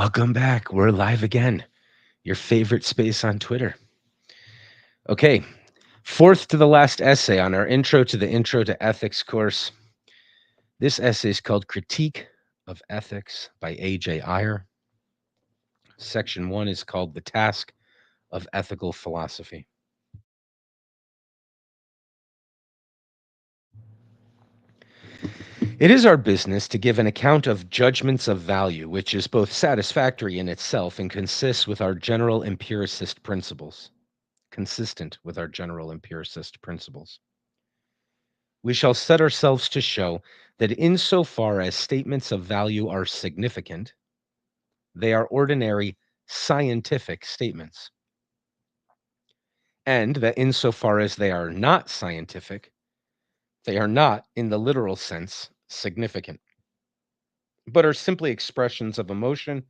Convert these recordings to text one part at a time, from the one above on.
Welcome back. We're live again. Your favorite space on Twitter. Okay, fourth to the last essay on our Intro to the Intro to Ethics course. This essay is called Critique of Ethics by A.J. Iyer. Section 1 is called The Task of Ethical Philosophy. It is our business to give an account of judgments of value, which is both satisfactory in itself and consists with our general empiricist principles. Consistent with our general empiricist principles. We shall set ourselves to show that insofar as statements of value are significant, they are ordinary scientific statements, and that insofar as they are not scientific, they are not, in the literal sense, significant, but are simply expressions of emotion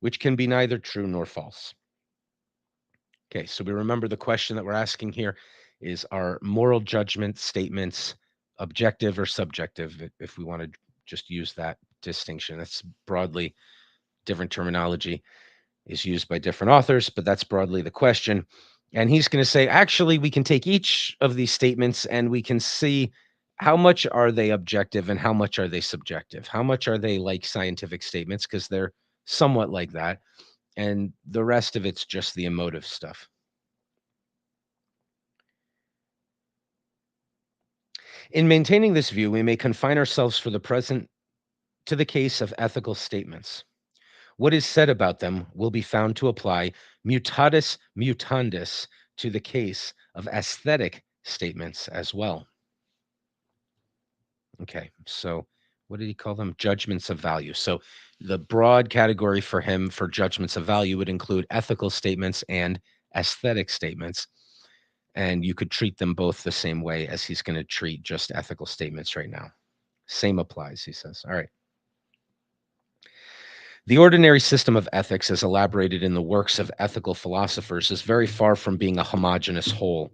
which can be neither true nor false. Okay, so we remember the question that we're asking here is, are moral judgment statements objective or subjective, if we want to just use that distinction? That's broadly different terminology is used by different authors, but that's broadly the question. And he's going to say, actually, we can take each of these statements and we can see how much are they objective and how much are they subjective? How much are they like scientific statements, because they're somewhat like that, and the rest of it's just the emotive stuff. In maintaining this view, we may confine ourselves for the present to the case of ethical statements. What is said about them will be found to apply mutatis mutandis to the case of aesthetic statements as well. Okay, so what did he call them? Judgments of value. So the broad category for him for judgments of value would include ethical statements and aesthetic statements. And you could treat them both the same way as he's going to treat just ethical statements right now. Same applies, he says. All right. The ordinary system of ethics, as elaborated in the works of ethical philosophers, is very far from being a homogeneous whole.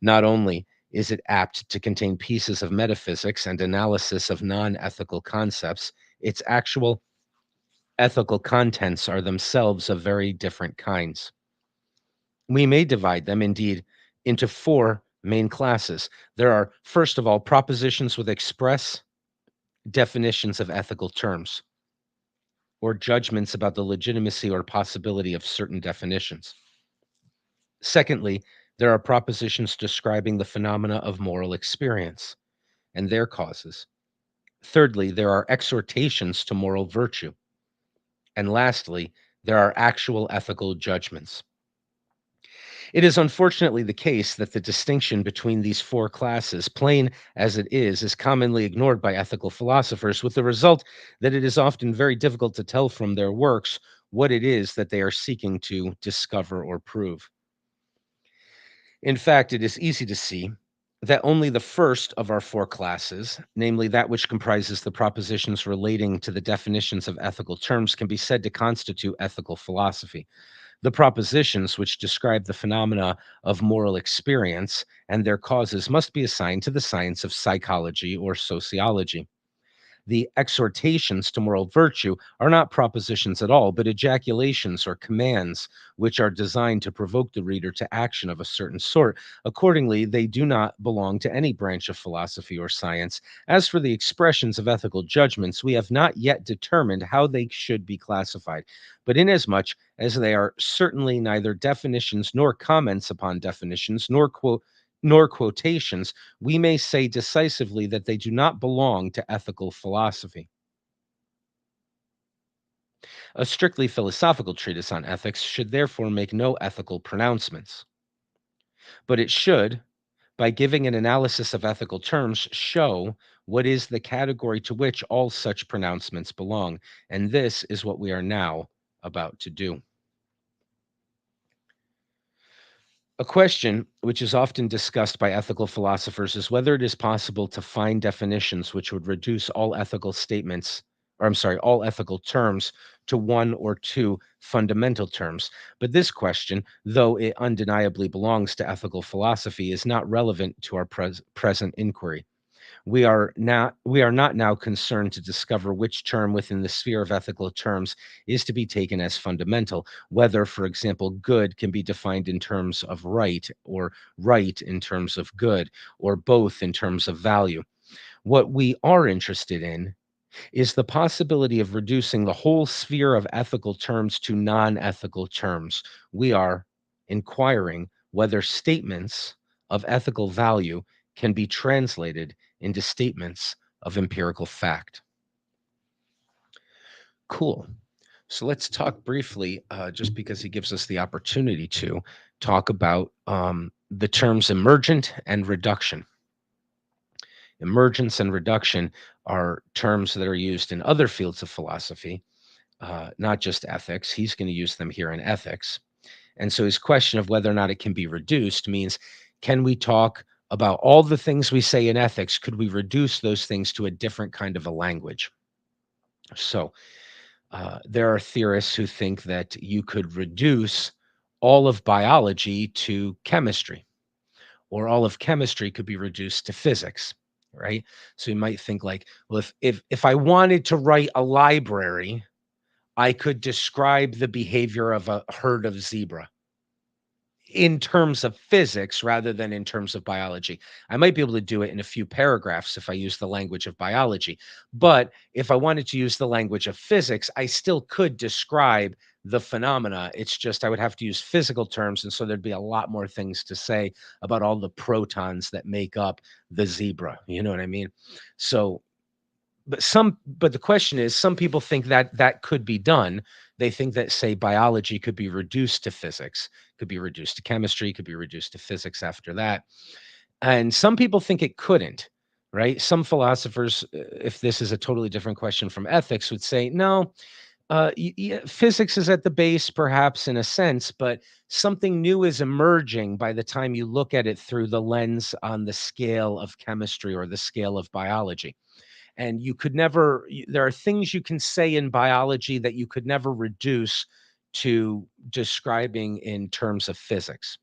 Not only is it apt to contain pieces of metaphysics and analysis of non-ethical concepts, its actual ethical contents are themselves of very different kinds. We may divide them, indeed, into four main classes. There are, first of all, propositions with express definitions of ethical terms, or judgments about the legitimacy or possibility of certain definitions. Secondly, there are propositions describing the phenomena of moral experience and their causes. Thirdly, there are exhortations to moral virtue. And lastly, there are actual ethical judgments. It is unfortunately the case that the distinction between these four classes, plain as it is commonly ignored by ethical philosophers, with the result that it is often very difficult to tell from their works what it is that they are seeking to discover or prove. In fact, it is easy to see that only the first of our four classes, namely that which comprises the propositions relating to the definitions of ethical terms, can be said to constitute ethical philosophy. The propositions which describe the phenomena of moral experience and their causes must be assigned to the science of psychology or sociology. The exhortations to moral virtue are not propositions at all, but ejaculations or commands which are designed to provoke the reader to action of a certain sort. Accordingly, they do not belong to any branch of philosophy or science. As for the expressions of ethical judgments, we have not yet determined how they should be classified. But inasmuch as they are certainly neither definitions nor comments upon definitions, nor quotations, we may say decisively that they do not belong to ethical philosophy. A strictly philosophical treatise on ethics should therefore make no ethical pronouncements, but it should, by giving an analysis of ethical terms, show what is the category to which all such pronouncements belong. And this is what we are now about to do. A question which is often discussed by ethical philosophers is whether it is possible to find definitions which would reduce all ethical statements, or I'm sorry, all ethical terms to one or two fundamental terms. But this question, though it undeniably belongs to ethical philosophy, is not relevant to our present inquiry. We are not now concerned to discover which term within the sphere of ethical terms is to be taken as fundamental, whether, for example, good can be defined in terms of right, or right in terms of good, or both in terms of value. What we are interested in is the possibility of reducing the whole sphere of ethical terms to non-ethical terms. We are inquiring whether statements of ethical value can be translated into statements of empirical fact. Cool. So let's talk briefly, just because he gives us the opportunity to talk about the terms emergent and reduction. Emergence and reduction are terms that are used in other fields of philosophy, not just ethics. He's going to use them here in ethics. And so his question of whether or not it can be reduced means, can we talk about all the things we say in ethics? Could we reduce those things to a different kind of a language? So there are theorists who think that you could reduce all of biology to chemistry, or all of chemistry could be reduced to physics, right? So you might think like, well, if I wanted to write a library, I could describe the behavior of a herd of zebra in terms of physics rather than in terms of biology. I might be able to do it in a few paragraphs if I use the language of biology. But if I wanted to use the language of physics, I still could describe the phenomena. It's just I would have to use physical terms. And so there'd be a lot more things to say about all the protons that make up the zebra. You know what I mean? So but the question is, some people think that that could be done. They think that, say, biology could be reduced to physics, could be reduced to chemistry, could be reduced to physics after that. And some people think it couldn't, right? Some philosophers, if this is a totally different question from ethics, would say, no, physics is at the base, perhaps in a sense, but something new is emerging by the time you look at it through the lens on the scale of chemistry or the scale of biology. And you could never there are things you can say in biology that you could never reduce to describing in terms of physics,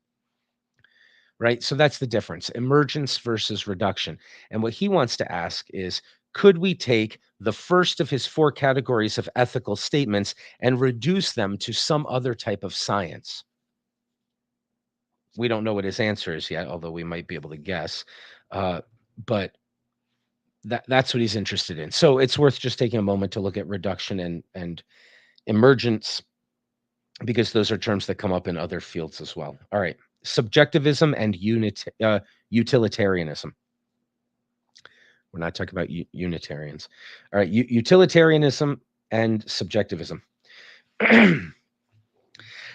right? So that's the difference, emergence versus reduction. And what he wants to ask is, could we take the first of his four categories of ethical statements and reduce them to some other type of science? We don't know what his answer is yet, although we might be able to guess. But that's what he's interested in. So it's worth just taking a moment to look at reduction and emergence, because those are terms that come up in other fields as well. All right, subjectivism and utilitarianism. We're not talking about Unitarians. All right, utilitarianism and subjectivism.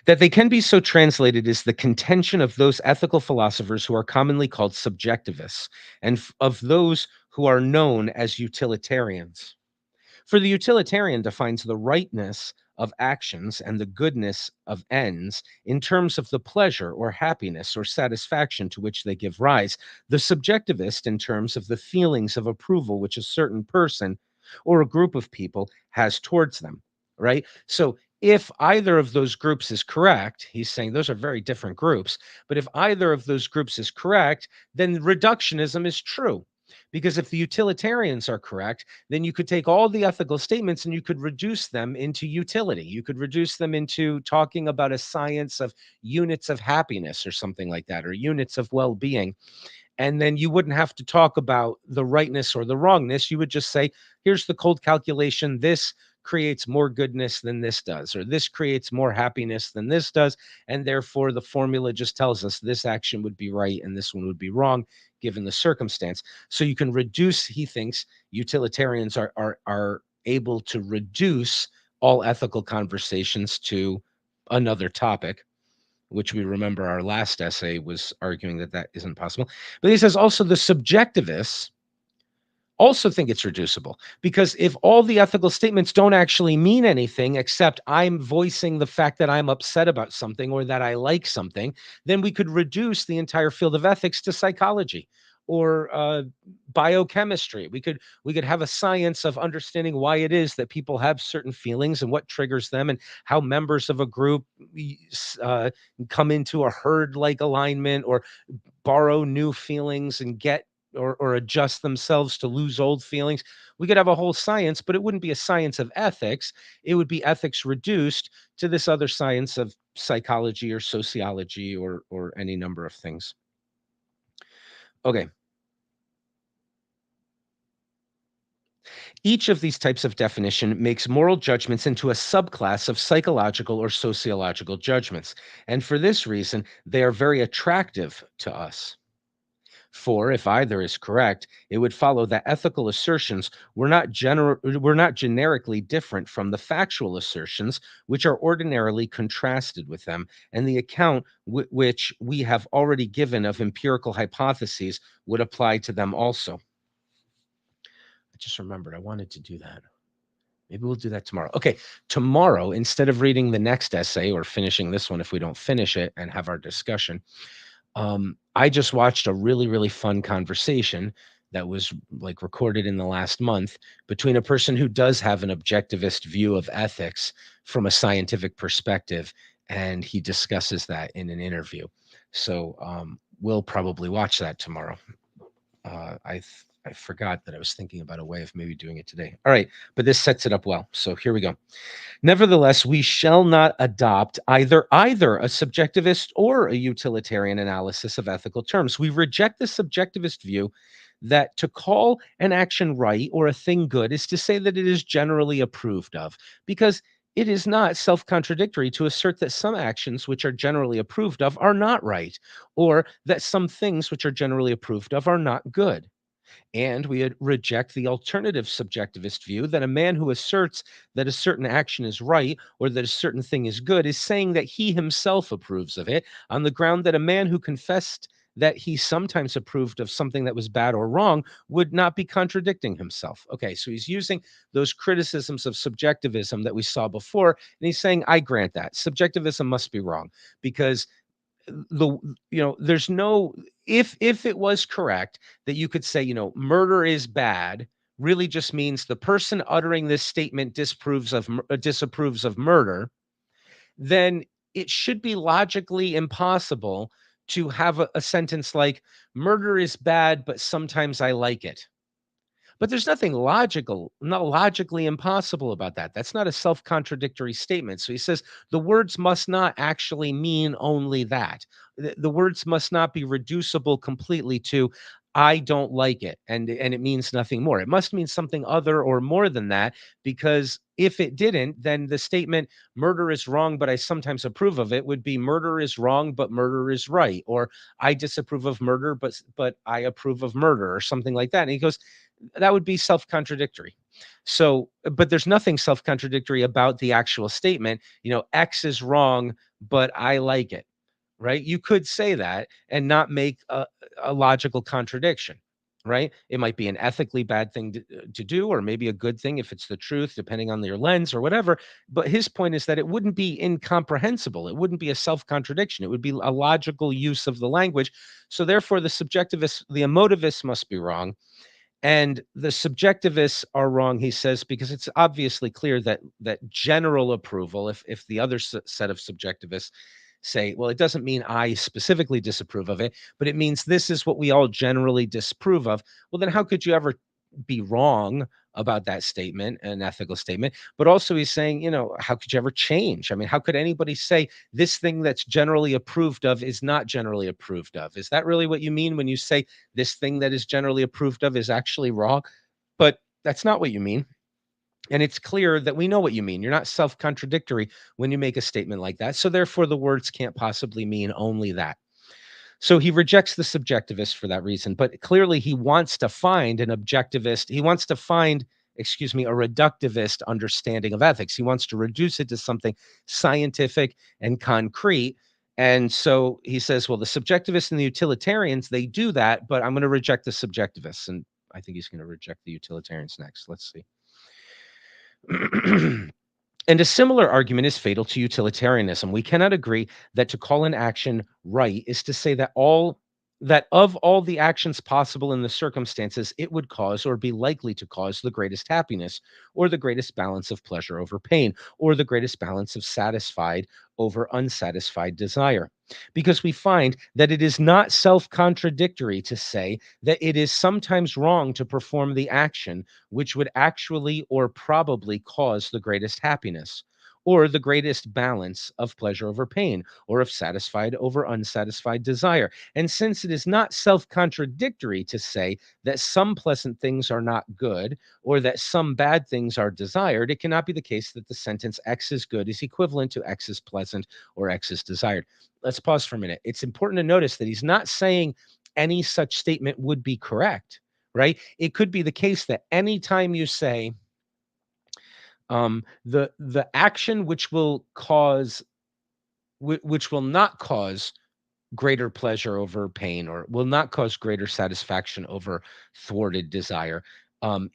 That they can be so translated is the contention of those ethical philosophers who are commonly called subjectivists, and of those who are known as utilitarians. For the utilitarian defines the rightness of actions and the goodness of ends in terms of the pleasure or happiness or satisfaction to which they give rise. The subjectivist in terms of the feelings of approval which a certain person or a group of people has towards them, right? So if either of those groups is correct, he's saying those are very different groups, but if either of those groups is correct, then reductionism is true. Because if the utilitarians are correct, then you could take all the ethical statements and you could reduce them into utility. You could reduce them into talking about a science of units of happiness or something like that, or units of well-being. And then you wouldn't have to talk about the rightness or the wrongness. You would just say, here's the cold calculation. This creates more goodness than this does, or this creates more happiness than this does. And therefore, the formula just tells us this action would be right and this one would be wrong, given the circumstance. So you can reduce, he thinks, utilitarians are able to reduce all ethical conversations to another topic, which we remember our last essay was arguing that that isn't possible. But he says also the subjectivists also think it's reducible, because if all the ethical statements don't actually mean anything except I'm voicing the fact that I'm upset about something or that I like something, then we could reduce the entire field of ethics to psychology or biochemistry. We could have a science of understanding why it is that people have certain feelings and what triggers them, and how members of a group uh, come into a herd like alignment or borrow new feelings and get or adjust themselves to lose old feelings. We could have a whole science, but it wouldn't be a science of ethics. It would be ethics reduced to this other science of psychology or sociology or any number of things. Okay. Each of these types of definition makes moral judgments into a subclass of psychological or sociological judgments. And for this reason, they are very attractive to us. For if either is correct, it would follow that ethical assertions were not generically different from the factual assertions, which are ordinarily contrasted with them, and the account which we have already given of empirical hypotheses would apply to them also. I just remembered I wanted to do that. Maybe we'll do that tomorrow. Okay, tomorrow, instead of reading the next essay or finishing this one, if we don't finish it and have our discussion, I just watched a really, really fun conversation that was like recorded in the last month between a person who does have an objectivist view of ethics from a scientific perspective, and he discusses that in an interview. So we'll probably watch that tomorrow. I forgot that I was thinking about a way of maybe doing it today. All right, but this sets it up well. So here we go. Nevertheless, we shall not adopt either a subjectivist or a utilitarian analysis of ethical terms. We reject the subjectivist view that to call an action right or a thing good is to say that it is generally approved of, because it is not self-contradictory to assert that some actions which are generally approved of are not right, or that some things which are generally approved of are not good. And we reject the alternative subjectivist view that a man who asserts that a certain action is right or that a certain thing is good is saying that he himself approves of it, on the ground that a man who confessed that he sometimes approved of something that was bad or wrong would not be contradicting himself. Okay, so he's using those criticisms of subjectivism that we saw before, and he's saying, I grant that. Subjectivism must be wrong because the there's no, if it was correct that you could say, murder is bad, really just means the person uttering this statement disapproves of murder, then it should be logically impossible to have a sentence like, murder is bad but sometimes I like it. But there's nothing not logically impossible about that. That's not a self-contradictory statement. So he says the words must not actually mean only that. The words must not be reducible completely to I don't like it, and it means nothing more. It must mean something other or more than that, because if it didn't, then the statement murder is wrong but I sometimes approve of it would be murder is wrong but murder is right, or I disapprove of murder but I approve of murder, or something like that. And he goes, that would be self-contradictory. So, but there's nothing self-contradictory about the actual statement, X is wrong, but I like it, right? You could say that and not make a logical contradiction, right? It might be an ethically bad thing to do, or maybe a good thing if it's the truth, depending on your lens or whatever. But his point is that it wouldn't be incomprehensible. It wouldn't be a self-contradiction. It would be a logical use of the language. So therefore, the subjectivist, the emotivist must be wrong. And the subjectivists are wrong, he says, because it's obviously clear that general approval, if the other set of subjectivists say, well, it doesn't mean I specifically disapprove of it, but it means this is what we all generally disapprove of. Well, then how could you ever be wrong about that statement, an ethical statement? But also he's saying, how could you ever change? I mean, how could anybody say this thing that's generally approved of is not generally approved of? Is that really what you mean when you say this thing that is generally approved of is actually wrong? But that's not what you mean. And it's clear that we know what you mean. You're not self-contradictory when you make a statement like that. So therefore, the words can't possibly mean only that. So he rejects the subjectivist for that reason. But clearly, he wants to find an objectivist. He wants to find, a reductivist understanding of ethics. He wants to reduce it to something scientific and concrete. And so he says, well, the subjectivists and the utilitarians, they do that, but I'm going to reject the subjectivists. And I think he's going to reject the utilitarians next. Let's see. And a similar argument is fatal to utilitarianism. We cannot agree that to call an action right is to say that all that of all the actions possible in the circumstances, it would cause or be likely to cause the greatest happiness, or the greatest balance of pleasure over pain, or the greatest balance of satisfied over unsatisfied desire. Because we find that it is not self contradictory to say that it is sometimes wrong to perform the action which would actually or probably cause the greatest happiness, or the greatest balance of pleasure over pain, or of satisfied over unsatisfied desire. And since it is not self contradictory to say that some pleasant things are not good, or that some bad things are desired, it cannot be the case that the sentence X is good is equivalent to X is pleasant or X is desired. Let's pause for a minute. It's important to notice that he's not saying any such statement would be correct, right? It could be the case that anytime you say, the action which will cause, which will not cause greater pleasure over pain, or will not cause greater satisfaction over thwarted desire,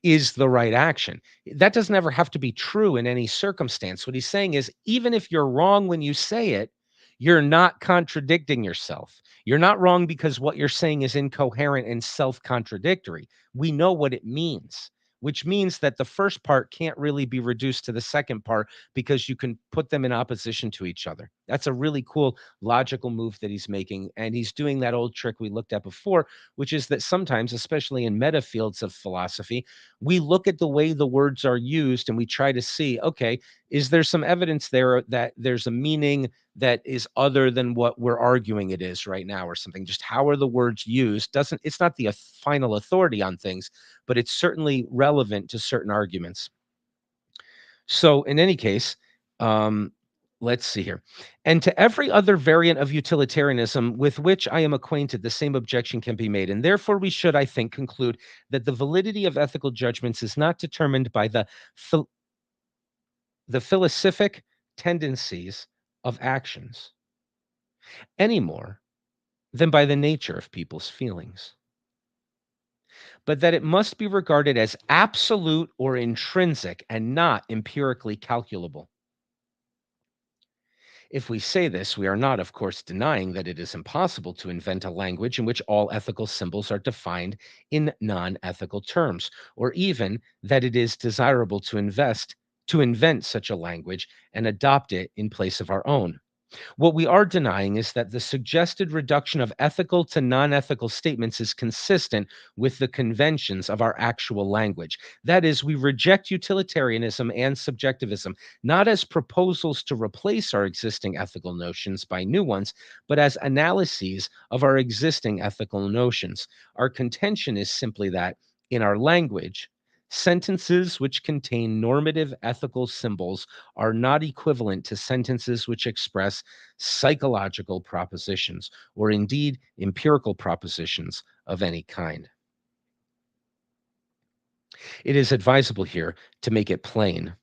is the right action. That doesn't ever have to be true in any circumstance. What he's saying is, even if you're wrong when you say it, you're not contradicting yourself. You're not wrong because what you're saying is incoherent and self contradictory. We know what it means, which means that the first part can't really be reduced to the second part because you can put them in opposition to each other. That's a really cool logical move that he's making. And he's doing that old trick we looked at before, which is that sometimes, especially in meta fields of philosophy, we look at the way the words are used and we try to see, okay, is there some evidence there that there's a meaning that is other than what we're arguing it is right now, or something? Just how are the words used? Doesn't, it's not the final authority on things, but it's certainly relevant to certain arguments. So in any case, um, let's see here. And to every other variant of utilitarianism with which I am acquainted, the same objection can be made. And therefore, we should, I think, conclude that the validity of ethical judgments is not determined by the philosophic tendencies of actions any more than by the nature of people's feelings, but that it must be regarded as absolute or intrinsic and not empirically calculable. If we say this, we are not, of course, denying that it is impossible to invent a language in which all ethical symbols are defined in non-ethical terms, or even that it is desirable to invent such a language and adopt it in place of our own. What we are denying is that the suggested reduction of ethical to non ethical statements is consistent with the conventions of our actual language. That is, we reject utilitarianism and subjectivism, not as proposals to replace our existing ethical notions by new ones, but as analyses of our existing ethical notions. Our contention is simply that, in our language, sentences which contain normative ethical symbols are not equivalent to sentences which express psychological propositions, or indeed empirical propositions of any kind. It is advisable here to make it plain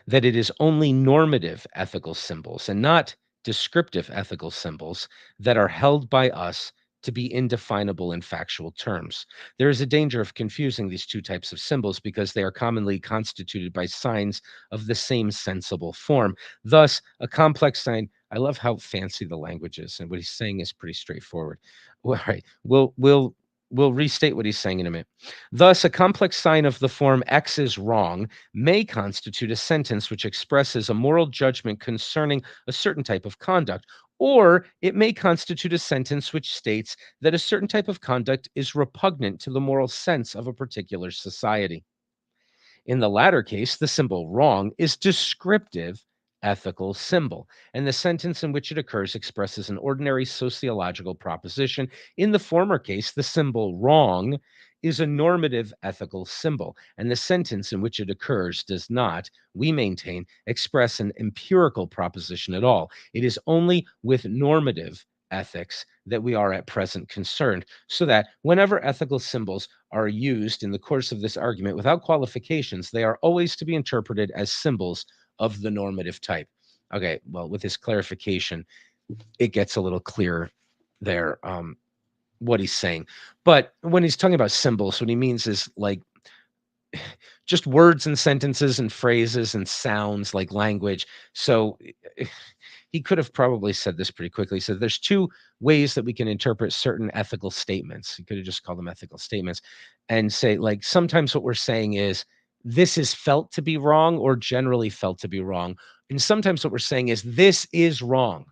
that it is only normative ethical symbols and not descriptive ethical symbols that are held by us to be indefinable in factual terms. There is a danger of confusing these two types of symbols because they are commonly constituted by signs of the same sensible form. Thus, a complex sign, I love how fancy the language is, and what he's saying is pretty straightforward. All right, we'll restate what he's saying in a minute. Thus, a complex sign of the form X is wrong may constitute a sentence which expresses a moral judgment concerning a certain type of conduct, or it may constitute a sentence which states that a certain type of conduct is repugnant to the moral sense of a particular society. In the latter case, the symbol wrong is descriptive ethical symbol, and the sentence in which it occurs expresses an ordinary sociological proposition. In the former case, the symbol wrong is a normative ethical symbol, and the sentence in which it occurs does not, we maintain, express an empirical proposition at all. It is only with normative ethics that we are at present concerned, so that whenever ethical symbols are used in the course of this argument without qualifications, they are always to be interpreted as symbols of the normative type. Okay, well, with this clarification, it gets a little clearer there, what he's saying. But when he's talking about symbols, what he means is like just words and sentences and phrases and sounds like language. So he could have probably said this pretty quickly. He said there's two ways that we can interpret certain ethical statements. He could have just called them ethical statements and say, like, sometimes what we're saying is this is felt to be wrong or generally felt to be wrong. And sometimes what we're saying is this is wrong.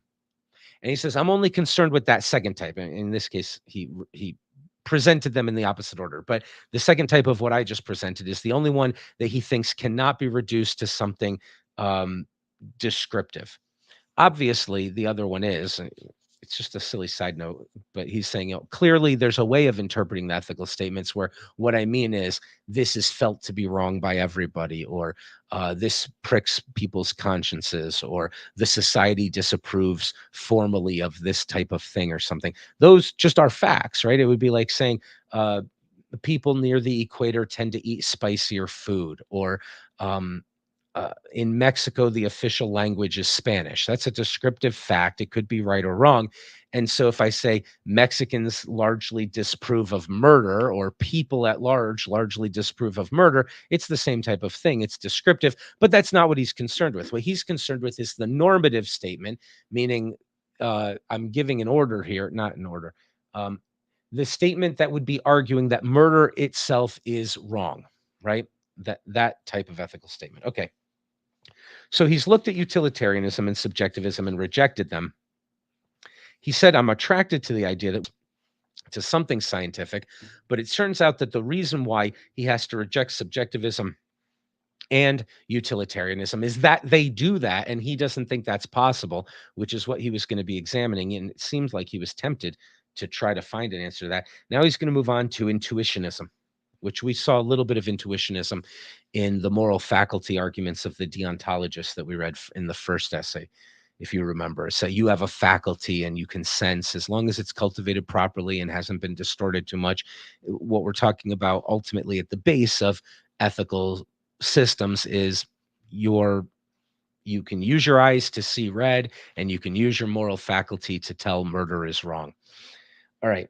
And he says, I'm only concerned with that second type. And in this case, he presented them in the opposite order. But the second type of what I just presented is the only one that he thinks cannot be reduced to something um, descriptive. Obviously, the other one is, it's just a silly side note, but he's saying, clearly there's a way of interpreting the ethical statements where what I mean is this is felt to be wrong by everybody, or this pricks people's consciences, or the society disapproves formally of this type of thing or something. Those just are facts, right? It would be like saying, the people near the equator tend to eat spicier food, or um, in Mexico, the official language is Spanish. That's a descriptive fact. It could be right or wrong. And so if I say Mexicans largely disapprove of murder, or people at large largely disapprove of murder, it's the same type of thing. It's descriptive, but that's not what he's concerned with. What he's concerned with is the normative statement, meaning I'm giving an order here, not an order. Um, the statement that would be arguing that murder itself is wrong, right? That type of ethical statement. Okay. So he's looked at utilitarianism and subjectivism and rejected them. He said, I'm attracted to the idea that to something scientific, but it turns out that the reason why he has to reject subjectivism and utilitarianism is that they do that, and he doesn't think that's possible, which is what he was going to be examining. And it seems like he was tempted to try to find an answer to that. Now he's going to move on to intuitionism, which we saw a little bit of intuitionism in the moral faculty arguments of the deontologists that we read in the first essay, if you remember. So you have a faculty and you can sense, as long as it's cultivated properly and hasn't been distorted too much. What we're talking about ultimately at the base of ethical systems is you can use your eyes to see red, and you can use your moral faculty to tell murder is wrong. All right.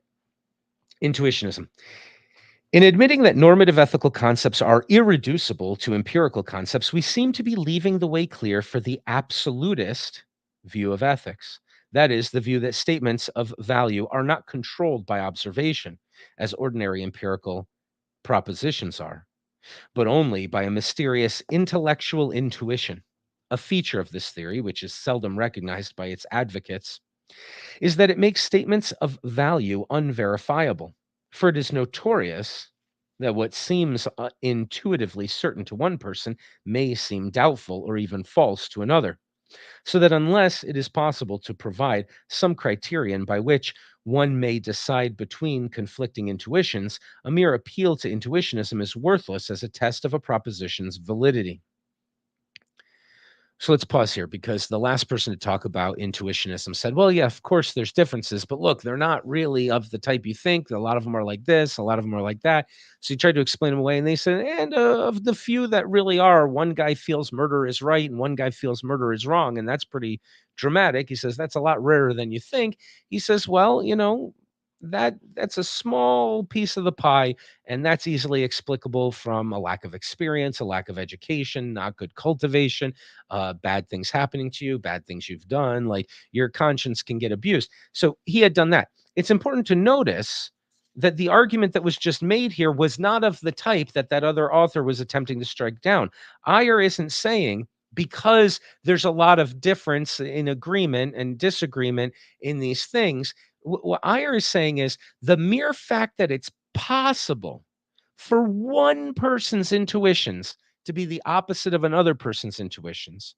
Intuitionism. In admitting that normative ethical concepts are irreducible to empirical concepts, we seem to be leaving the way clear for the absolutist view of ethics. That is, the view that statements of value are not controlled by observation, as ordinary empirical propositions are, but only by a mysterious intellectual intuition. A feature of this theory, which is seldom recognized by its advocates, is that it makes statements of value unverifiable. For it is notorious that what seems intuitively certain to one person may seem doubtful or even false to another. So that unless it is possible to provide some criterion by which one may decide between conflicting intuitions, a mere appeal to intuitionism is worthless as a test of a proposition's validity. So let's pause here, because the last person to talk about intuitionism said, well, yeah, of course there's differences, but look, they're not really of the type you think. A lot of them are like this, a lot of them are like that. So he tried to explain them away, and they said, and of the few that really are, one guy feels murder is right and one guy feels murder is wrong. And that's pretty dramatic. He says, that's a lot rarer than you think. He says, well, that's a small piece of the pie, and that's easily explicable from a lack of experience, a lack of education, not good cultivation, bad things happening to you, bad things you've done, like your conscience can get abused. So he had done that. It's important to notice that the argument that was just made here was not of the type that that other author was attempting to strike down. Ayer isn't saying, because there's a lot of difference in agreement and disagreement in these things, what Ayer is saying is the mere fact that it's possible for one person's intuitions to be the opposite of another person's intuitions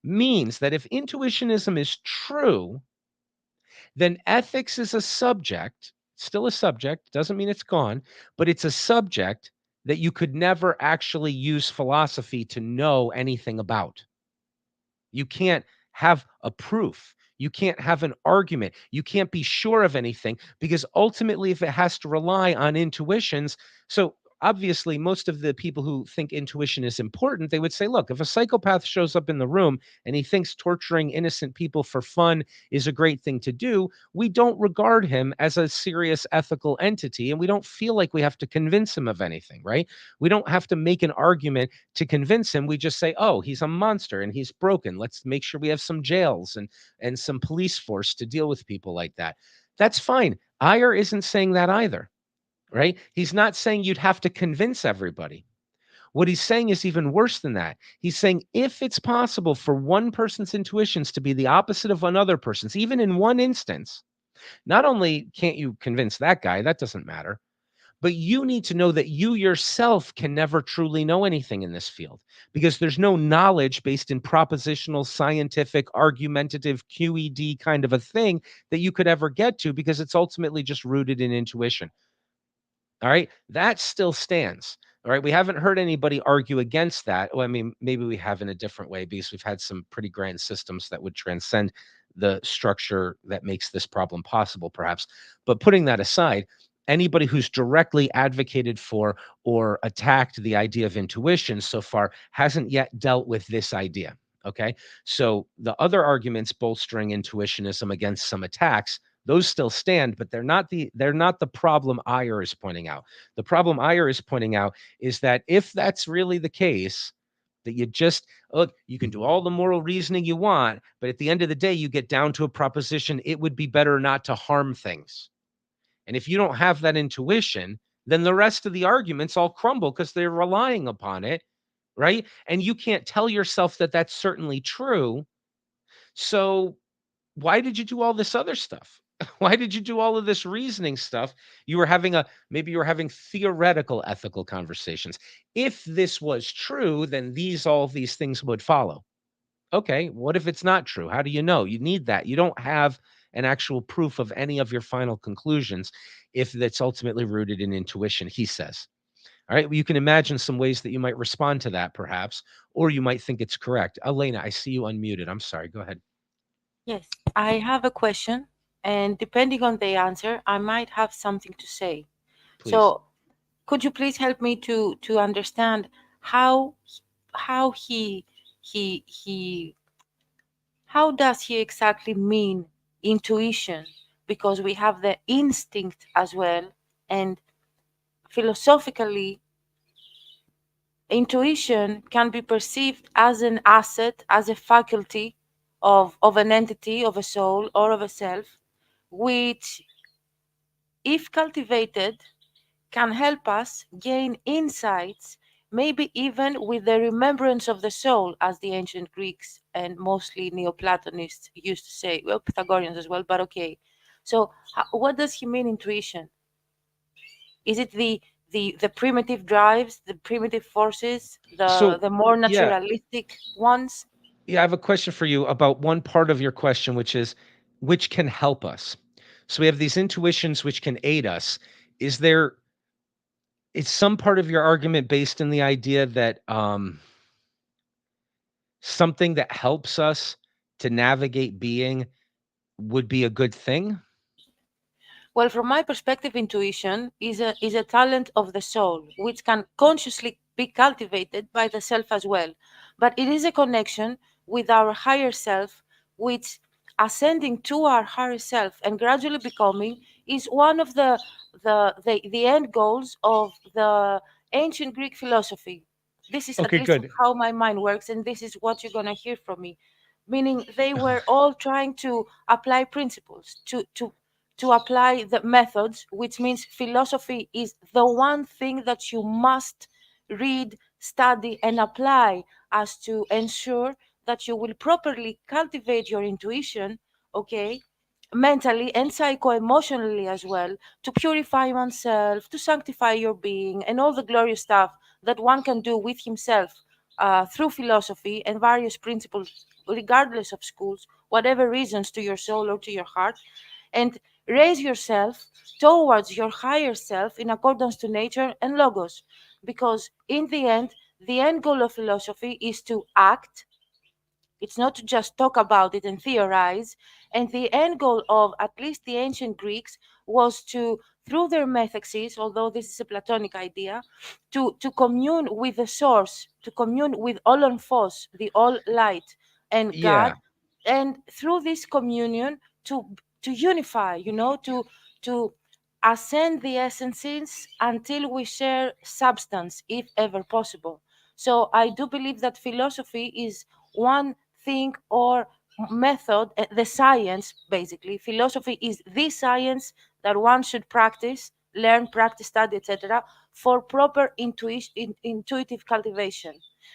means that if intuitionism is true, then ethics is a subject, still a subject, doesn't mean it's gone, but it's a subject that you could never actually use philosophy to know anything about. You can't have a proof. You can't have an argument. You can't be sure of anything, because ultimately, if it has to rely on intuitions, so obviously most of the people who think intuition is important, they would say, look, if a psychopath shows up in the room and he thinks torturing innocent people for fun is a great thing to do, we don't regard him as a serious ethical entity, and we don't feel like we have to convince him of anything, right? We don't have to make an argument to convince him. We just say, oh, he's a monster and he's broken. Let's make sure we have some jails and some police force to deal with people like that. That's fine. Ayer isn't saying that either, right? He's not saying you'd have to convince everybody. What he's saying is even worse than that. He's saying if it's possible for one person's intuitions to be the opposite of another person's, even in one instance, not only can't you convince that guy, that doesn't matter, but you need to know that you yourself can never truly know anything in this field because there's no knowledge based in propositional, scientific, argumentative, QED kind of a thing that you could ever get to because it's ultimately just rooted in intuition. All right. That still stands. All right. We haven't heard anybody argue against that. Well, I mean, maybe we have in a different way because we've had some pretty grand systems that would transcend the structure that makes this problem possible, perhaps. But putting that aside, anybody who's directly advocated for or attacked the idea of intuition so far hasn't yet dealt with this idea. Okay. So the other arguments bolstering intuitionism against some attacks, those still stand, but they're not the problem Ayer is pointing out. The problem Ayer is pointing out is that if that's really the case, that you just look, you can do all the moral reasoning you want, but at the end of the day, you get down to a proposition, it would be better not to harm things. And if you don't have that intuition, then the rest of the arguments all crumble because they're relying upon it, right? And you can't tell yourself that that's certainly true. So why did you do all this other stuff? Why did you do all of this reasoning stuff? Maybe you were having theoretical ethical conversations. If this was true, then all of these things would follow. Okay, what if it's not true? How do you know? You need that. You don't have an actual proof of any of your final conclusions if that's ultimately rooted in intuition, he says. All right, well, you can imagine some ways that you might respond to that, perhaps, or you might think it's correct. Elena, I see you unmuted. I'm sorry. Go ahead. Yes, I have a question, and depending on the answer, I might have something to say. Please. So, could you please help me to understand how how he how does he exactly mean intuition? Because we have the instinct as well, and philosophically, intuition can be perceived as an asset, as a faculty of an entity, of a soul, or of a self, which, if cultivated, can help us gain insights, maybe even with the remembrance of the soul, as the ancient Greeks and mostly Neoplatonists used to say, well, Pythagoreans as well, but okay. So, what does he mean, intuition? Is it the primitive drives, the primitive forces, the So, the more yeah, naturalistic ones? yeah, I have a question for you about one part of your question, which is which can help us. So we have these intuitions which can aid us. Is there is some part of your argument based in the idea that something that helps us to navigate being would be a good thing? Well, from my perspective, intuition is a talent of the soul, which can consciously be cultivated by the self as well. But it is a connection with our higher self, which, ascending to our higher self and gradually becoming, is one of the end goals of the ancient Greek philosophy. This is at Okay, least good. how my mind works, and this is what you're gonna hear from me. Meaning they were all trying to apply principles, to apply the methods, which means philosophy is the one thing that you must read, study, and apply, as to ensure that you will properly cultivate your intuition, okay, mentally and psycho-emotionally as well, to purify oneself, to sanctify your being, and all the glorious stuff that one can do with himself through philosophy and various principles, regardless of schools, whatever reasons to your soul or to your heart, and raise yourself towards your higher self in accordance to nature and logos. Because in the end goal of philosophy is to act. It's not to just talk about it and theorize. And the end goal of at least the ancient Greeks was through their methexes, although this is a Platonic idea, to commune with the source, to commune with Olonphos, the all light, and God, Yeah. and through this communion to unify, to ascend the essences until we share substance, if ever possible. So I do believe that philosophy is one thing or method, the science basically. Philosophy is the science that one should practice, learn, practice, study, etc., for proper intuitive cultivation,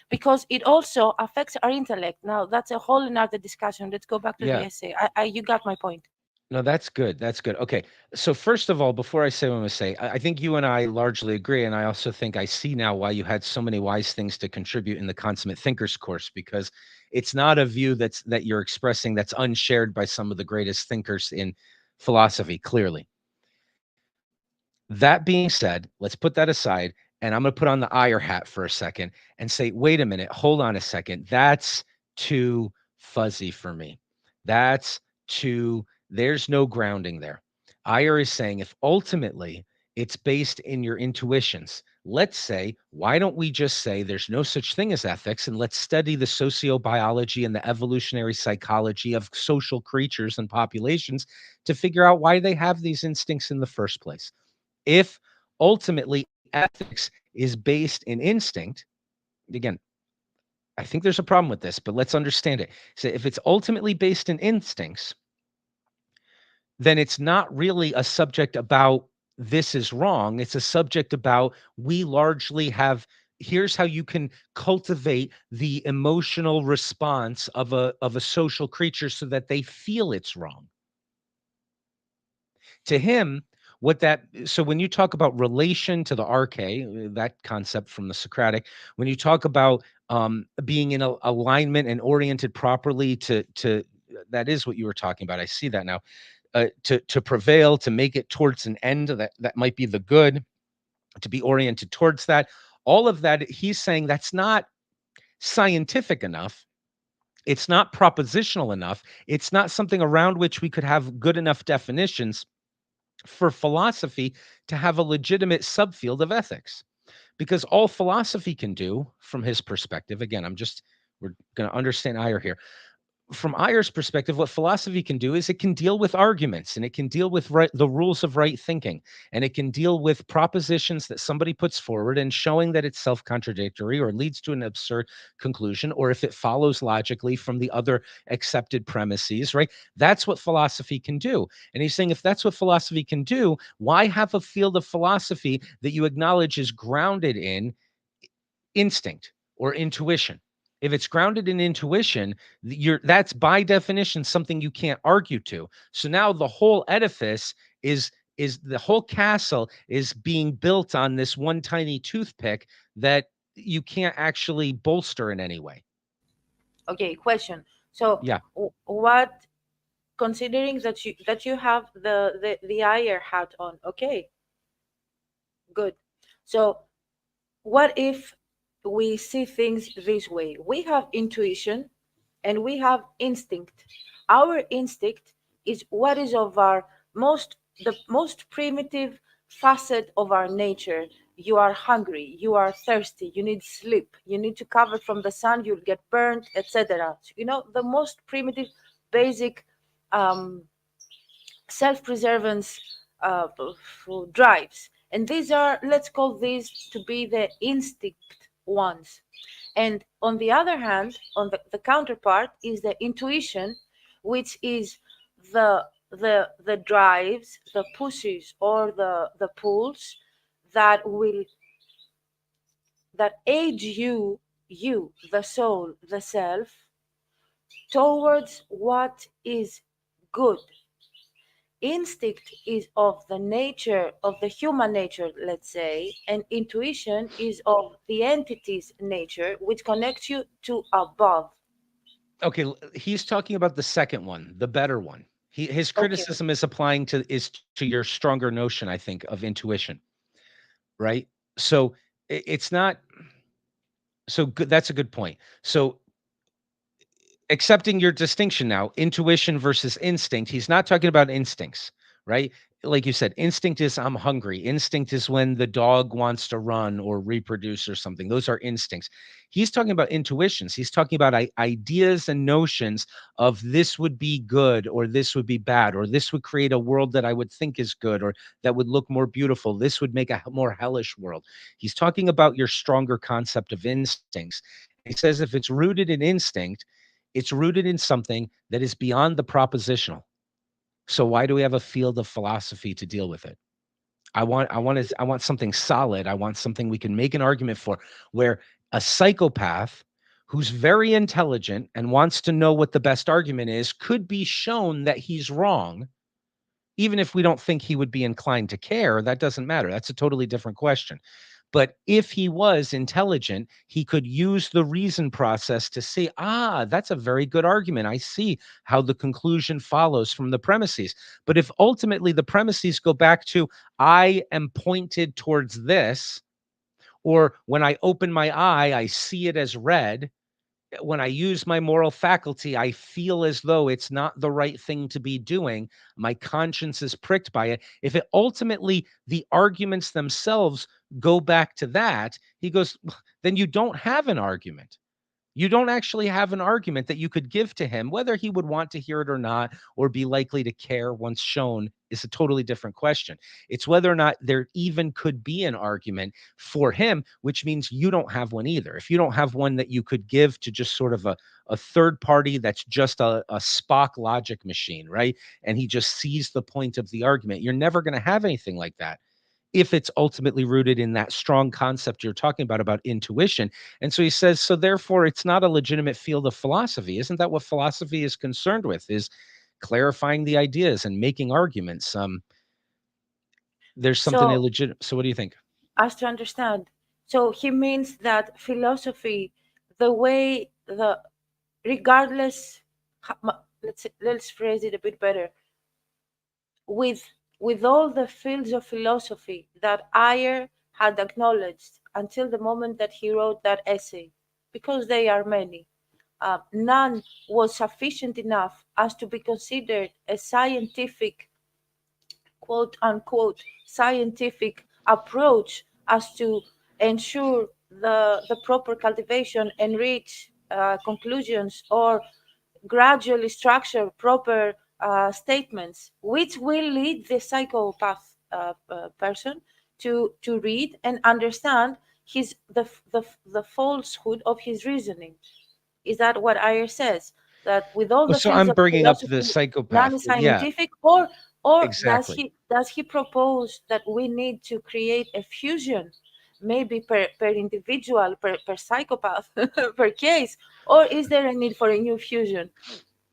because it also affects our intellect. Now, that's a whole another discussion. Let's go back to the Yeah. essay. You got my point. No, that's good. That's good. Okay. So first of all, before I say what I'm going to say, I think you and I largely agree, and I also think I see now why you had so many wise things to contribute in the Consummate Thinkers course, because it's not a view that you're expressing that's unshared by some of the greatest thinkers in philosophy. Clearly, that being said, let's put that aside, and I'm going to put on the ire hat for a second and say, wait a minute, hold on a second. That's too fuzzy for me. That's too, there's no grounding there. Ire is saying if ultimately it's based in your intuitions, let's say, why don't we just say there's no such thing as ethics and let's study the sociobiology and the evolutionary psychology of social creatures and populations to figure out why they have these instincts in the first place. If ultimately ethics is based in instinct, again, I think there's a problem with this, but let's understand it. So if it's ultimately based in instincts, then it's not really a subject about this is wrong. It's a subject about we largely have here's how you can cultivate the emotional response of a social creature so that they feel it's wrong. To him, what that so when you talk about relation to the arche, that concept from the Socratic, when you talk about being in alignment and oriented properly to that is what you were talking about. I see that now. To prevail, to make it towards an end that might be the good, to be oriented towards that. All of that, he's saying that's not scientific enough. It's not propositional enough. It's not something around which we could have good enough definitions for philosophy to have a legitimate subfield of ethics. Because all philosophy can do, from his perspective, again, we're going to understand Ayer here. From Ayer's perspective, what philosophy can do is it can deal with arguments and it can deal with the rules of right thinking, and it can deal with propositions that somebody puts forward and showing that it's self-contradictory or leads to an absurd conclusion, or if it follows logically from the other accepted premises, right? That's what philosophy can do. And he's saying if that's what philosophy can do, why have a field of philosophy that you acknowledge is grounded in instinct or intuition? If it's grounded in intuition, that's by definition something you can't argue to. So now the whole edifice is the whole castle is being built on this one tiny toothpick that you can't actually bolster in any way. Okay, question. So, Yeah. what, considering that you have the Ayer hat on, okay, good. So, what if we see things this way? We have intuition and we have instinct. Our instinct is what is of our the most primitive facet of our nature. You are hungry, you are thirsty, you need sleep, you need to cover from the sun, you'll get burned, etc. The most primitive, basic um, self-preservance drives, and these are, let's call these to be the instinct ones. And on the other hand, on the counterpart is the intuition, which is the drives, the pushes, or the pulls that will that aid you, the soul, the self, towards what is good. Instinct is of the nature of the human nature, let's say, and intuition is of the entity's nature, which connects you to above. Okay, he's talking about the second one, the better one. His Okay. criticism is applying to your stronger notion, I think, of intuition, right? So it's not so good. That's a good point. So accepting your distinction now, intuition versus instinct, he's not talking about instincts, right? Like you said, instinct is I'm hungry. Instinct is when the dog wants to run or reproduce or something. Those are instincts. He's talking about intuitions. He's talking about ideas and notions of this would be good or this would be bad, or this would create a world that I would think is good or that would look more beautiful. This would make a more hellish world. He's talking about your stronger concept of instincts. He says if it's rooted in instinct, it's rooted in something that is beyond the propositional. So why do we have a field of philosophy to deal with it? I want something solid. I want something we can make an argument for, where a psychopath who's very intelligent and wants to know what the best argument is could be shown that he's wrong. Even if we don't think he would be inclined to care, that doesn't matter. That's a totally different question. But if he was intelligent, he could use the reason process to say, that's a very good argument. I see how the conclusion follows from the premises. But if ultimately the premises go back to, I am pointed towards this, or when I open my eye, I see it as red. When I use my moral faculty, I feel as though it's not the right thing to be doing. My conscience is pricked by it. If it ultimately, the arguments themselves go back to that, he goes, then you don't have an argument. You don't actually have an argument that you could give to him. Whether he would want to hear it or not, or be likely to care once shown, is a totally different question. It's whether or not there even could be an argument for him, which means you don't have one either. If you don't have one that you could give to just sort of a third party that's just a Spock logic machine, right? And he just sees the point of the argument, you're never going to have anything like that if it's ultimately rooted in that strong concept you're talking about intuition. And so he says, so therefore it's not a legitimate field of philosophy. Isn't that what philosophy is concerned with, is clarifying the ideas and making arguments? There's something So, illegitimate. So what do you think? as to understand, so he means that philosophy, the way the regardless, let's phrase it a bit better. With all the fields of philosophy that Ayer had acknowledged until the moment that he wrote that essay, because they are many, none was sufficient enough as to be considered a scientific, quote unquote, scientific approach as to ensure the proper cultivation and reach conclusions, or gradually structure proper statements, which will lead the psychopath person to read and understand the falsehood of his reasoning. Is that what Ayer says? That with all Well, the so fields I'm of bringing up the philosophy, none psychopath. is Yeah, scientific, or exactly. does he propose that we need to create a fusion, maybe per individual, per psychopath, per case, or is there a need for a new fusion?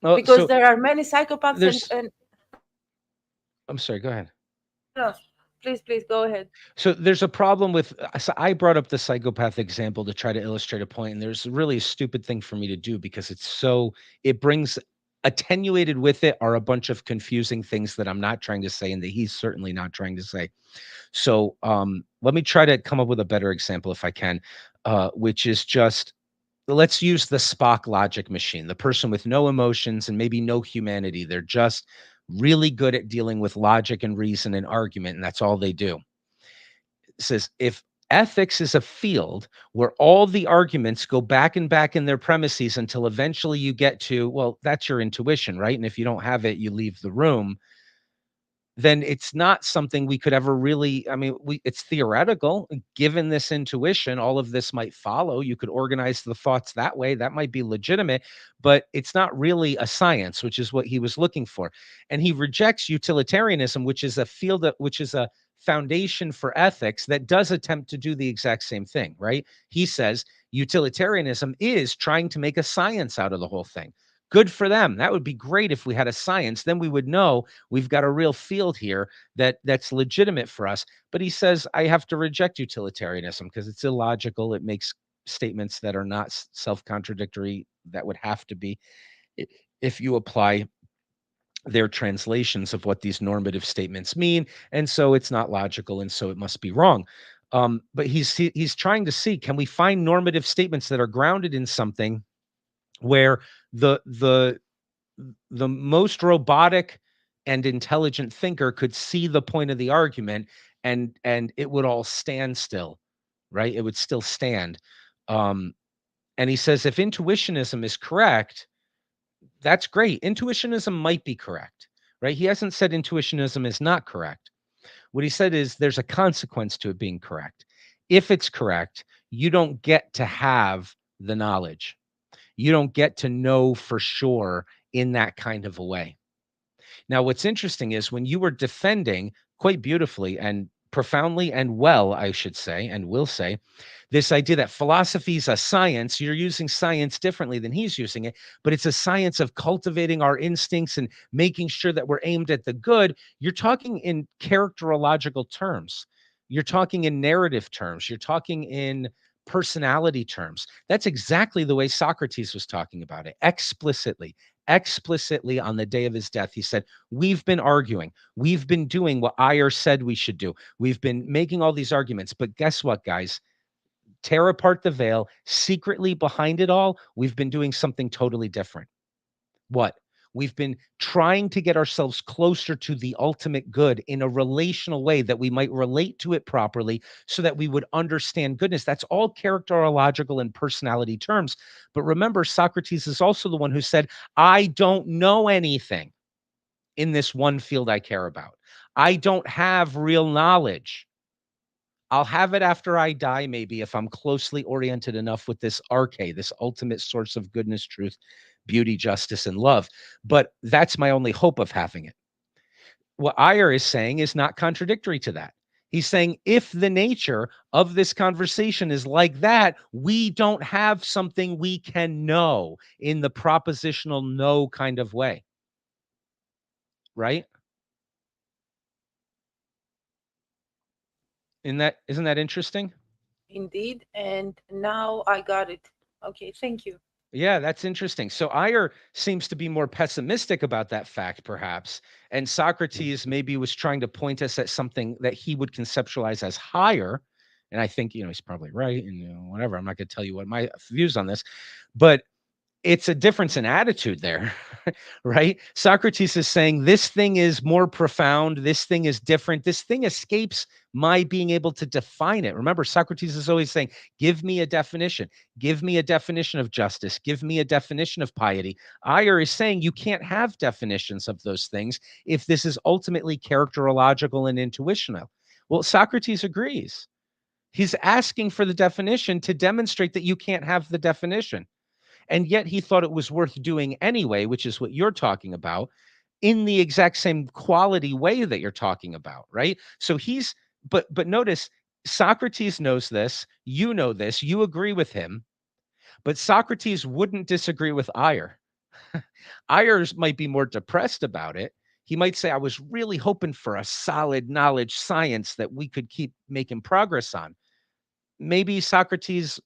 Well, Because so there are many psychopaths there's, and I'm sorry, go ahead. no, please go ahead. So there's a problem with, so I brought up the psychopath example to try to illustrate a point, and there's really a stupid thing for me to do because it brings attenuated with it are a bunch of confusing things that I'm not trying to say and that he's certainly not trying to say. So let me try to come up with a better example if I can, which is just, let's use the Spock logic machine, the person with no emotions and maybe no humanity. They're just really good at dealing with logic and reason and argument, and that's all they do. It says if ethics is a field where all the arguments go back and back in their premises until eventually you get to, well, that's your intuition, right? And if you don't have it, you leave the room. Then it's not something we could ever really, I mean, it's theoretical. Given this intuition, all of this might follow. You could organize the thoughts that way. That might be legitimate, but it's not really a science, which is what he was looking for. And he rejects utilitarianism, which is a field which is a foundation for ethics that does attempt to do the exact same thing, right? He says utilitarianism is trying to make a science out of the whole thing. Good for them. That would be great if we had a science. Then we would know we've got a real field here that's legitimate for us. But he says I have to reject utilitarianism because it's illogical. It makes statements that are not self-contradictory that would have to be if you apply their translations of what these normative statements mean. And so it's not logical, and so it must be wrong. But he's trying to see, can we find normative statements that are grounded in something where the most robotic and intelligent thinker could see the point of the argument, and it would all stand still, right? It would still stand. Um, and he says if intuitionism is correct, that's great. Intuitionism might be correct, right? He hasn't said intuitionism is not correct. What he said is there's a consequence to it being correct. If it's correct, you don't get to have the knowledge. You don't get to know for sure in that kind of a way. Now, what's interesting is when you were defending quite beautifully and profoundly and well, I should say, and will say, this idea that philosophy is a science, you're using science differently than he's using it, but it's a science of cultivating our instincts and making sure that we're aimed at the good. You're talking in characterological terms. You're talking in narrative terms. You're talking in personality terms. That's exactly the way Socrates was talking about it, explicitly on the day of his death. He said, we've been arguing. We've been doing what Ayer said we should do. We've been making all these arguments. But guess what, guys? Tear apart the veil. Secretly behind it all, we've been doing something totally different. What? We've been trying to get ourselves closer to the ultimate good in a relational way that we might relate to it properly so that we would understand goodness. That's all characterological and personality terms. But remember, Socrates is also the one who said, I don't know anything in this one field I care about. I don't have real knowledge. I'll have it after I die, maybe, if I'm closely oriented enough with this arche, this ultimate source of goodness, truth, beauty, justice, and love. But that's my only hope of having it. What Ayer is saying is not contradictory to that. He's saying if the nature of this conversation is like that, we don't have something we can know in the propositional know kind of way. Right? Isn't that interesting? Indeed. And now I got it. Okay, thank you. Yeah, that's interesting. So Ayer seems to be more pessimistic about that fact, perhaps. And Socrates maybe was trying to point us at something that he would conceptualize as higher. And I think, he's probably right. And whatever, I'm not going to tell you what my views on this, but it's a difference in attitude there, right? Socrates is saying this thing is more profound. This thing is different. This thing escapes my being able to define it. Remember, Socrates is always saying, give me a definition. Give me a definition of justice. Give me a definition of piety. Ayer is saying you can't have definitions of those things if this is ultimately characterological and intuitional. Well, Socrates agrees. He's asking for the definition to demonstrate that you can't have the definition. And yet he thought it was worth doing anyway, which is what you're talking about, in the exact same quality way that you're talking about, right? So but notice Socrates knows this, you know this, you agree with him, but Socrates wouldn't disagree with Ayer. Ayers might be more depressed about it. He might say, I was really hoping for a solid knowledge science that we could keep making progress on. Maybe Socrates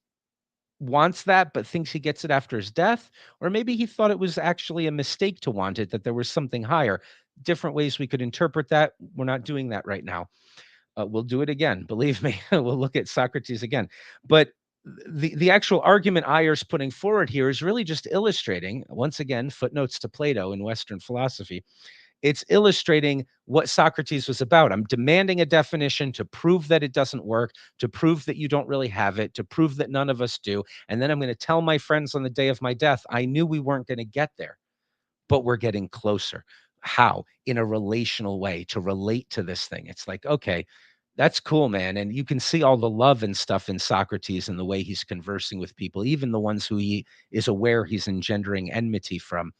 wants that, but thinks he gets it after his death. Or maybe he thought it was actually a mistake to want it, that there was something higher. Different ways we could interpret that. We're not doing that right now. We'll do it again. Believe me, we'll look at Socrates again. But the actual argument Ayer's putting forward here is really just illustrating, once again, footnotes to Plato in Western philosophy. It's illustrating what Socrates was about. I'm demanding a definition to prove that it doesn't work, to prove that you don't really have it, to prove that none of us do. And then I'm going to tell my friends on the day of my death, I knew we weren't going to get there, but we're getting closer. How? In a relational way, to relate to this thing. It's like, okay, that's cool, man. And you can see all the love and stuff in Socrates and the way he's conversing with people, even the ones who he is aware he's engendering enmity from.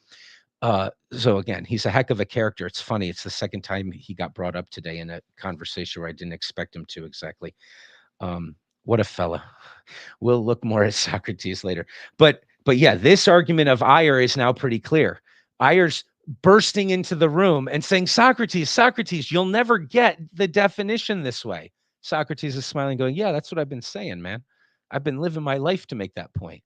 So again, he's a heck of a character. It's funny. It's the second time he got brought up today in a conversation where I didn't expect him to exactly. What a fella. We'll look more at Socrates later. But yeah, this argument of Ayer is now pretty clear. Ayer's bursting into the room and saying, Socrates, you'll never get the definition this way. Socrates is smiling, going, yeah, that's what I've been saying, man. I've been living my life to make that point,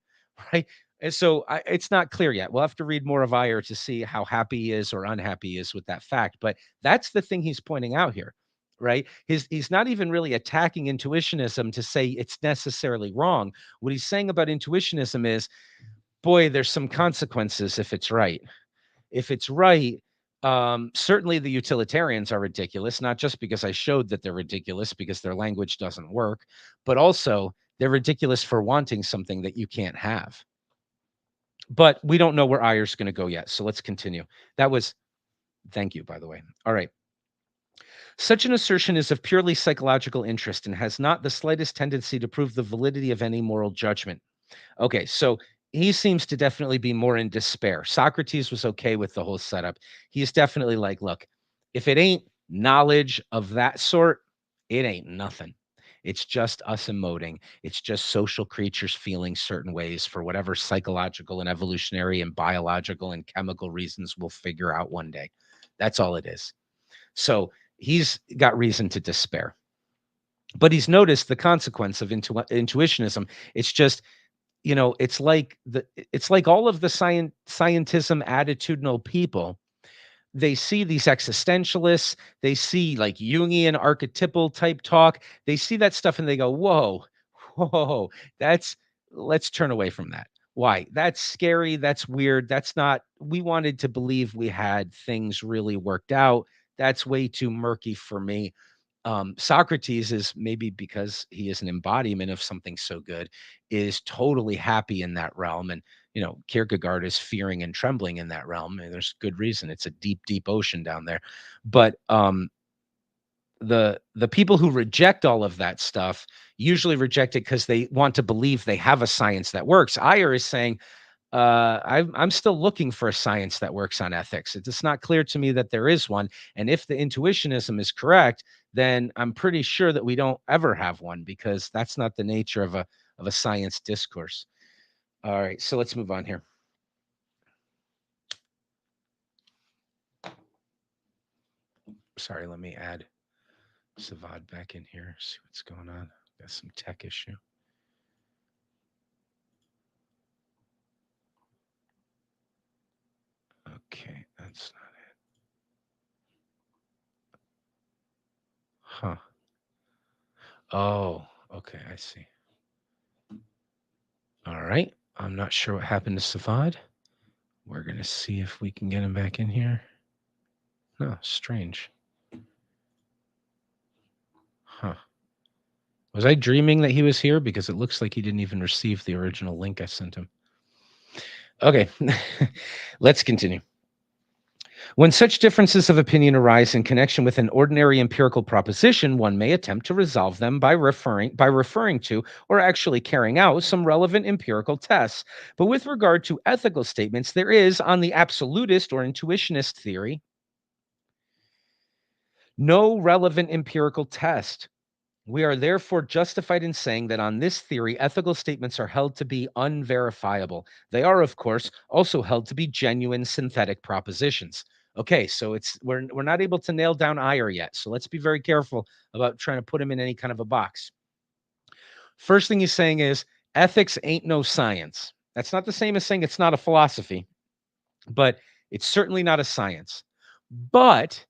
right? And so it's not clear yet. We'll have to read more of Ayer to see how happy he is or unhappy he is with that fact. But that's the thing he's pointing out here, right? He's not even really attacking intuitionism to say it's necessarily wrong. What he's saying about intuitionism is, boy, there's some consequences if it's right. If it's right, Certainly the utilitarians are ridiculous, not just because I showed that they're ridiculous because their language doesn't work, but also they're ridiculous for wanting something that you can't have. But we don't know where Ayer's going to go yet. So let's continue. Thank you, by the way. All right. Such an assertion is of purely psychological interest and has not the slightest tendency to prove the validity of any moral judgment. Okay, so he seems to definitely be more in despair. Socrates was okay with the whole setup. He's definitely like, look, if it ain't knowledge of that sort, it ain't nothing. It's just us emoting. It's just social creatures feeling certain ways for whatever psychological and evolutionary and biological and chemical reasons we'll figure out one day. That's all it is. So he's got reason to despair. But he's noticed the consequence of intuitionism. It's just, it's like all of the scientism attitudinal people. They see these existentialists, they see like Jungian archetypal type talk, they see that stuff and they go, whoa, let's turn away from that. Why? That's scary, that's weird, that's not, we wanted to believe we had things really worked out. That's way too murky for me. Socrates is, maybe because he is an embodiment of something so good, is totally happy in that realm. And, Kierkegaard is fearing and trembling in that realm. And there's good reason. It's a deep, deep ocean down there. But the people who reject all of that stuff usually reject it because they want to believe they have a science that works. Ayer is saying, I'm still looking for a science that works on ethics. It's not clear to me that there is one. And if the intuitionism is correct, then I'm pretty sure that we don't ever have one, because that's not the nature of a science discourse. All right, so let's move on here. Sorry, let me add Savad back in here. See what's going on. Got some tech issue. Okay, that's not it. Huh. Oh, okay, I see. All right. I'm not sure what happened to Savad. We're going to see if we can get him back in here. No, strange. Huh. Was I dreaming that he was here? Because it looks like he didn't even receive the original link I sent him. Okay, let's continue. When such differences of opinion arise in connection with an ordinary empirical proposition, one may attempt to resolve them by referring to or actually carrying out some relevant empirical tests. But with regard to ethical statements, there is, on the absolutist or intuitionist theory, no relevant empirical test. We are therefore justified in saying that on this theory, ethical statements are held to be unverifiable. They are, of course, also held to be genuine synthetic propositions. Okay, so we're not able to nail down Ayer yet, so let's be very careful about trying to put him in any kind of a box. First thing he's saying is ethics ain't no science. That's not the same as saying it's not a philosophy, but it's certainly not a science. But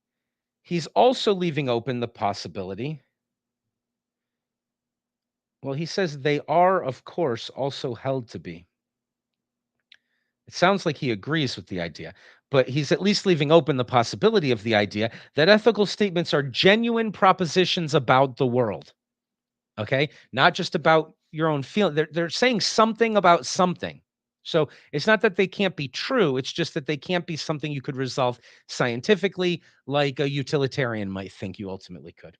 he's also leaving open the possibility. Well, he says they are, of course, also held to be. It sounds like he agrees with the idea, but he's at least leaving open the possibility of the idea that ethical statements are genuine propositions about the world. Okay? Not just about your own feeling. They're saying something about something. So it's not that they can't be true. It's just that they can't be something you could resolve scientifically, like a utilitarian might think you ultimately could.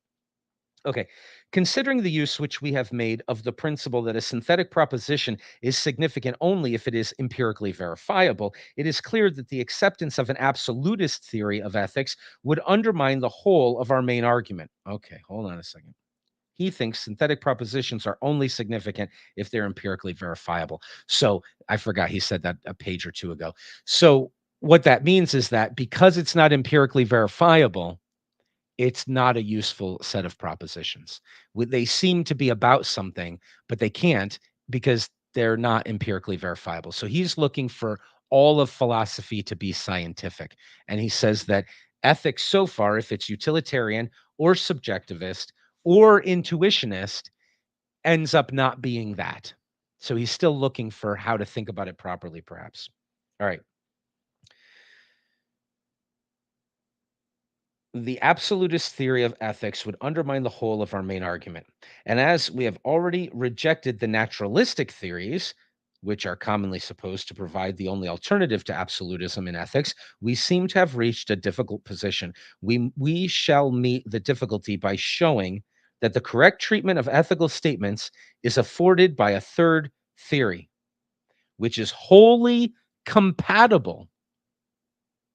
Okay, considering the use which we have made of the principle that a synthetic proposition is significant only if it is empirically verifiable, it is clear that the acceptance of an absolutist theory of ethics would undermine the whole of our main argument. Okay, hold on a second. He thinks synthetic propositions are only significant if they're empirically verifiable. So I forgot he said that a page or two ago. So what that means is that because it's not empirically verifiable, it's not a useful set of propositions. They seem to be about something, but they can't because they're not empirically verifiable. So he's looking for all of philosophy to be scientific. And he says that ethics so far, if it's utilitarian or subjectivist or intuitionist, ends up not being that. So he's still looking for how to think about it properly, perhaps. All right. The absolutist theory of ethics would undermine the whole of our main argument. And as we have already rejected the naturalistic theories, which are commonly supposed to provide the only alternative to absolutism in ethics, we seem to have reached a difficult position. We shall meet the difficulty by showing that the correct treatment of ethical statements is afforded by a third theory, which is wholly compatible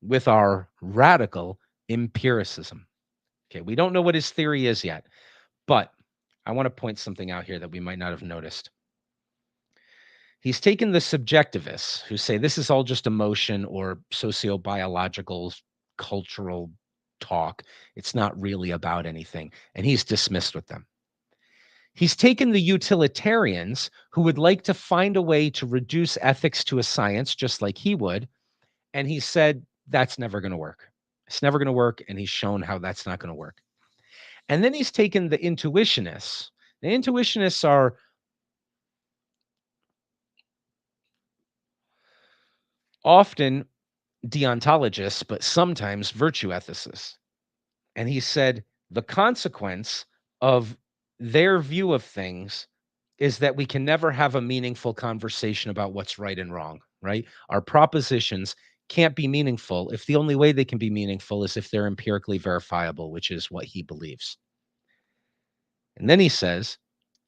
with our radical empiricism. Okay, we don't know what his theory is yet, but I want to point something out here that we might not have noticed. He's taken the subjectivists who say this is all just emotion or sociobiological, cultural talk. It's not really about anything. And he's dismissed with them. He's taken the utilitarians who would like to find a way to reduce ethics to a science, just like he would. And he said, that's never going to work. It's never going to work. And he's shown how that's not going to work. And then he's taken the intuitionists. The intuitionists are often deontologists, but sometimes virtue ethicists. And he said the consequence of their view of things is that we can never have a meaningful conversation about what's right and wrong, right? Our propositions can't be meaningful if the only way they can be meaningful is if they're empirically verifiable, which is what he believes. And then he says,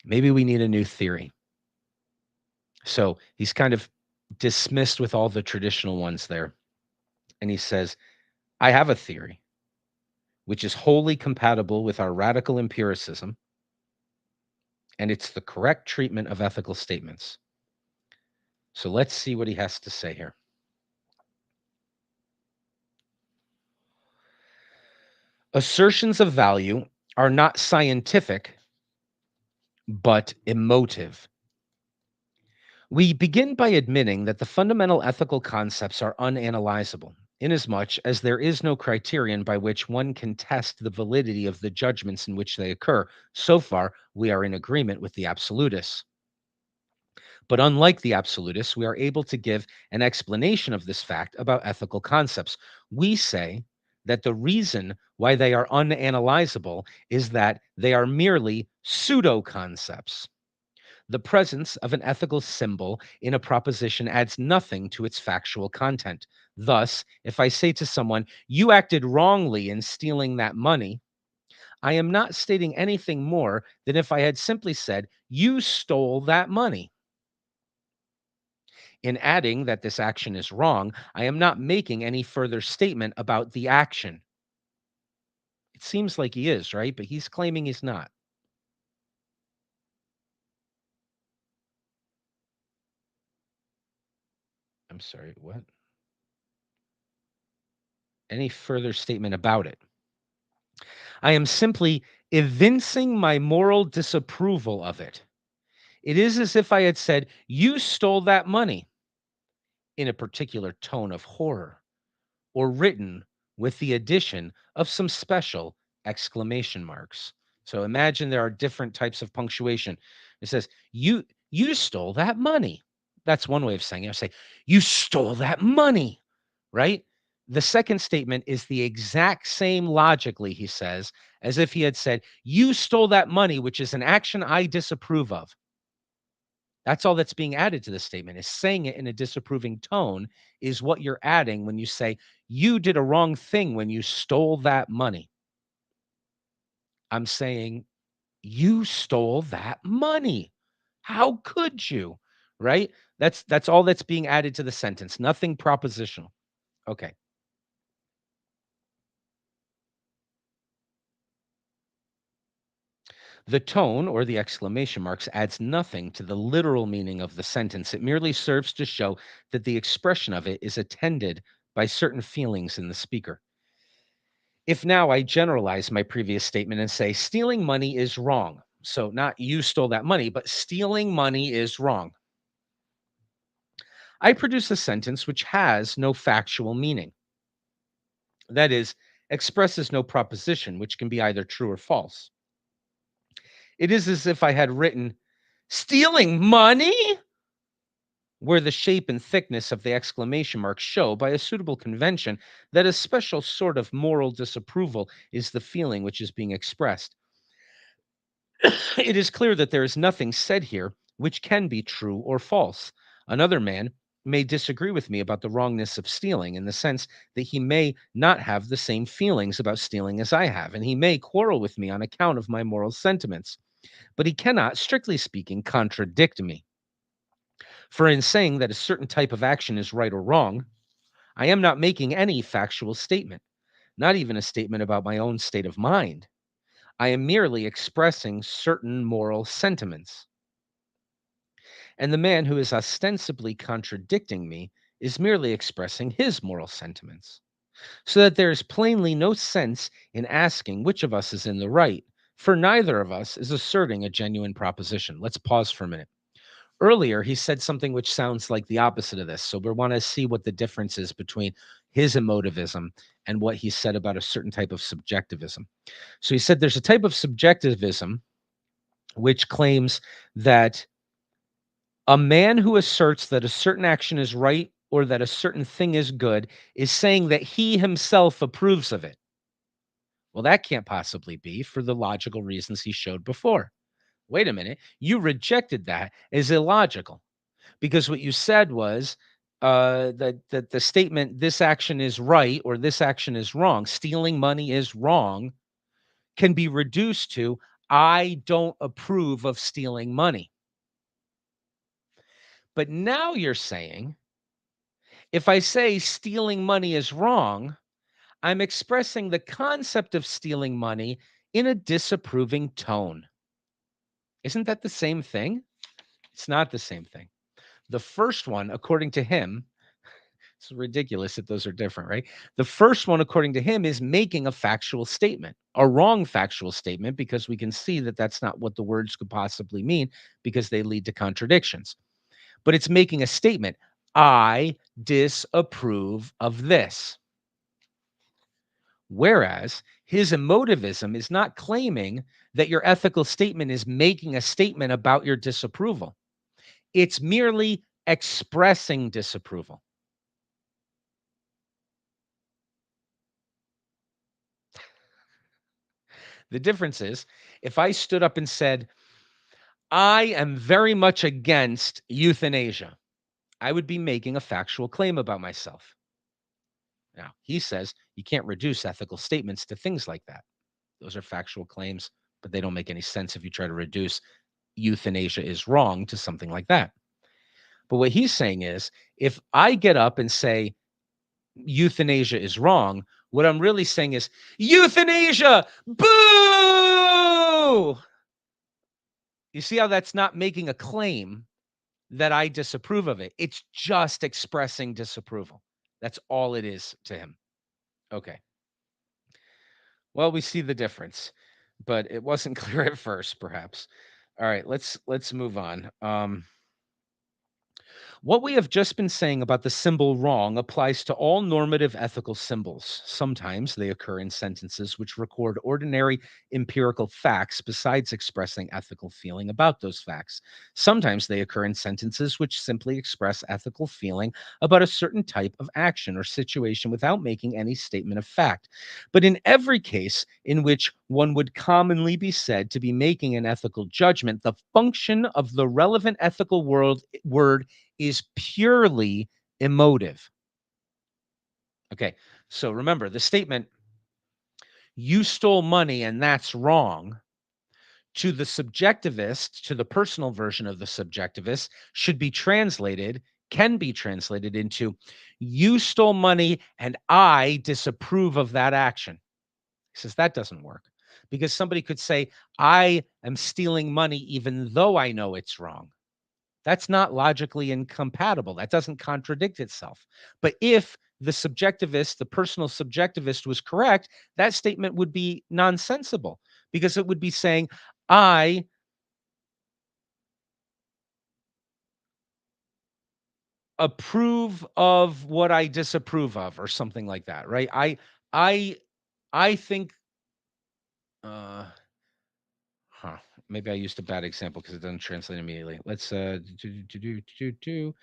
maybe we need a new theory. So he's kind of dismissed with all the traditional ones there. And he says, I have a theory which is wholly compatible with our radical empiricism, and it's the correct treatment of ethical statements. So let's see what he has to say here. Assertions of value are not scientific, but emotive. We begin by admitting that the fundamental ethical concepts are unanalyzable, inasmuch as there is no criterion by which one can test the validity of the judgments in which they occur. So far, we are in agreement with the absolutists. But unlike the absolutists, we are able to give an explanation of this fact about ethical concepts. We say that the reason why they are unanalyzable is that they are merely pseudo concepts. The presence of an ethical symbol in a proposition adds nothing to its factual content. Thus, if I say to someone, you acted wrongly in stealing that money, I am not stating anything more than if I had simply said, you stole that money. In adding that this action is wrong, I am not making any further statement about the action. It seems like he is, right? But he's claiming he's not. I'm sorry, what? Any further statement about it? I am simply evincing my moral disapproval of it. It is as if I had said, you stole that money, in a particular tone of horror, or written with the addition of some special exclamation marks. So imagine there are different types of punctuation. It says, you stole that money. That's one way of saying it. I say, you stole that money, right? The second statement is the exact same logically, he says, as if he had said, you stole that money, which is an action I disapprove of. That's all that's being added to the statement, is saying it in a disapproving tone is what you're adding when you say, you did a wrong thing when you stole that money. I'm saying, you stole that money. How could you? Right? That's all that's being added to the sentence. Nothing propositional. Okay. The tone or the exclamation marks adds nothing to the literal meaning of the sentence. It merely serves to show that the expression of it is attended by certain feelings in the speaker. If now I generalize my previous statement and say stealing money is wrong. So not you stole that money, but stealing money is wrong. I produce a sentence which has no factual meaning. That is, expresses no proposition, which can be either true or false. It is as if I had written, stealing money? where the shape and thickness of the exclamation mark show by a suitable convention that a special sort of moral disapproval is the feeling which is being expressed. It is clear that there is nothing said here which can be true or false. Another man may disagree with me about the wrongness of stealing in the sense that he may not have the same feelings about stealing as I have, and he may quarrel with me on account of my moral sentiments, but he cannot, strictly speaking, contradict me. For in saying that a certain type of action is right or wrong, I am not making any factual statement, not even a statement about my own state of mind. I am merely expressing certain moral sentiments. And the man who is ostensibly contradicting me is merely expressing his moral sentiments. So that there is plainly no sense in asking which of us is in the right, for neither of us is asserting a genuine proposition. Let's pause for a minute. Earlier, he said something which sounds like the opposite of this. So we want to see what the difference is between his emotivism and what he said about a certain type of subjectivism. So he said there's a type of subjectivism which claims that a man who asserts that a certain action is right or that a certain thing is good is saying that he himself approves of it. Well, that can't possibly be for the logical reasons he showed before. Wait a minute. You rejected that as illogical because what you said was that the statement, this action is right or this action is wrong, stealing money is wrong, can be reduced to, I don't approve of stealing money. But now you're saying, if I say stealing money is wrong, I'm expressing the concept of stealing money in a disapproving tone. Isn't that the same thing? It's not the same thing. The first one, according to him, it's ridiculous that those are different, right? The first one, according to him, is making a factual statement, a wrong factual statement, because we can see that that's not what the words could possibly mean because they lead to contradictions. But it's making a statement. I disapprove of this. Whereas his emotivism is not claiming that your ethical statement is making a statement about your disapproval. It's merely expressing disapproval. The difference is if I stood up and said, I am very much against euthanasia, I would be making a factual claim about myself. Now, he says you can't reduce ethical statements to things like that. Those are factual claims, but they don't make any sense if you try to reduce euthanasia is wrong to something like that. But what he's saying is if I get up and say euthanasia is wrong, what I'm really saying is euthanasia, boo! You see how that's not making a claim that I disapprove of it. It's just expressing disapproval. That's all it is to him. Okay. Well, we see the difference, but it wasn't clear at first, perhaps. All right, let's move on. What we have just been saying about the symbol wrong applies to all normative ethical symbols. Sometimes they occur in sentences which record ordinary empirical facts besides expressing ethical feeling about those facts. Sometimes they occur in sentences which simply express ethical feeling about a certain type of action or situation without making any statement of fact. But in every case in which one would commonly be said to be making an ethical judgment, the function of the relevant ethical word is purely emotive. Okay, so remember the statement, you stole money and that's wrong, to the subjectivist, to the personal version of the subjectivist, should be translated, can be translated into, you stole money and I disapprove of that action. He says that doesn't work because somebody could say, I am stealing money even though I know it's wrong. That's not logically incompatible. That doesn't contradict itself. But if the subjectivist, the personal subjectivist was correct, that statement would be nonsensical because it would be saying, I approve of what I disapprove of or something like that, right? I I think uh huh, maybe I used a bad example because it doesn't translate immediately. Let's do.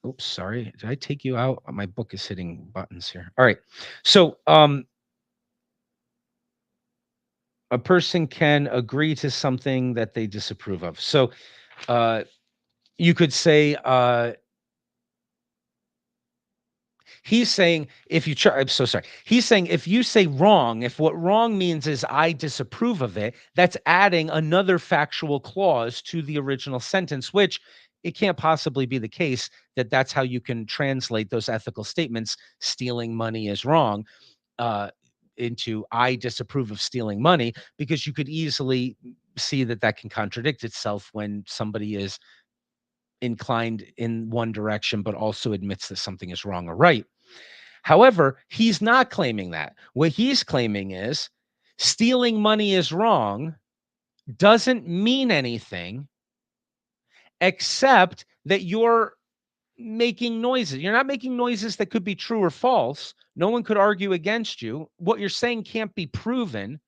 Oops, sorry. Did I take you out? My book is hitting buttons here. All right. So, a person can agree to something that they disapprove of. So, you could say, he's saying if you try, I'm so sorry. He's saying if you say wrong, if what wrong means is I disapprove of it, that's adding another factual clause to the original sentence, which it can't possibly be the case that that's how you can translate those ethical statements. Stealing money is wrong. Into I disapprove of stealing money, because you could easily see that that can contradict itself when somebody is inclined in one direction, but also admits that something is wrong or right. However, he's not claiming that. What he's claiming is stealing money is wrong doesn't mean anything except that you're making noises. You're not making noises that could be true or false. No one could argue against you. What you're saying can't be proven.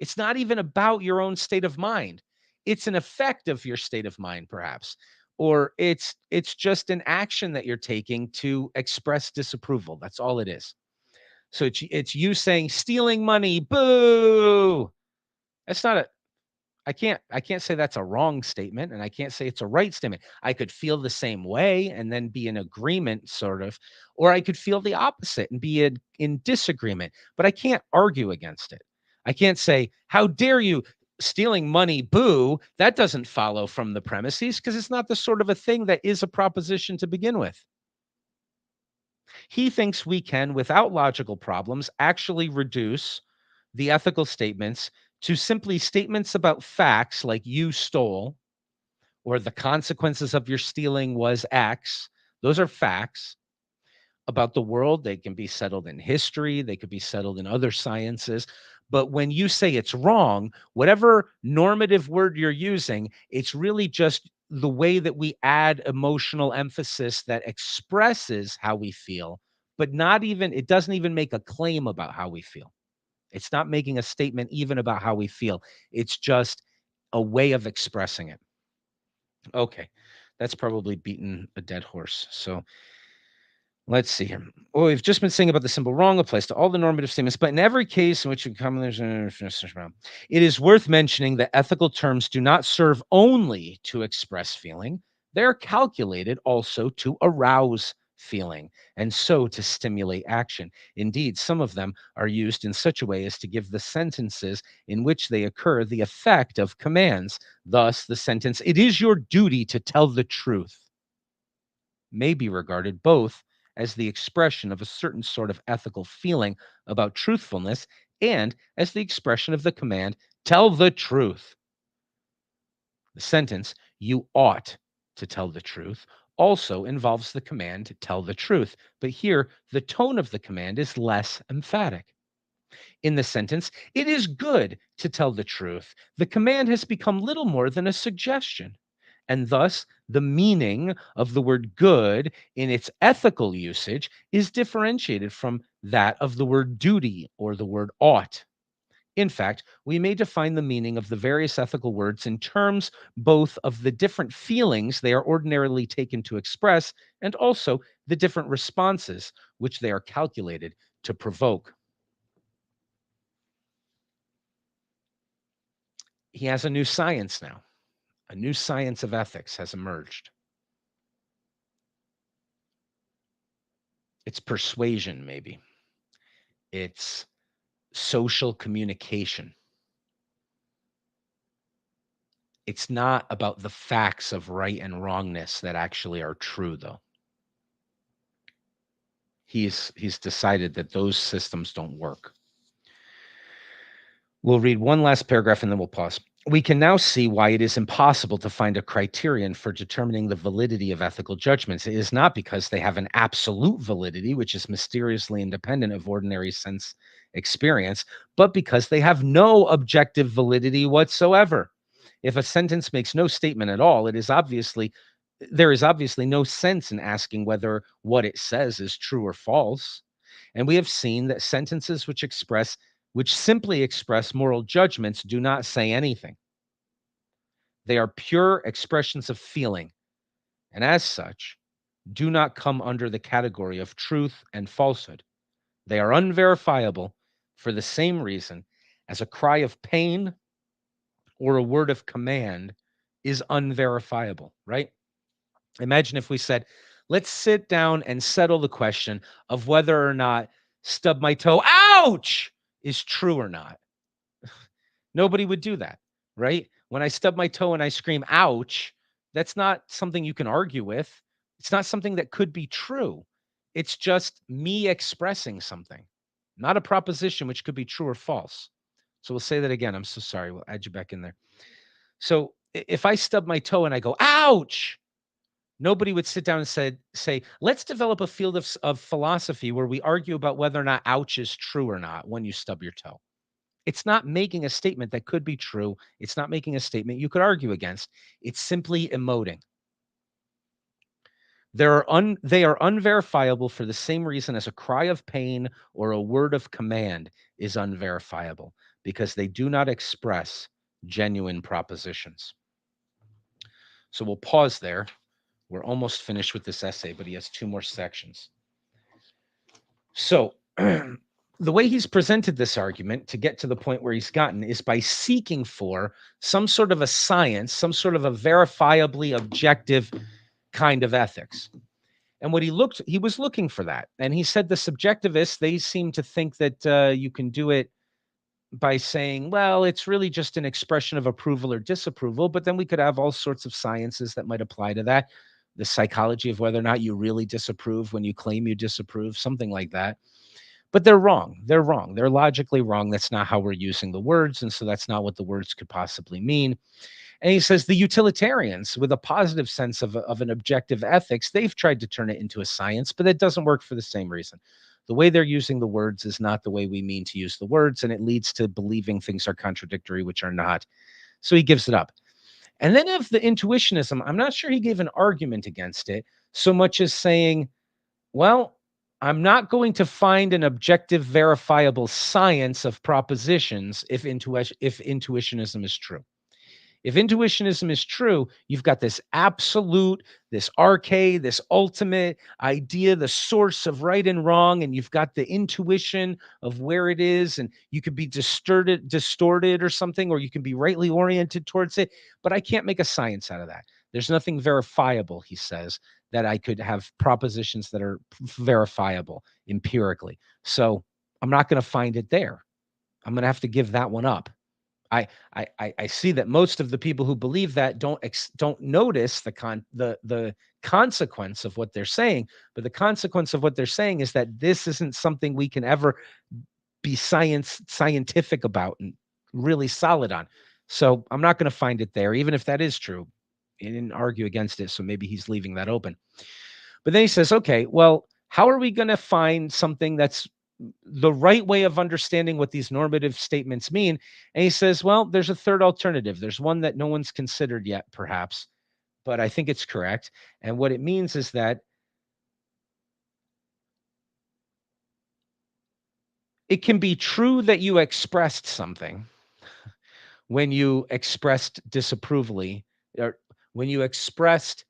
It's not even about your own state of mind. It's an effect of your state of mind, perhaps. Or it's just an action that you're taking to express disapproval. That's all it is. So it's you saying stealing money, boo. That's not a I can't say that's a wrong statement, and I can't say it's a right statement. I could feel the same way and then be in agreement, sort of, or I could feel the opposite and be in disagreement, but I can't argue against it. I can't say, how dare you, stealing money, boo. That doesn't follow from the premises, because it's not the sort of a thing that is a proposition to begin with. He thinks we can, without logical problems, actually reduce the ethical statements to simply statements about facts, like you stole, or the consequences of your stealing was X. Those are facts about the world. They can be settled in history, they could be settled in other sciences. But when you say it's wrong, whatever normative word you're using, it's really just the way that we add emotional emphasis that expresses how we feel, but not even, it doesn't even make a claim about how we feel. It's not making a statement even about how we feel. It's just a way of expressing it. Okay. That's probably beating a dead horse. So let's see here. Well, we've just been saying about the symbol wrong applies to all the normative statements, but in every case in which you come, it is worth mentioning that ethical terms do not serve only to express feeling. They're calculated also to arouse feeling, and so to stimulate action. Indeed, some of them are used in such a way as to give the sentences in which they occur the effect of commands. Thus, the sentence, "It is your duty to tell the truth," may be regarded both as the expression of a certain sort of ethical feeling about truthfulness and as the expression of the command, "Tell the truth." The sentence, "You ought to tell the truth," also involves the command, "Tell the truth," but here the tone of the command is less emphatic. In the sentence, "It is good to tell the truth," the command has become little more than a suggestion. And thus, the meaning of the word good in its ethical usage is differentiated from that of the word duty or the word ought. In fact, we may define the meaning of the various ethical words in terms both of the different feelings they are ordinarily taken to express and also the different responses which they are calculated to provoke. He has a new science now. A new science of ethics has emerged. It's persuasion, maybe. It's social communication. It's not about the facts of right and wrongness that actually are true, though. He's decided that those systems don't work. We'll read one last paragraph and then we'll pause. We can now see why it is impossible to find a criterion for determining the validity of ethical judgments. It is not because they have an absolute validity, which is mysteriously independent of ordinary sense experience, but because they have no objective validity whatsoever. If a sentence makes no statement at all, there is obviously no sense in asking whether what it says is true or false. And we have seen that sentences which simply express moral judgments do not say anything. They are pure expressions of feeling, and as such, do not come under the category of truth and falsehood. They are unverifiable for the same reason as a cry of pain or a word of command is unverifiable, right? Imagine if we said, let's sit down and settle the question of whether or not stub my toe, ouch, is true or not. Nobody would do that, right? When I stub my toe and I scream, ouch, that's not something you can argue with. It's not something that could be true. It's just me expressing something, not a proposition which could be true or false. So we'll say that again. I'm so sorry. We'll add you back in there. So if I stub my toe and I go, ouch, nobody would sit down and say, let's develop a field of philosophy where we argue about whether or not ouch is true or not when you stub your toe. It's not making a statement that could be true. It's not making a statement you could argue against. It's simply emoting. They are unverifiable for the same reason as a cry of pain or a word of command is unverifiable, because they do not express genuine propositions. So we'll pause there. We're almost finished with this essay, but he has 2 more sections. So the way he's presented this argument to get to the point where he's gotten is by seeking for some sort of a science, some sort of a verifiably objective kind of ethics. And what he was looking for that. And he said the subjectivists, they seem to think that you can do it by saying, well, it's really just an expression of approval or disapproval, but then we could have all sorts of sciences that might apply to that. The psychology of whether or not you really disapprove when you claim you disapprove, something like that. But they're wrong. They're wrong. They're logically wrong. That's not how we're using the words. And so that's not what the words could possibly mean. And he says the utilitarians, with a positive sense of an objective ethics, they've tried to turn it into a science, but it doesn't work for the same reason. The way they're using the words is not the way we mean to use the words, and it leads to believing things are contradictory, which are not. So he gives it up. And then of the intuitionism, I'm not sure he gave an argument against it so much as saying, well, I'm not going to find an objective, verifiable science of propositions if intuitionism is true. If intuitionism is true, you've got this absolute, this arche, this ultimate idea, the source of right and wrong, and you've got the intuition of where it is, and you could be distorted or something, or you can be rightly oriented towards it, but I can't make a science out of that. There's nothing verifiable, he says, that I could have propositions that are verifiable empirically. So I'm not going to find it there. I'm going to have to give that one up. I see that most of the people who believe that don't notice the consequence of what they're saying, but the consequence of what they're saying is that this isn't something we can ever be scientific about and really solid on. So I'm not going to find it there, even if that is true. He didn't argue against it, so maybe he's leaving that open. But then he says, okay, well, how are we going to find something that's the right way of understanding what these normative statements mean? And he says, well, there's a third alternative. There's one that no one's considered yet, perhaps, but I think it's correct. And what it means is that it can be true that you expressed something when you expressed disapprovally, or when you expressed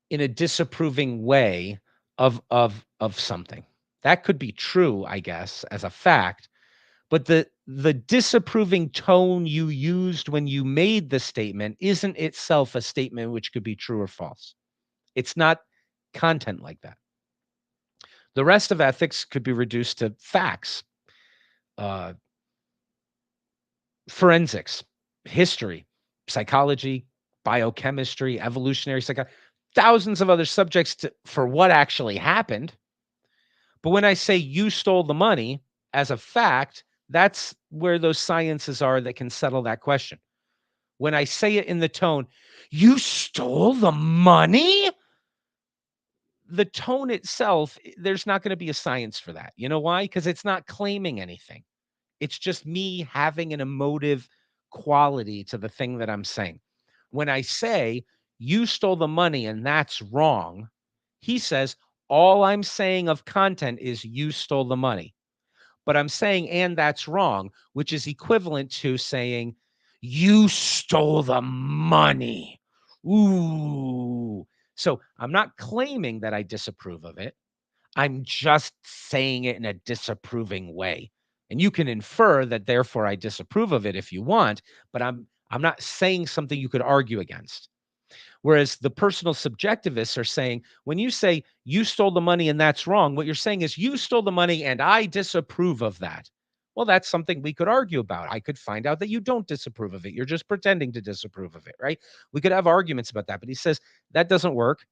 in a disapproving way of something. That could be true, I guess, as a fact, but the disapproving tone you used when you made the statement isn't itself a statement which could be true or false. It's not content like that. The rest of ethics could be reduced to facts, forensics, history, psychology, biochemistry, evolutionary psychology, thousands of other subjects for what actually happened. But when I say you stole the money as a fact, that's where those sciences are that can settle that question. When I say it in the tone, you stole the money, the tone itself, there's not going to be a science for that. You know why? Because it's not claiming anything. It's just me having an emotive quality to the thing that I'm saying. When I say you stole the money and that's wrong, he says, all I'm saying of content is you stole the money. But I'm saying, and that's wrong, which is equivalent to saying, you stole the money. Ooh, So I'm not claiming that I disapprove of it. I'm just saying it in a disapproving way. And you can infer that therefore I disapprove of it if you want, but I'm not saying something you could argue against. Whereas the personal subjectivists are saying, when you say you stole the money and that's wrong, what you're saying is you stole the money and I disapprove of that. Well, that's something we could argue about. I could find out that you don't disapprove of it. You're just pretending to disapprove of it, right? We could have arguments about that. But he says that doesn't work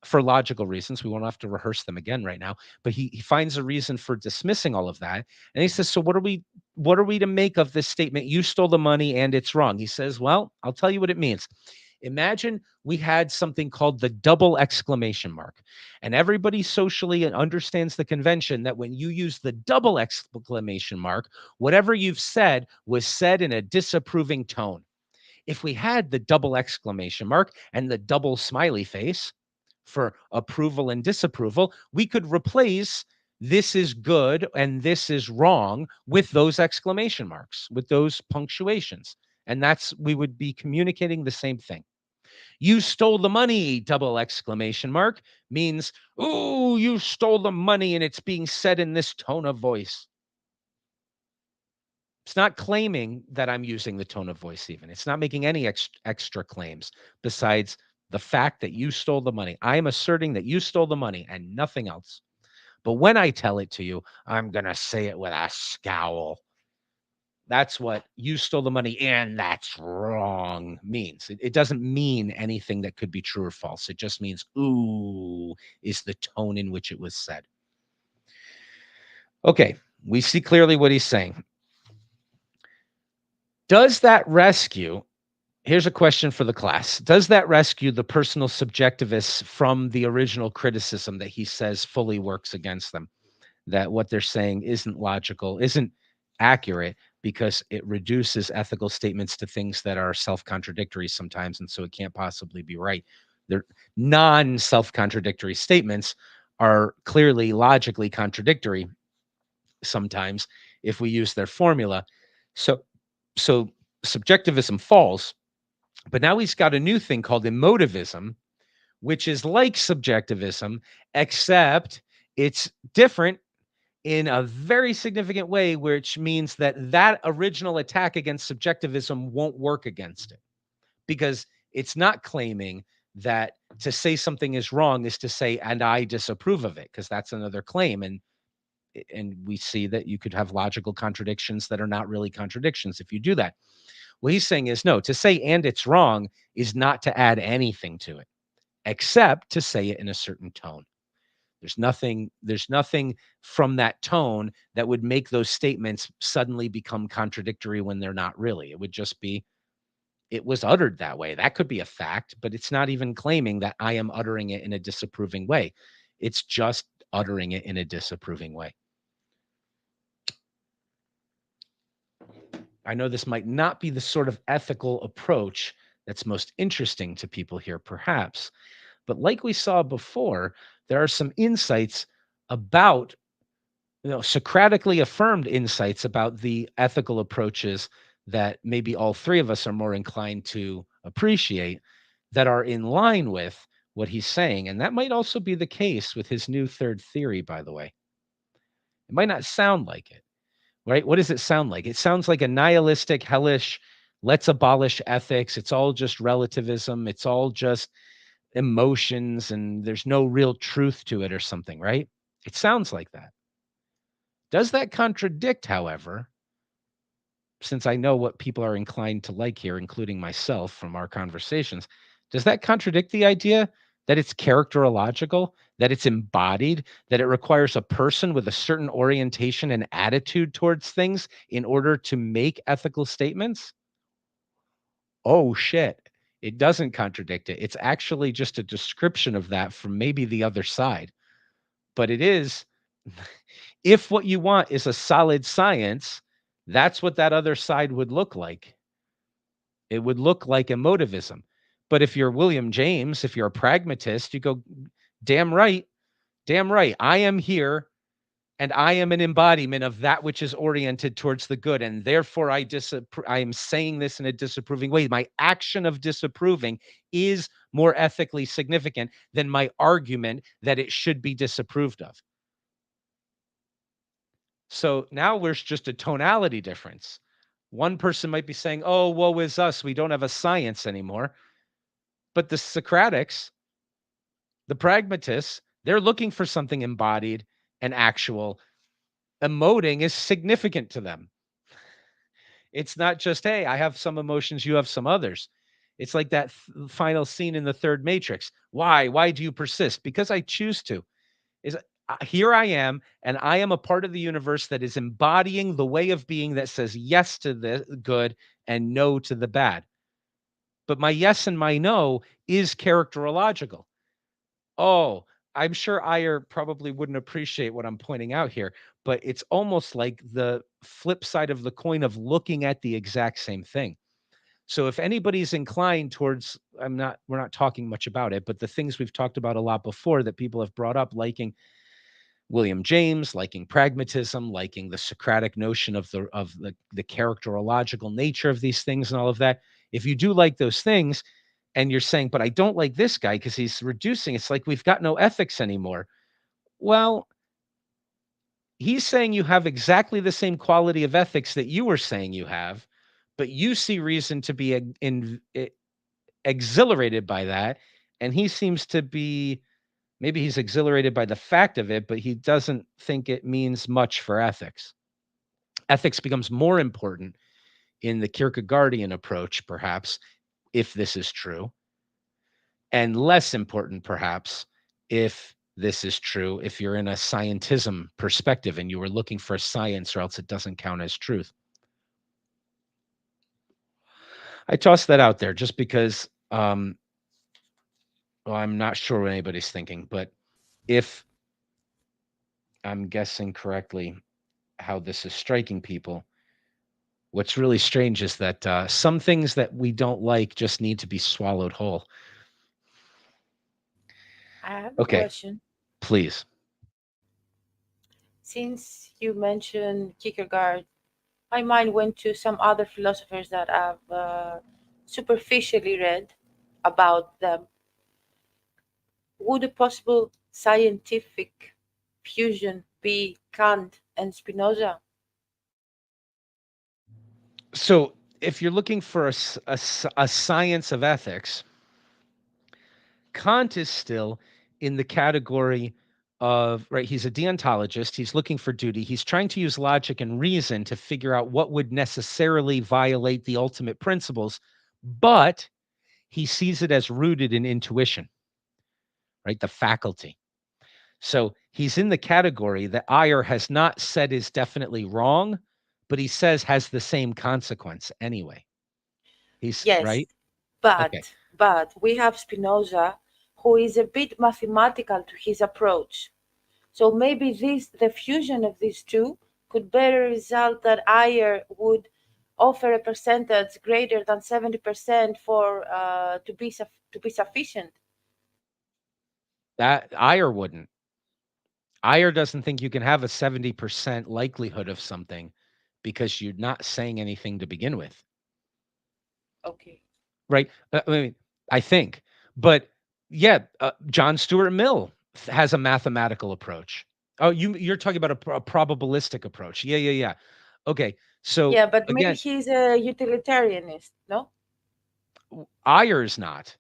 for logical reasons. We won't have to rehearse them again right now. But he finds a reason for dismissing all of that. And he says, so what are we to make of this statement? You stole the money and it's wrong. He says, well, I'll tell you what it means. Imagine we had something called the double exclamation mark, and everybody socially understands the convention that when you use the double exclamation mark, whatever you've said was said in a disapproving tone. If we had the double exclamation mark and the double smiley face for approval and disapproval, we could replace this is good and this is wrong with those exclamation marks, with those punctuations. And we would be communicating the same thing. You stole the money, double exclamation mark, means, ooh, you stole the money, and it's being said in this tone of voice. It's not claiming that I'm using the tone of voice even. It's not making any extra claims besides the fact that you stole the money. I am asserting that you stole the money and nothing else. But when I tell it to you, I'm going to say it with a scowl. That's what you stole the money and that's wrong means. It doesn't mean anything that could be true or false. It just means, ooh, is the tone in which it was said. Okay, we see clearly what he's saying. Does that rescue, here's a question for the class, does that rescue the personal subjectivists from the original criticism that he says fully works against them? That what they're saying isn't logical, isn't accurate, because it reduces ethical statements to things that are self-contradictory sometimes, and so it can't possibly be right. They're non-self-contradictory statements are clearly logically contradictory sometimes if we use their formula. So subjectivism falls, but now he's got a new thing called emotivism, which is like subjectivism, except it's different in a very significant way, which means that original attack against subjectivism won't work against it, because it's not claiming that to say something is wrong is to say, and I disapprove of it, because that's another claim. And we see that you could have logical contradictions that are not really contradictions if you do that. What he's saying is, no, to say and it's wrong is not to add anything to it, except to say it in a certain tone. There's nothing from that tone that would make those statements suddenly become contradictory when they're not really. It would just be, it was uttered that way. That could be a fact, but it's not even claiming that I am uttering it in a disapproving way. It's just uttering it in a disapproving way. I know this might not be the sort of ethical approach that's most interesting to people here, perhaps, but like we saw before, there are some insights about, Socratically affirmed insights about the ethical approaches that maybe all three of us are more inclined to appreciate, that are in line with what he's saying. And that might also be the case with his new third theory, by the way. It might not sound like it, right? What does it sound like? It sounds like a nihilistic, hellish, let's abolish ethics. It's all just relativism. It's all just emotions, and there's no real truth to it or something, right? It sounds like that. Does that contradict, however, since I know what people are inclined to like here, including myself from our conversations, does that contradict the idea that it's characterological, that it's embodied, that it requires a person with a certain orientation and attitude towards things in order to make ethical statements? Oh, shit. It doesn't contradict it. It's actually just a description of that from maybe the other side. But it is, if what you want is a solid science, that's what that other side would look like. It would look like emotivism. But if you're William James, if you're a pragmatist, you go, damn right. I am here and I am an embodiment of that which is oriented towards the good, and therefore I am saying this in a disapproving way. My action of disapproving is more ethically significant than my argument that it should be disapproved of. So now there's just a tonality difference. One person might be saying, "Oh, woe is us, we don't have a science anymore." But the Socratics, the pragmatists, they're looking for something embodied and actual. Emoting is significant to them. It's not just, hey, I have some emotions, you have some others. It's like that final scene in the third Matrix. Why? Why do you persist? Because I choose to. Is here I am, and I am a part of the universe that is embodying the way of being that says yes to the good and no to the bad. But my yes and my no is characterological. Oh, I'm sure Ayer probably wouldn't appreciate what I'm pointing out here, but it's almost like the flip side of the coin of looking at the exact same thing. So if anybody's inclined towards, we're not talking much about it, but the things we've talked about a lot before that people have brought up, liking William James, liking pragmatism, liking the Socratic notion of the characterological nature of these things and all of that. If you do like those things, and you're saying, but I don't like this guy because he's reducing, it's like we've got no ethics anymore. Well, he's saying you have exactly the same quality of ethics that you were saying you have, but you see reason to be exhilarated by that. And he seems to be, maybe he's exhilarated by the fact of it, but he doesn't think it means much for ethics. Ethics becomes more important in the Kierkegaardian approach, perhaps, if this is true, and less important, perhaps, if this is true, if you're in a scientism perspective and you were looking for science, or else it doesn't count as truth. I tossed that out there just because well, I'm not sure what anybody's thinking, but if I'm guessing correctly how this is striking people, what's really strange is that some things that we don't like just need to be swallowed whole. I have a Okay, question. please. Since you mentioned Kierkegaard, my mind went to some other philosophers that I've superficially read about them. Would a possible scientific fusion be Kant and Spinoza? So if you're looking for a science of ethics, Kant is still in the category of, right, he's a deontologist. He's looking for duty. He's trying to use logic and reason to figure out what would necessarily violate the ultimate principles, but he sees it as rooted in intuition, right? The faculty. So he's in the category that Ayer has not said is definitely wrong, but he says has the same consequence anyway. He's Yes, right. but Okay. we have Spinoza, who is a bit mathematical to his approach. So maybe the fusion of these two could better result that Ayer would offer a percentage greater than 70% for to be sufficient. That Ayer wouldn't. Ayer doesn't think you can have a 70% likelihood of something because you're not saying anything to begin with. Okay. Right? I mean, I think. But yeah, John Stuart Mill has a mathematical approach. Oh, you're talking about a probabilistic approach. Yeah, yeah, yeah. Okay. So Yeah, but maybe again, he's a utilitarianist, no? Ayer is not.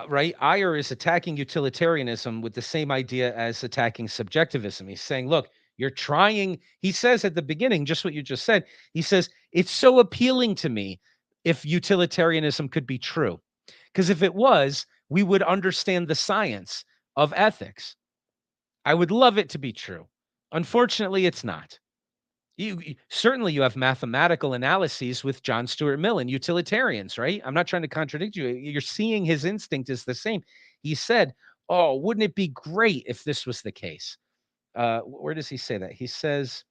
Right? Ayer is attacking utilitarianism with the same idea as attacking subjectivism. He's saying, look, you're trying, he says at the beginning, just what you just said, he says, it's so appealing to me if utilitarianism could be true. Because if it was, we would understand the science of ethics. I would love it to be true. Unfortunately, it's not. Certainly you have mathematical analyses with John Stuart Mill and utilitarians, right? I'm not trying to contradict you. You're seeing his instinct is the same. He said, "Oh, wouldn't it be great if this was the case?" Where does he say that? He says,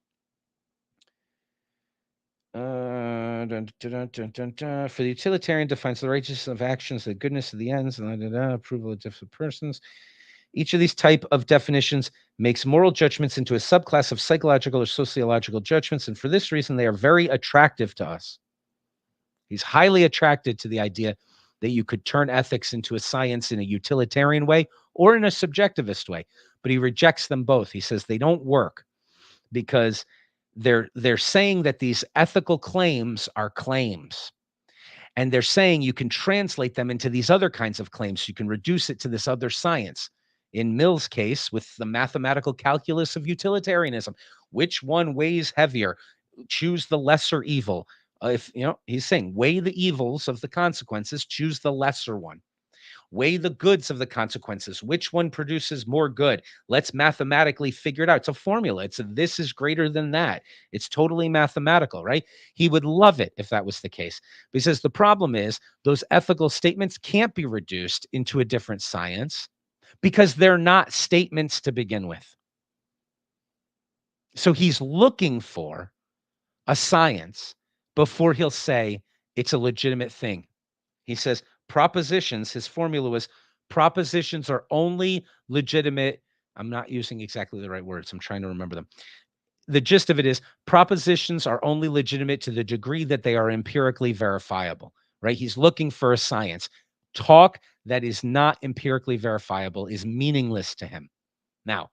"For the utilitarian defines the righteousness of actions, the goodness of the ends, and approval of different persons. Each of these type of definitions makes moral judgments into a subclass of psychological or sociological judgments, and for this reason, they are very attractive to us. He's highly attracted to the idea that you could turn ethics into a science in a utilitarian way or in a subjectivist way, but he rejects them both. He says they don't work because they're saying that these ethical claims are claims. And they're saying you can translate them into these other kinds of claims. You can reduce it to this other science. In Mill's case, with the mathematical calculus of utilitarianism, which one weighs heavier? Choose the lesser evil. If you know, he's saying weigh the evils of the consequences, choose the lesser one. Weigh the goods of the consequences. Which one produces more good? Let's mathematically figure it out. It's a formula. It's a this is greater than that. It's totally mathematical, right? He would love it if that was the case. But he says the problem is those ethical statements can't be reduced into a different science because they're not statements to begin with. So he's looking for a science before he'll say it's a legitimate thing. He says propositions, his formula was propositions are only legitimate. I'm not using exactly the right words. I'm trying to remember them. The gist of it is propositions are only legitimate to the degree that they are empirically verifiable, right? He's looking for a science. Talk that is not empirically verifiable is meaningless to him. Now,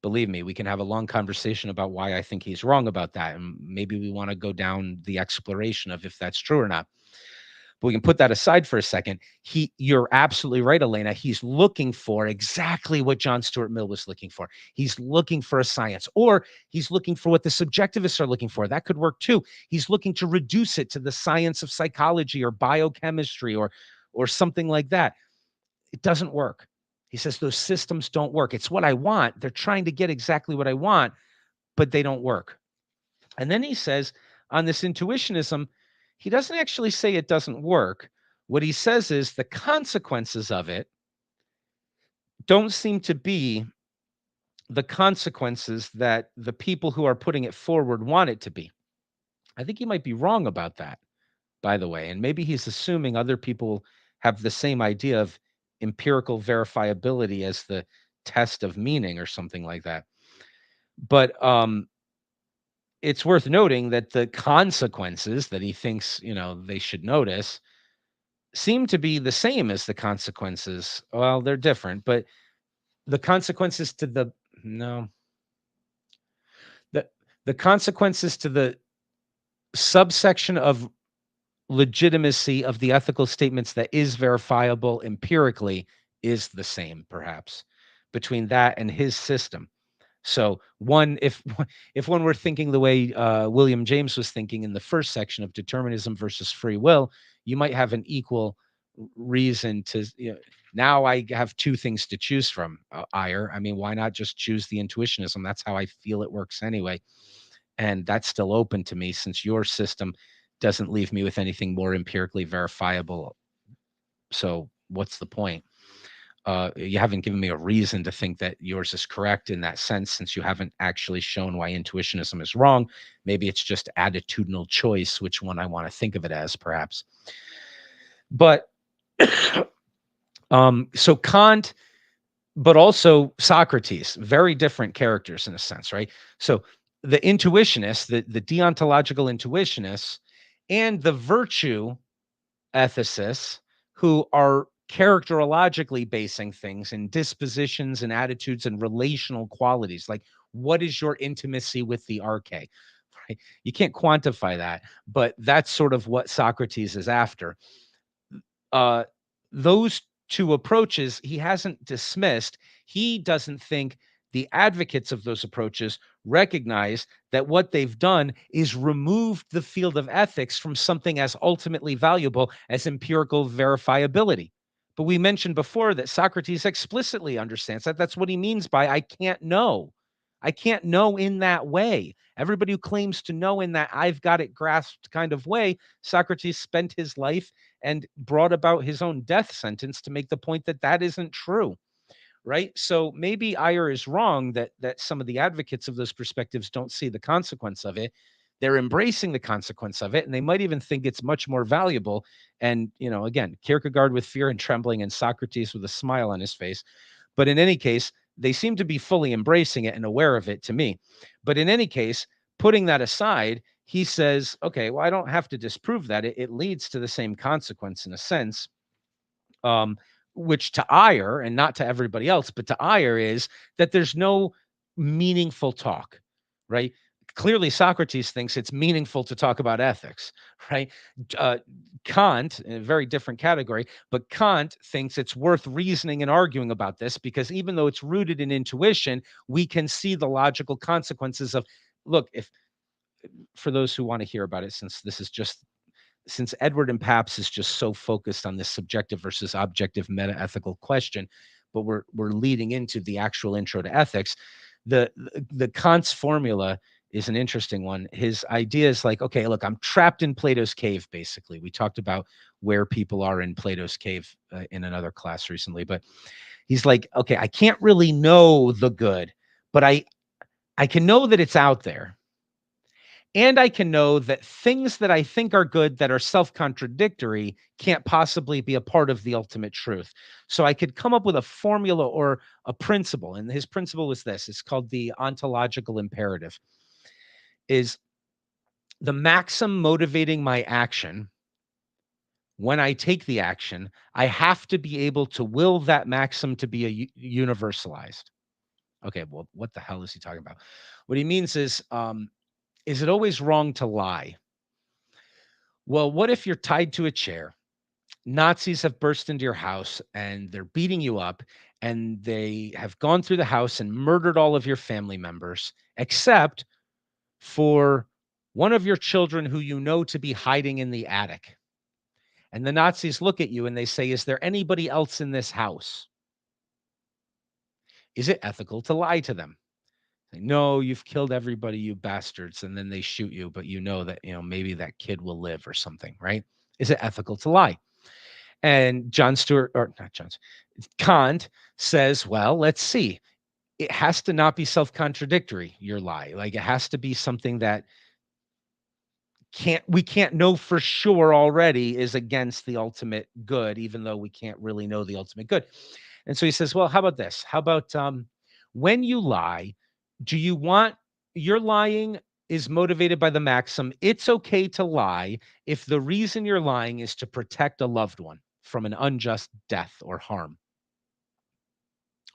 believe me, we can have a long conversation about why I think he's wrong about that. And maybe we want to go down the exploration of if that's true or not. But we can put that aside for a second. You're absolutely right, Elena. He's looking for exactly what John Stuart Mill was looking for. He's looking for a science, or he's looking for what the subjectivists are looking for. That could work too. He's looking to reduce it to the science of psychology or biochemistry or something like that. It doesn't work. He says those systems don't work. It's what I want. They're trying to get exactly what I want, but they don't work. And then he says on this intuitionism, he doesn't actually say it doesn't work. What he says is the consequences of it don't seem to be the consequences that the people who are putting it forward want it to be. I think he might be wrong about that, by the way. And maybe he's assuming other people have the same idea of empirical verifiability as the test of meaning or something like that. But it's worth noting that the consequences that he thinks, they should notice seem to be the same as the consequences. Well, they're different, but the consequences to the no, the consequences to the subsection of legitimacy of the ethical statements that is verifiable empirically is the same, perhaps, between that and his system. So if one were thinking the way William James was thinking in the first section of determinism versus free will, you might have an equal reason to, now I have two things to choose from, Iyer. I mean, why not just choose the intuitionism? That's how I feel it works anyway. And that's still open to me since your system doesn't leave me with anything more empirically verifiable. So what's the point? You haven't given me a reason to think that yours is correct in that sense, since you haven't actually shown why intuitionism is wrong. Maybe it's just attitudinal choice, which one I want to think of it as, perhaps. But so Kant, but also Socrates, very different characters in a sense, right? So the intuitionists, the deontological intuitionists, and the virtue ethicists, who are characterologically basing things in dispositions and attitudes and relational qualities, like what is your intimacy with the arche, right? You can't quantify that, but that's sort of what Socrates is after. Those two approaches he hasn't dismissed. He doesn't think the advocates of those approaches recognize that what they've done is removed the field of ethics from something as ultimately valuable as empirical verifiability. But we mentioned before that Socrates explicitly understands that. That's what he means by I can't know. I can't know in that way. Everybody who claims to know in that I've got it grasped kind of way, Socrates spent his life and brought about his own death sentence to make the point that that isn't true. Right. So maybe Iyer is wrong that some of the advocates of those perspectives don't see the consequence of it. They're embracing the consequence of it, and they might even think it's much more valuable. And, again, Kierkegaard with fear and trembling and Socrates with a smile on his face. But in any case, they seem to be fully embracing it and aware of it to me. But in any case, putting that aside, he says, okay, well, I don't have to disprove that. It leads to the same consequence in a sense, um, which to Ayer, and not to everybody else, but to Ayer, is that there's no meaningful talk, right? Clearly, Socrates thinks it's meaningful to talk about ethics, right? Uh, Kant, in a very different category, but Kant thinks it's worth reasoning and arguing about this because even though it's rooted in intuition, we can see the logical consequences of, look, if for those who want to hear about it, since Edward and Paps is just so focused on this subjective versus objective meta-ethical question, but we're leading into the actual intro to ethics. The Kant's formula is an interesting one. His idea is like, okay, look, I'm trapped in Plato's cave, basically. We talked about where people are in Plato's cave in another class recently, but he's like, okay, I can't really know the good, but I can know that it's out there. And I can know that things that I think are good that are self-contradictory can't possibly be a part of the ultimate truth. So I could come up with a formula or a principle. And his principle was this. It's called the ontological imperative. Is the maxim motivating my action, when I take the action, I have to be able to will that maxim to be universalized. Okay, well, what the hell is he talking about? What he means is it always wrong to lie? Well, what if you're tied to a chair? Nazis have burst into your house and they're beating you up, and they have gone through the house and murdered all of your family members, except for one of your children who you know to be hiding in the attic. And the Nazis look at you and they say, is there anybody else in this house? Is it ethical to lie to them? No, you've killed everybody, you bastards. And then they shoot you, but you know that, maybe that kid will live or something, right? Is it ethical to lie? And John Stewart, or not John, Kant says, well, let's see. It has to not be self-contradictory, your lie. Like it has to be something that we can't know for sure already is against the ultimate good, even though we can't really know the ultimate good. And so he says, well, how about this? How about when you lie, do you want your lying is motivated by the maxim, it's okay to lie if the reason you're lying is to protect a loved one from an unjust death or harm.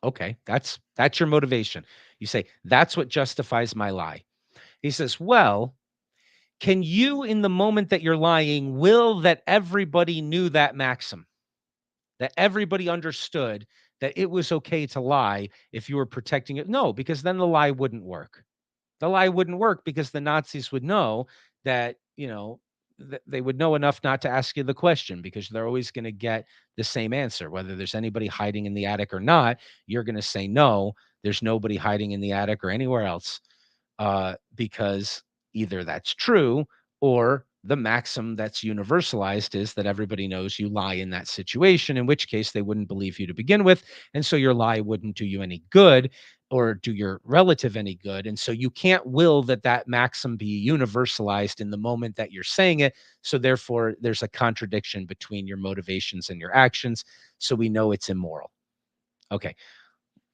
Okay, that's your motivation. You say, that's what justifies my lie. He says, well, can you, in the moment that you're lying, will that everybody knew that maxim, that everybody understood that it was okay to lie if you were protecting it? No, because then the lie wouldn't work. The lie wouldn't work because the Nazis would know that, they would know enough not to ask you the question, because they're always going to get the same answer. Whether there's anybody hiding in the attic or not, you're going to say, no, there's nobody hiding in the attic or anywhere else, because either that's true or the maxim that's universalized is that everybody knows you lie in that situation, in which case they wouldn't believe you to begin with. And so your lie wouldn't do you any good or do your relative any good. And so you can't will that maxim be universalized in the moment that you're saying it. So therefore, there's a contradiction between your motivations and your actions. So we know it's immoral. Okay.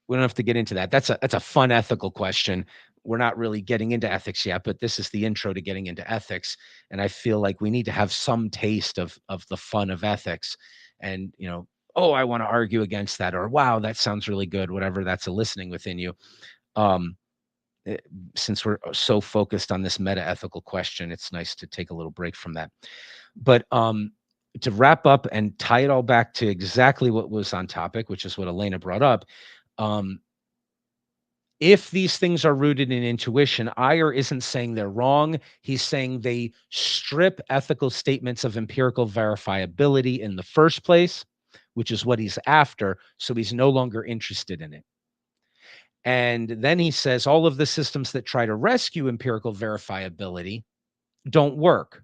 We don't have to get into that. That's a fun ethical question. We're not really getting into ethics yet, but this is the intro to getting into ethics. And I feel like we need to have some taste of the fun of ethics. And, oh, I want to argue against that, or wow, that sounds really good, whatever that's eliciting within you. Since we're so focused on this meta-ethical question, it's nice to take a little break from that. But to wrap up and tie it all back to exactly what was on topic, which is what Elena brought up, if these things are rooted in intuition, Ayer isn't saying they're wrong. He's saying they strip ethical statements of empirical verifiability in the first place, which is what he's after. So he's no longer interested in it. And then he says all of the systems that try to rescue empirical verifiability don't work.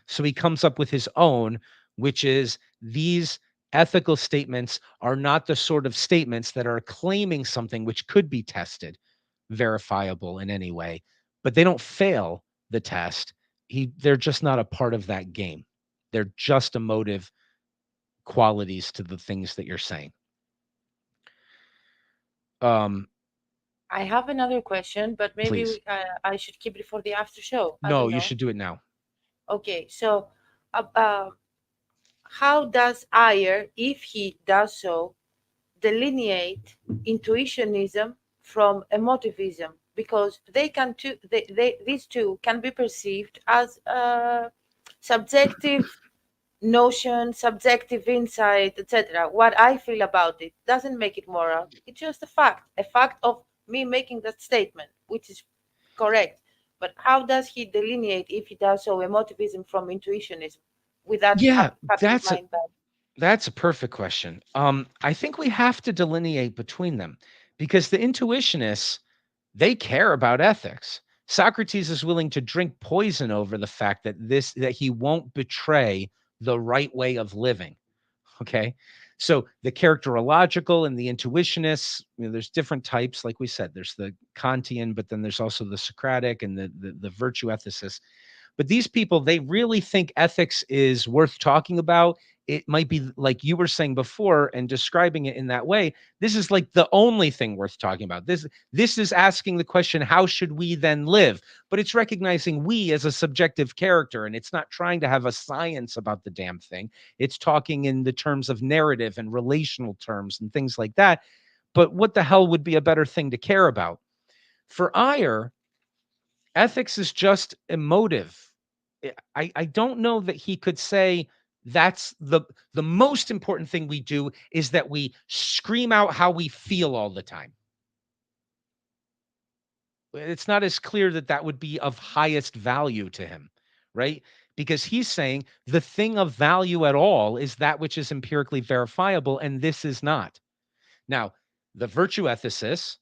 So he comes up with his own, which is these ethical statements are not the sort of statements that are claiming something which could be tested, verifiable in any way, but they don't fail the test. They're just not a part of that game. They're just emotive qualities to the things that you're saying. Um, I have another question, but maybe please. I should keep it for the after show. I No, don't you know. should do it now. Okay, so uh, uh, how does Ayer, if he does so, delineate intuitionism from emotivism? Because these two can be perceived as subjective notion, subjective insight, etc. What I feel about it doesn't make it moral. It's just a fact of me making that statement, which is correct. But how does he delineate, if he does so, emotivism from intuitionism, without Yeah, having in that's a mind that? that's a perfect question. I think we have to delineate between them because the intuitionists, they care about ethics. Socrates is willing to drink poison over the fact that he won't betray the right way of living. Okay. So the characterological and the intuitionists, there's different types. Like we said, there's the Kantian, but then there's also the Socratic and the virtue ethicists. But these people, they really think ethics is worth talking about. It might be like you were saying before and describing it in that way. This is like the only thing worth talking about. This is asking the question, how should we then live? But it's recognizing we as a subjective character, and it's not trying to have a science about the damn thing. It's talking in the terms of narrative and relational terms and things like that. But what the hell would be a better thing to care about? For Ayer, ethics is just emotive. I don't know that he could say that's the most important thing we do is that we scream out how we feel all the time. It's not as clear that that would be of highest value to him, right? Because he's saying the thing of value at all is that which is empirically verifiable, and this is not. Now, the virtue ethicists,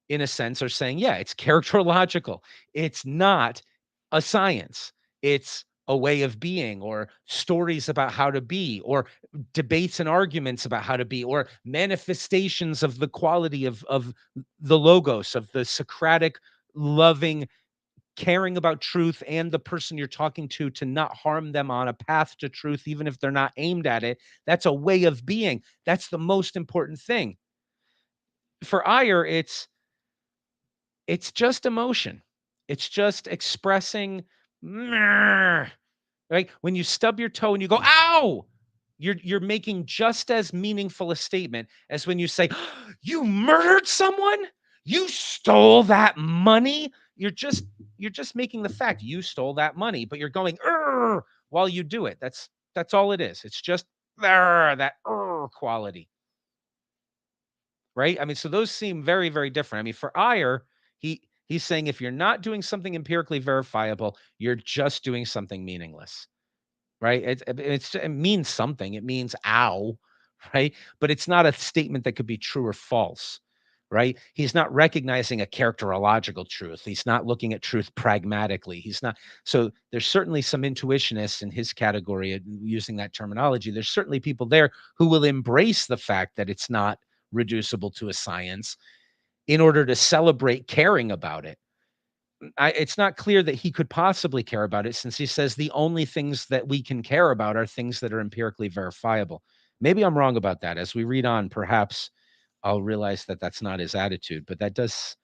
in a sense, are saying, yeah, it's characterological. It's not a science. It's a way of being, or stories about how to be, or debates and arguments about how to be, or manifestations of the quality of the logos, of the Socratic loving, caring about truth and the person you're talking to not harm them on a path to truth, even if they're not aimed at it. That's a way of being. That's the most important thing. For Ayer, it's just emotion. It's just expressing, right? When you stub your toe and you go, ow, you're making just as meaningful a statement as when you say, you murdered someone, you stole that money. You're just making the fact you stole that money, but you're going while you do it. That's all it is. It's just that quality. Right? I mean, so those seem very, very different. I mean, for Ayer, he's saying if you're not doing something empirically verifiable, you're just doing something meaningless, right? It means something. It means ow, right? But it's not a statement that could be true or false, right? He's not recognizing a characterological truth. He's not looking at truth pragmatically. He's not. So there's certainly some intuitionists in his category using that terminology. There's certainly people there who will embrace the fact that it's not reducible to a science in order to celebrate caring about it. It's not clear that he could possibly care about it, since he says the only things that we can care about are things that are empirically verifiable. Maybe I'm wrong about that. As we read on, perhaps I'll realize that that's not his attitude, but that does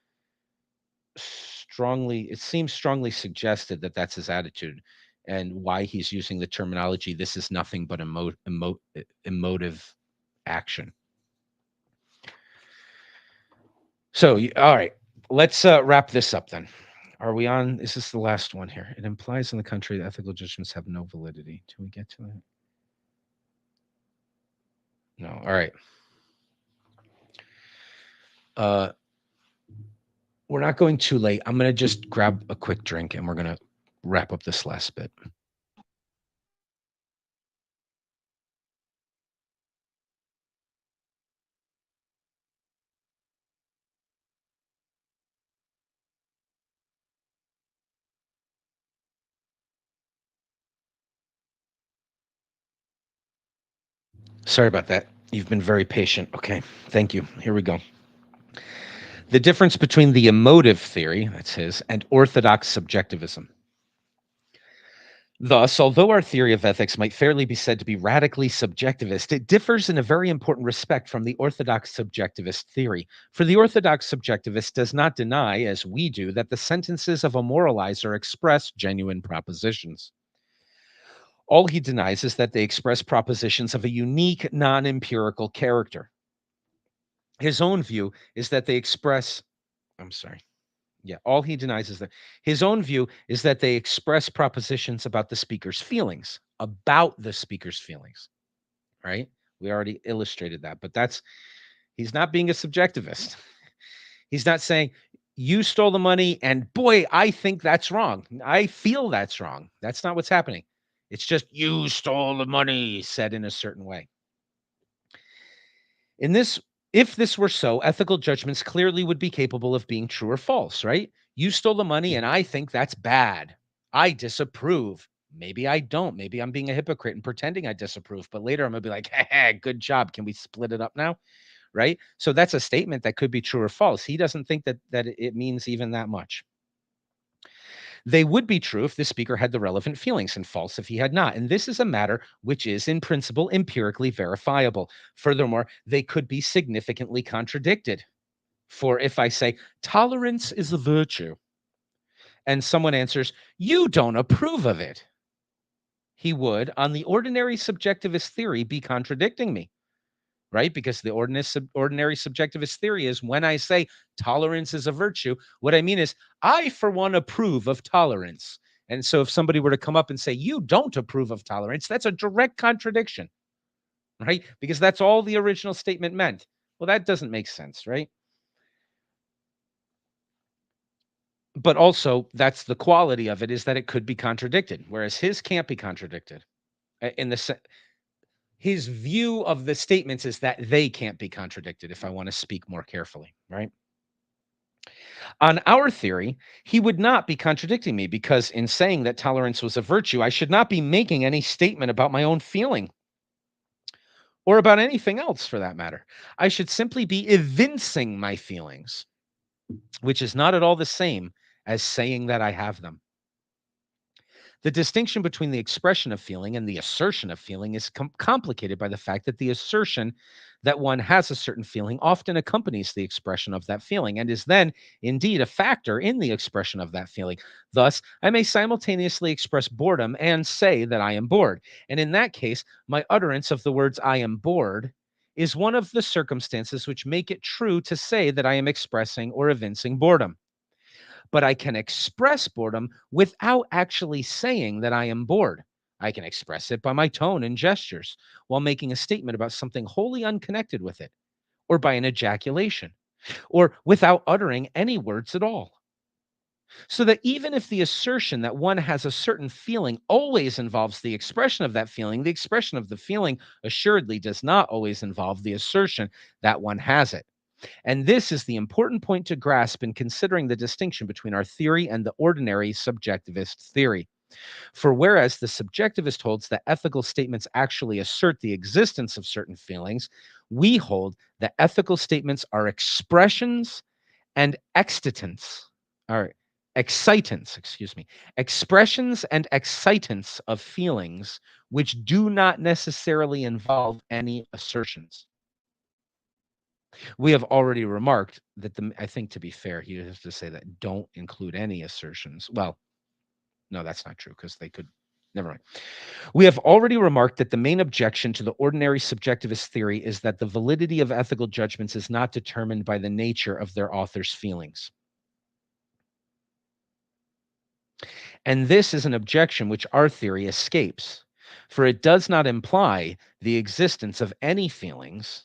it seems strongly suggested that that's his attitude, and why he's using the terminology, this is nothing but emotive action. So, all right, let's wrap this up then. Are we on? Is this the last one here? It implies in the country that ethical judgments have no validity. Do we get to that? No. All right. Uh, we're not going too late. I'm going to just grab a quick drink and we're going to wrap up this last bit. Sorry about that. You've been very patient. Okay. Thank you. Here we go. The difference between the emotive theory, that's his, and orthodox subjectivism. Thus, although our theory of ethics might fairly be said to be radically subjectivist, it differs in a very important respect from the orthodox subjectivist theory. For the orthodox subjectivist does not deny, as we do, that the sentences of a moralizer express genuine propositions. All he denies is that they express propositions of a unique, non empirical character. His own view is that they express, I'm sorry. Yeah, all he denies is that his own view is that they express propositions about the speaker's feelings, about the speaker's feelings, right? We already illustrated that, but he's not being a subjectivist. He's not saying, you stole the money and boy, I think that's wrong. I feel that's wrong. That's not what's happening. It's just, you stole the money, said in a certain way. In this, if this were so, ethical judgments clearly would be capable of being true or false, right? You stole the money and I think that's bad. I disapprove. Maybe I don't. Maybe I'm being a hypocrite and pretending I disapprove, but later I'm going to be like, hey, good job. Can we split it up now? Right? So that's a statement that could be true or false. He doesn't think that it means even that much. They would be true if the speaker had the relevant feelings and false if he had not. And this is a matter which is, in principle, empirically verifiable. Furthermore, they could be significantly contradicted. For if I say, tolerance is a virtue, and someone answers, you don't approve of it, he would, on the ordinary subjectivist theory, be contradicting me. Right? Because the ordinary subjectivist theory is when I say tolerance is a virtue, what I mean is I, for one, approve of tolerance. And so if somebody were to come up and say, you don't approve of tolerance, that's a direct contradiction, right? Because that's all the original statement meant. Well, that doesn't make sense, right? But also, that's the quality of it, is that it could be contradicted, whereas his can't be contradicted. In the his view of the statements is that they can't be contradicted, if I want to speak more carefully, right? On our theory, he would not be contradicting me because in saying that tolerance was a virtue, I should not be making any statement about my own feeling or about anything else for that matter. I should simply be evincing my feelings, which is not at all the same as saying that I have them. The distinction between the expression of feeling and the assertion of feeling is complicated by the fact that the assertion that one has a certain feeling often accompanies the expression of that feeling and is then indeed a factor in the expression of that feeling. Thus, I may simultaneously express boredom and say that I am bored. And in that case, my utterance of the words I am bored is one of the circumstances which make it true to say that I am expressing or evincing boredom. But I can express boredom without actually saying that I am bored. I can express it by my tone and gestures while making a statement about something wholly unconnected with it, or by an ejaculation, or without uttering any words at all. So that even if the assertion that one has a certain feeling always involves the expression of that feeling, the expression of the feeling assuredly does not always involve the assertion that one has it. And this is the important point to grasp in considering the distinction between our theory and the ordinary subjectivist theory. For whereas the subjectivist holds that ethical statements actually assert the existence of certain feelings, we hold that ethical statements are expressions and excitants, or excitants, excuse me, expressions and excitants of feelings which do not necessarily involve any assertions. We have already remarked that I think to be fair, he has to say that don't include any assertions. Well, no, that's not true because they could. Never mind. We have already remarked that the main objection to the ordinary subjectivist theory is that the validity of ethical judgments is not determined by the nature of their author's feelings. And this is an objection which our theory escapes, for it does not imply the existence of any feelings,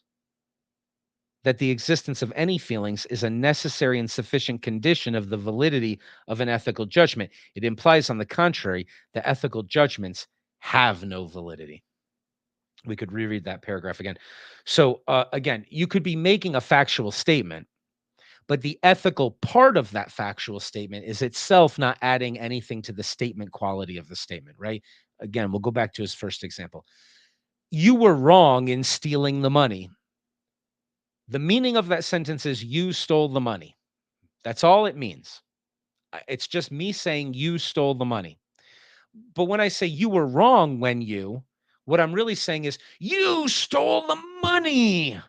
that the existence of any feelings is a necessary and sufficient condition of the validity of an ethical judgment. It implies, on the contrary, that ethical judgments have no validity. We could reread that paragraph again. So, again, you could be making a factual statement, but the ethical part of that factual statement is itself not adding anything to the statement quality of the statement, right? Again, we'll go back to his first example. You were wrong in stealing the money. The meaning of that sentence is you stole the money. That's all it means. It's just me saying you stole the money. But when I say you were wrong when you, what I'm really saying is you stole the money,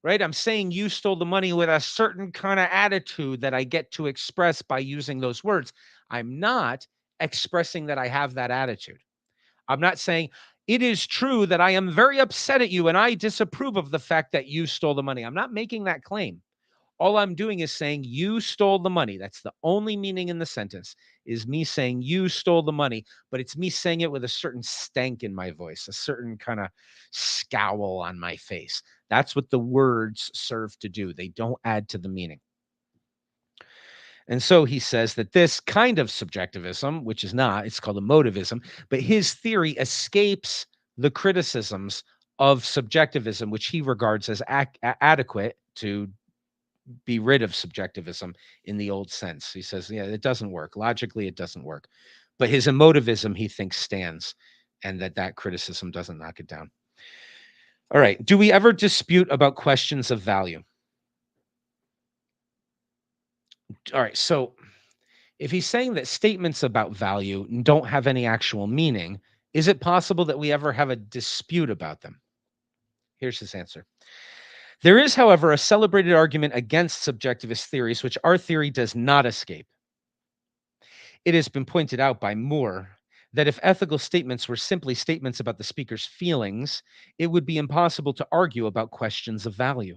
right? I'm saying you stole the money with a certain kind of attitude that I get to express by using those words. I'm not expressing that I have that attitude. I'm not saying it is true that I am very upset at you and I disapprove of the fact that you stole the money. I'm not making that claim. All I'm doing is saying you stole the money. That's the only meaning in the sentence, is me saying you stole the money, but it's me saying it with a certain stank in my voice, a certain kind of scowl on my face. That's what the words serve to do. They don't add to the meaning. And so he says that this kind of subjectivism, which is not, it's called emotivism, but his theory escapes the criticisms of subjectivism, which he regards as adequate to be rid of subjectivism in the old sense. He says, yeah, it doesn't work. Logically, it doesn't work. But his emotivism, he thinks, stands, and that criticism doesn't knock it down. All right. Do we ever dispute about questions of value? All right. So if he's saying that statements about value don't have any actual meaning, is it possible that we ever have a dispute about them? Here's his answer. There is, however, a celebrated argument against subjectivist theories, which our theory does not escape. It has been pointed out by Moore that if ethical statements were simply statements about the speaker's feelings, it would be impossible to argue about questions of value.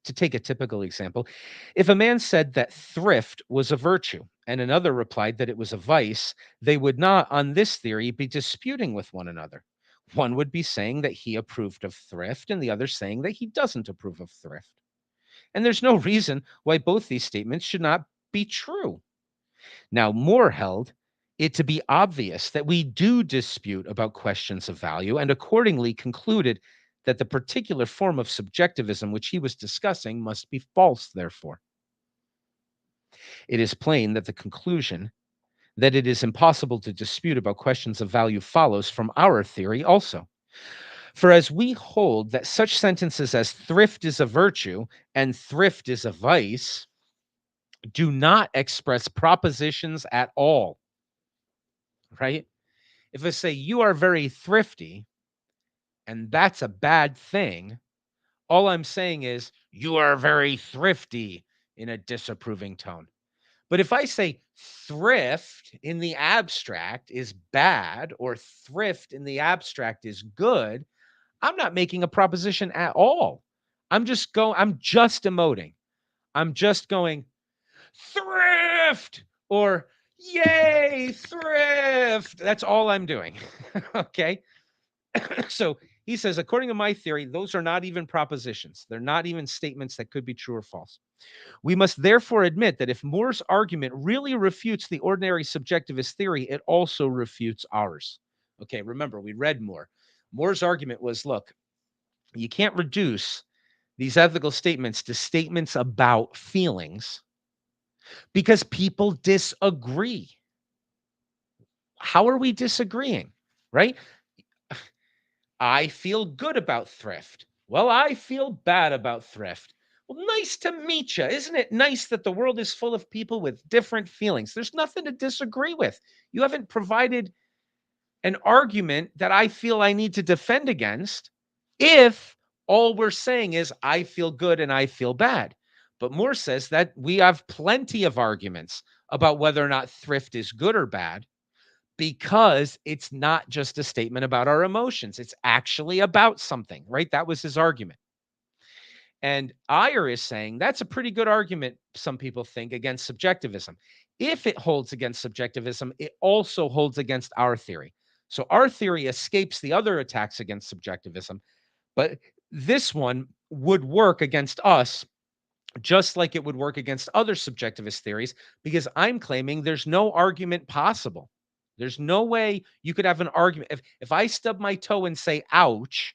To take a typical example, if a man said that thrift was a virtue and another replied that it was a vice, they would not, on this theory, be disputing with one another. One would be saying that he approved of thrift and the other saying that he doesn't approve of thrift. And there's no reason why both these statements should not be true. Now, Moore held it to be obvious that we do dispute about questions of value and accordingly concluded that the particular form of subjectivism which he was discussing must be false, therefore. It is plain that the conclusion that it is impossible to dispute about questions of value follows from our theory also. For as we hold that such sentences as thrift is a virtue and thrift is a vice do not express propositions at all, right? If I say you are very thrifty and that's a bad thing, all I'm saying is you are very thrifty in a disapproving tone. But if I say thrift in the abstract is bad or thrift in the abstract is good, I'm not making a proposition at all. I'm just emoting. I'm just going thrift or yay, thrift. That's all I'm doing. Okay. So he says, according to my theory, those are not even propositions. They're not even statements that could be true or false. We must therefore admit that if Moore's argument really refutes the ordinary subjectivist theory, it also refutes ours. Okay, remember, we read Moore. Moore's argument was, look, you can't reduce these ethical statements to statements about feelings because people disagree. How are we disagreeing, right? I feel good about thrift. Well, I feel bad about thrift. Well, nice to meet you. Isn't it nice that the world is full of people with different feelings? There's nothing to disagree with. You haven't provided an argument that I feel I need to defend against if all we're saying is I feel good and I feel bad. But Moore says that we have plenty of arguments about whether or not thrift is good or bad because it's not just a statement about our emotions. It's actually about something, right? That was his argument. And Iyer is saying that's a pretty good argument, some people think, against subjectivism. If it holds against subjectivism, it also holds against our theory. So our theory escapes the other attacks against subjectivism, but this one would work against us just like it would work against other subjectivist theories, because I'm claiming there's no argument possible. There's no way you could have an argument. If I stub my toe and say, ouch,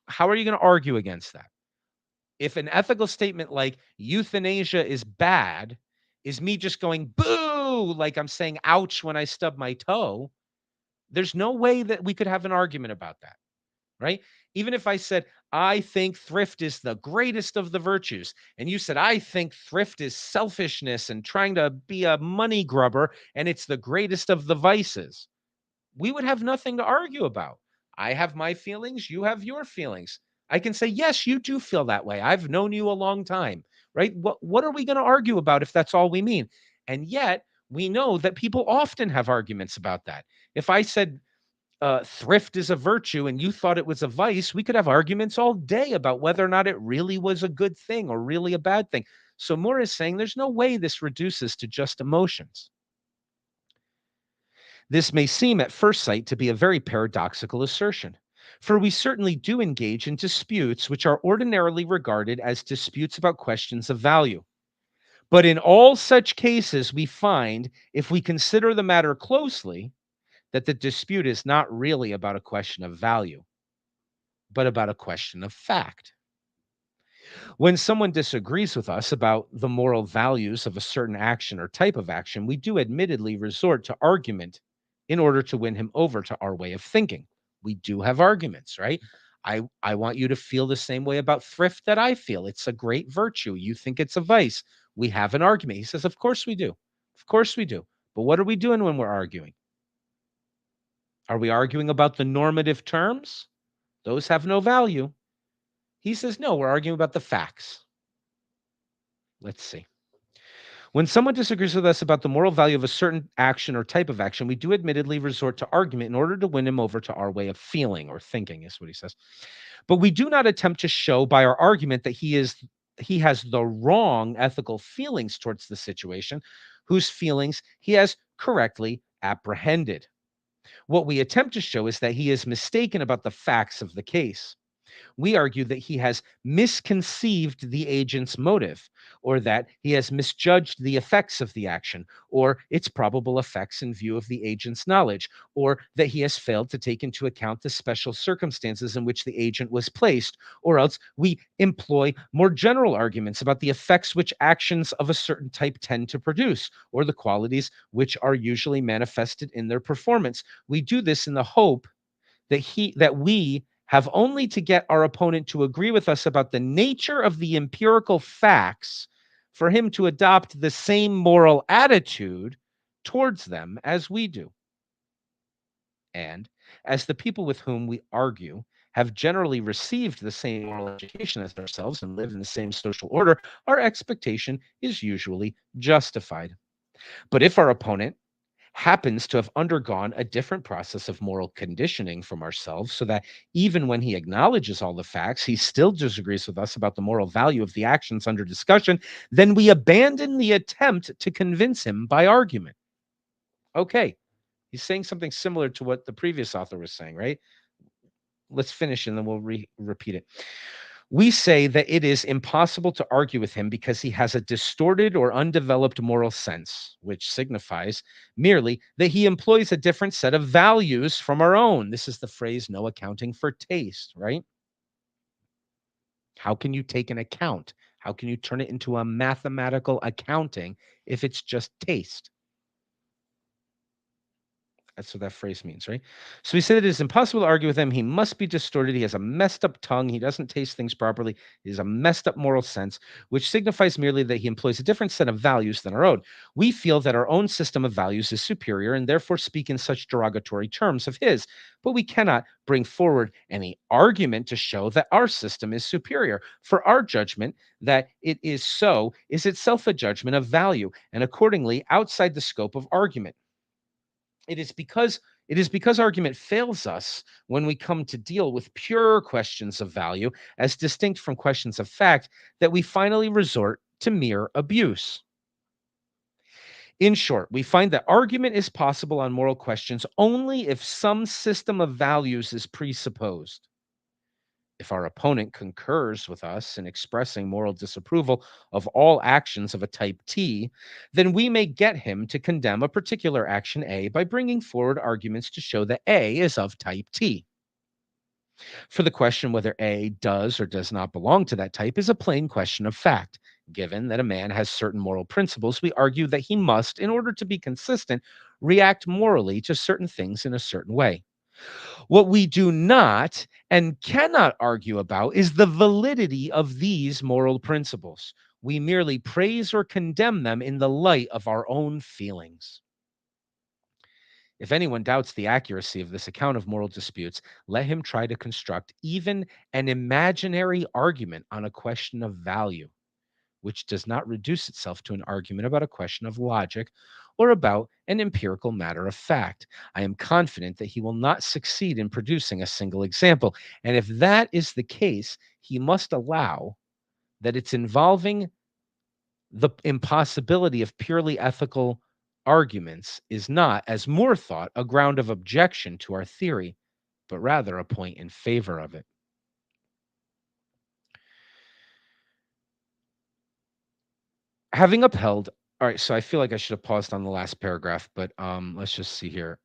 how are you going to argue against that? If an ethical statement like euthanasia is bad is me just going boo, like I'm saying ouch when I stub my toe, there's no way that we could have an argument about that, right? Even if I said, I think thrift is the greatest of the virtues, and you said, I think thrift is selfishness and trying to be a money grubber, and it's the greatest of the vices. We would have nothing to argue about. I have my feelings, you have your feelings. I can say, yes, you do feel that way. I've known you a long time, right? What are we going to argue about if that's all we mean? And yet, we know that people often have arguments about that. If I said thrift is a virtue and you thought it was a vice, we could have arguments all day about whether or not it really was a good thing or really a bad thing. So Moore is saying there's no way this reduces to just emotions. This may seem at first sight to be a very paradoxical assertion, for we certainly do engage in disputes which are ordinarily regarded as disputes about questions of value. But in all such cases, we find, if we consider the matter closely, that the dispute is not really about a question of value, but about a question of fact. When someone disagrees with us about the moral values of a certain action or type of action, we do admittedly resort to argument in order to win him over to our way of thinking. We do have arguments, right? I want you to feel the same way about thrift that I feel. It's a great virtue. You think it's a vice. We have an argument. He says, of course we do. Of course we do. But what are we doing when we're arguing? Are we arguing about the normative terms? Those have no value. He says, no, we're arguing about the facts. Let's see. When someone disagrees with us about the moral value of a certain action or type of action, we do admittedly resort to argument in order to win him over to our way of feeling or thinking, is what he says. But we do not attempt to show by our argument that he has the wrong ethical feelings towards the situation, whose feelings he has correctly apprehended. What we attempt to show is that he is mistaken about the facts of the case. We argue that he has misconceived the agent's motive, or that he has misjudged the effects of the action, or its probable effects in view of the agent's knowledge, or that he has failed to take into account the special circumstances in which the agent was placed, or else we employ more general arguments about the effects which actions of a certain type tend to produce, or the qualities which are usually manifested in their performance. We do this in the hope that we have only to get our opponent to agree with us about the nature of the empirical facts for him to adopt the same moral attitude towards them as we do. And as the people with whom we argue have generally received the same moral education as ourselves and live in the same social order, our expectation is usually justified. But if our opponent happens to have undergone a different process of moral conditioning from ourselves, so that even when he acknowledges all the facts, he still disagrees with us about the moral value of the actions under discussion, then we abandon the attempt to convince him by argument. Okay, he's saying something similar to what the previous author was saying, right? Let's finish and then we'll repeat it. We say that it is impossible to argue with him because he has a distorted or undeveloped moral sense, which signifies merely that he employs a different set of values from our own. This is the phrase no accounting for taste, right? How can you take an account? How can you turn it into a mathematical accounting if it's just taste? That's what that phrase means, right? So we say that it is impossible to argue with him. He must be distorted. He has a messed up tongue. He doesn't taste things properly. He has a messed up moral sense, which signifies merely that he employs a different set of values than our own. We feel that our own system of values is superior and therefore speak in such derogatory terms of his, but we cannot bring forward any argument to show that our system is superior. For our judgment that it is so is itself a judgment of value and accordingly outside the scope of argument. It is because argument fails us when we come to deal with pure questions of value as distinct from questions of fact that we finally resort to mere abuse. In short, we find that argument is possible on moral questions only if some system of values is presupposed. If our opponent concurs with us in expressing moral disapproval of all actions of a type T, then we may get him to condemn a particular action A by bringing forward arguments to show that A is of type T. For the question whether A does or does not belong to that type is a plain question of fact. Given that a man has certain moral principles, we argue that he must, in order to be consistent, react morally to certain things in a certain way. What we do not and cannot argue about is the validity of these moral principles. We merely praise or condemn them in the light of our own feelings. If anyone doubts the accuracy of this account of moral disputes, let him try to construct even an imaginary argument on a question of value, which does not reduce itself to an argument about a question of logic or about an empirical matter of fact. I am confident that he will not succeed in producing a single example. And if that is the case, he must allow that it's involving the impossibility of purely ethical arguments is not, as Moore thought, a ground of objection to our theory, but rather a point in favor of it. Having upheld, all right, so I feel like I should have paused on the last paragraph, but let's just see here.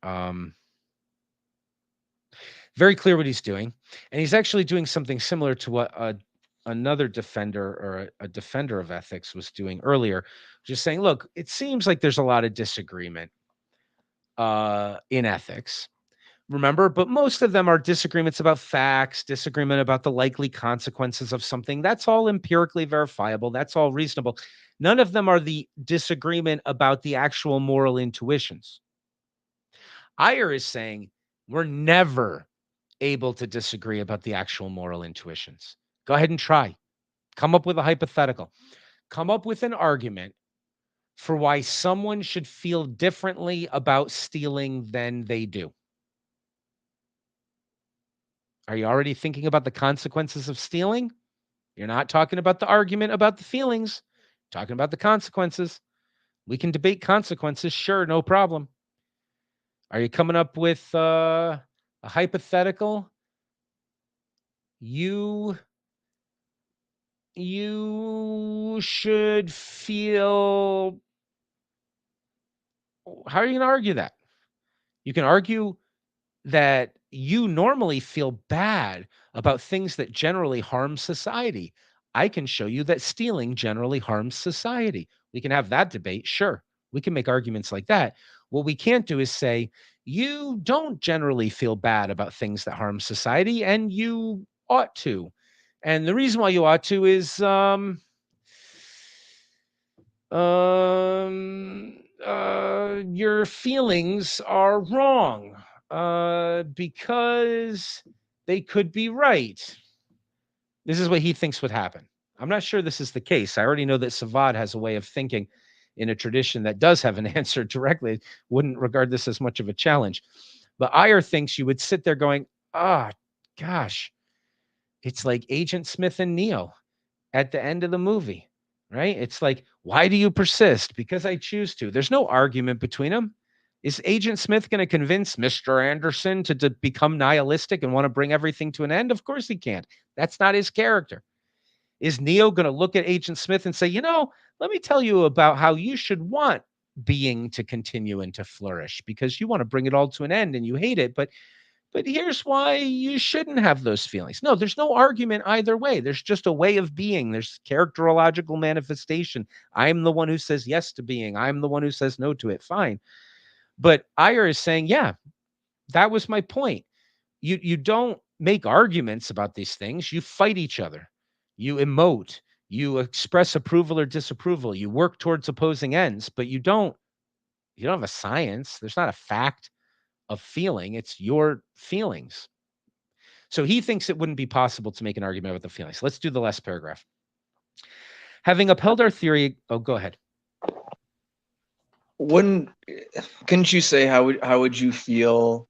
Very clear what he's doing, and he's actually doing something similar to what another defender or a defender of ethics was doing earlier, just saying, look, it seems like there's a lot of disagreement in ethics. Remember, but most of them are disagreements about facts, disagreement about the likely consequences of something. That's all empirically verifiable. That's all reasonable. None of them are the disagreement about the actual moral intuitions. Ayer is saying we're never able to disagree about the actual moral intuitions. Go ahead and try. Come up with a hypothetical. Come up with an argument for why someone should feel differently about stealing than they do. Are you already thinking about the consequences of stealing? You're not talking about the argument about the feelings, talking about the consequences. We can debate consequences, sure, no problem. Are you coming up with a hypothetical? You should feel. How are you going to argue that? You can argue that you normally feel bad about things that generally harm society. I can show you that stealing generally harms society. We can have that debate. Sure. We can make arguments like that. What we can't do is say, you don't generally feel bad about things that harm society, and you ought to. And the reason why you ought to is your feelings are wrong because they could be right. This is what he thinks would happen. I'm not sure this is the case. I already know that Savad has a way of thinking in a tradition that does have an answer directly. Wouldn't regard this as much of a challenge. But Ayer thinks you would sit there going, gosh, it's like Agent Smith and Neo at the end of the movie, right? It's like, why do you persist? Because I choose to. There's no argument between them. Is Agent Smith going to convince Mr. Anderson to become nihilistic and want to bring everything to an end? Of course he can't. That's not his character. Is Neo going to look at Agent Smith and say, let me tell you about how you should want being to continue and to flourish because you want to bring it all to an end and you hate it, but here's why you shouldn't have those feelings. No, there's no argument either way. There's just a way of being. There's characterological manifestation. I'm the one who says yes to being. I'm the one who says no to it. Fine. But Ayer is saying, yeah, that was my point. You don't make arguments about these things. You fight each other. You emote. You express approval or disapproval. You work towards opposing ends, but you don't have a science. There's not a fact of feeling. It's your feelings. So he thinks it wouldn't be possible to make an argument about the feelings. Let's do the last paragraph. Having upheld our theory, go ahead. Couldn't you say how would you feel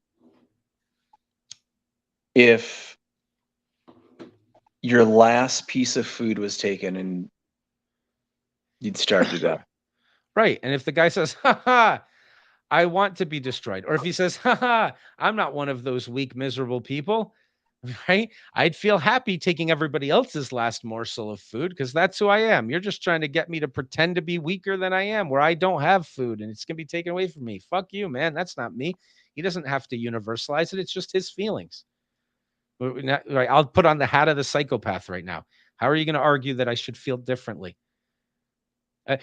if your last piece of food was taken and you'd starved to death? Right. And if the guy says, I want to be destroyed, or if he says, I'm not one of those weak, miserable people, right? I'd feel happy taking everybody else's last morsel of food because that's who I am. You're just trying to get me to pretend to be weaker than I am, where I don't have food and it's going to be taken away from me. Fuck you, man. That's not me. He doesn't have to universalize it. It's just his feelings. Right? I'll put on the hat of the psychopath right now. How are you going to argue that I should feel differently?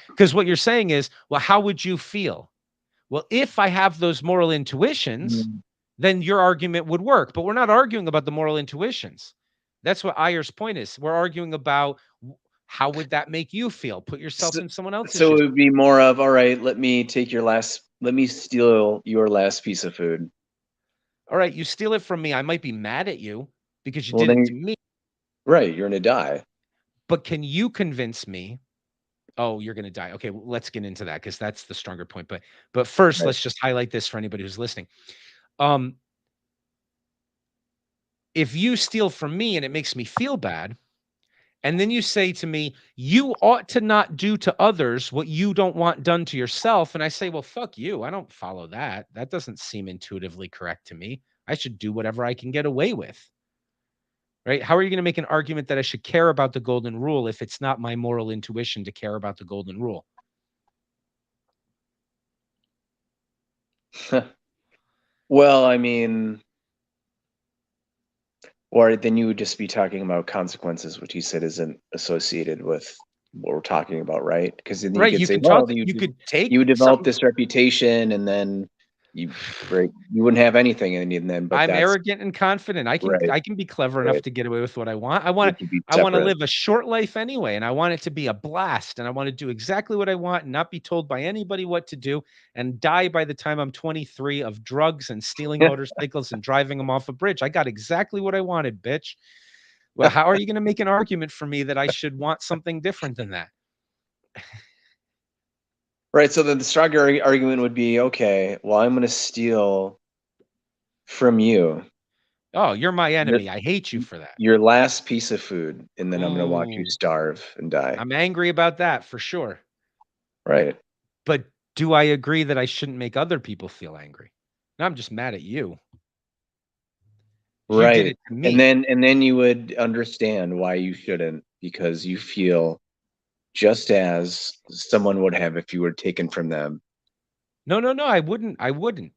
Because what you're saying is, well, how would you feel? Well, if I have those moral intuitions, then your argument would work. But we're not arguing about the moral intuitions. That's what Ayer's point is. We're arguing about how would that make you feel? Put yourself in someone else's shoes. So it would be more of, all right, let me take your last let me steal your last piece of food. All right, you steal it from me. I might be mad at you because you Well, did it then, to me. right, you're gonna die. But can you convince me? Oh, you're going to die. Okay, well, let's get into that because that's the stronger point. But first, Right. let's just highlight this for anybody who's listening. If you steal from me and it makes me feel bad, and then you say to me, you ought to not do to others what you don't want done to yourself. And I say, well, fuck you. I don't follow that. That doesn't seem intuitively correct to me. I should do whatever I can get away with. Right? How are you going to make an argument that I should care about the golden rule if it's not my moral intuition to care about the golden rule? Well, I mean, or then you would just be talking about consequences, which you said isn't associated with what we're talking about, right? Because then you Right? could You say, can well, talk. You could take. you would develop Some, this reputation, and then you wouldn't have anything in then. But I'm that's arrogant and confident. I right, can be clever enough right. to get away with what I want. It could be I want to separate. live a short life anyway, and I want it to be a blast, and I want to do exactly what I want and not be told by anybody what to do and die by the time I'm 23 of drugs and stealing motorcycles and driving them off a bridge. I got exactly what I wanted, bitch. Well, how are you going to make an argument for me that I should want something different than that? Right. So then the stronger argument would be, okay, well, I'm going to steal from you Oh, you're my enemy. I hate you for that. your last piece of food, and then I'm going to watch you Ooh, starve and die. I'm angry about that for sure. Right. But do I agree that I shouldn't make other people feel angry? No, I'm just mad at you. You did Right. it to me. And then you would understand why you shouldn't, because you feel just as someone would have if you were taken from them. No, I wouldn't. I'm going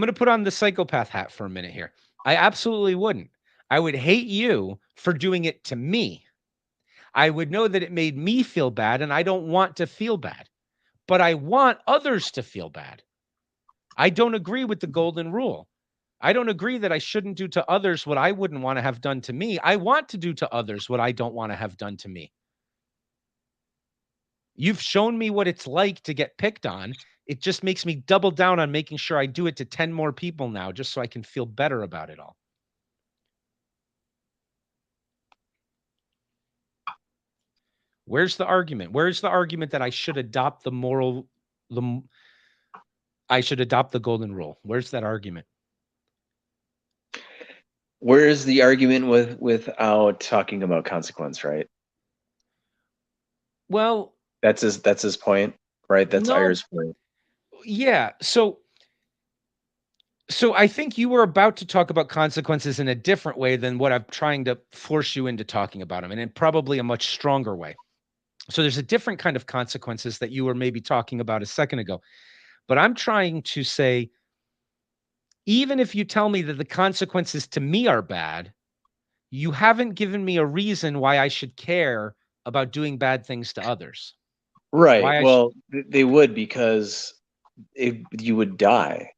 to put on the psychopath hat for a minute here. I absolutely wouldn't. I would hate you for doing it to me. I would know that it made me feel bad, and I don't want to feel bad, but I want others to feel bad. I don't agree with the golden rule. I don't agree that I shouldn't do to others what I wouldn't want to have done to me. I want to do to others what I don't want to have done to me. You've shown me what it's like to get picked on. It just makes me double down on making sure I do it to 10 more people now, just so I can feel better about it all. Where's the argument? Where's the argument that I should adopt I should adopt the golden rule? Where's that argument? Where is the argument without talking about consequence, right? Well, that's his point, right? That's no, Ira's point. Yeah. So I think you were about to talk about consequences in a different way than what I'm trying to force you into talking about them, and in probably a much stronger way. So there's a different kind of consequences that you were maybe talking about a second ago. But I'm trying to say, even if you tell me that the consequences to me are bad, you haven't given me a reason why I should care about doing bad things to others. Right. Well, they would, because you would die.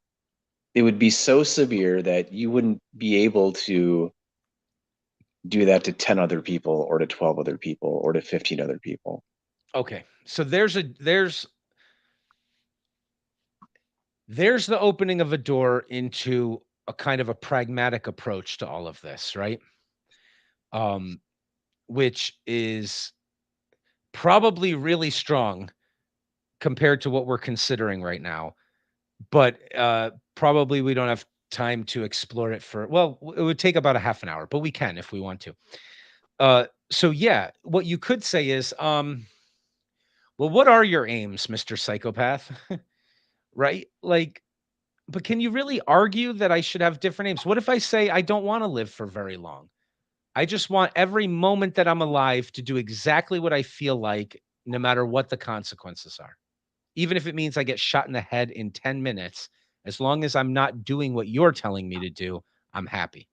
It would be so severe that you wouldn't be able to do that to 10 other people or to 12 other people or to 15 other people. Okay. So there's the opening of a door into a kind of a pragmatic approach to all of this, right? Which is probably really strong compared to what we're considering right now. But probably we don't have time to explore it well, it would take about a half an hour, but we can if we want to. So yeah, what you could say is, well, what are your aims, Mr. Psychopath? Right? Like, but can you really argue that I should have different aims? What if I say I don't want to live for very long? I just want every moment that I'm alive to do exactly what I feel like, no matter what the consequences are. Even if it means I get shot in the head in 10 minutes, as long as I'm not doing what you're telling me to do, I'm happy.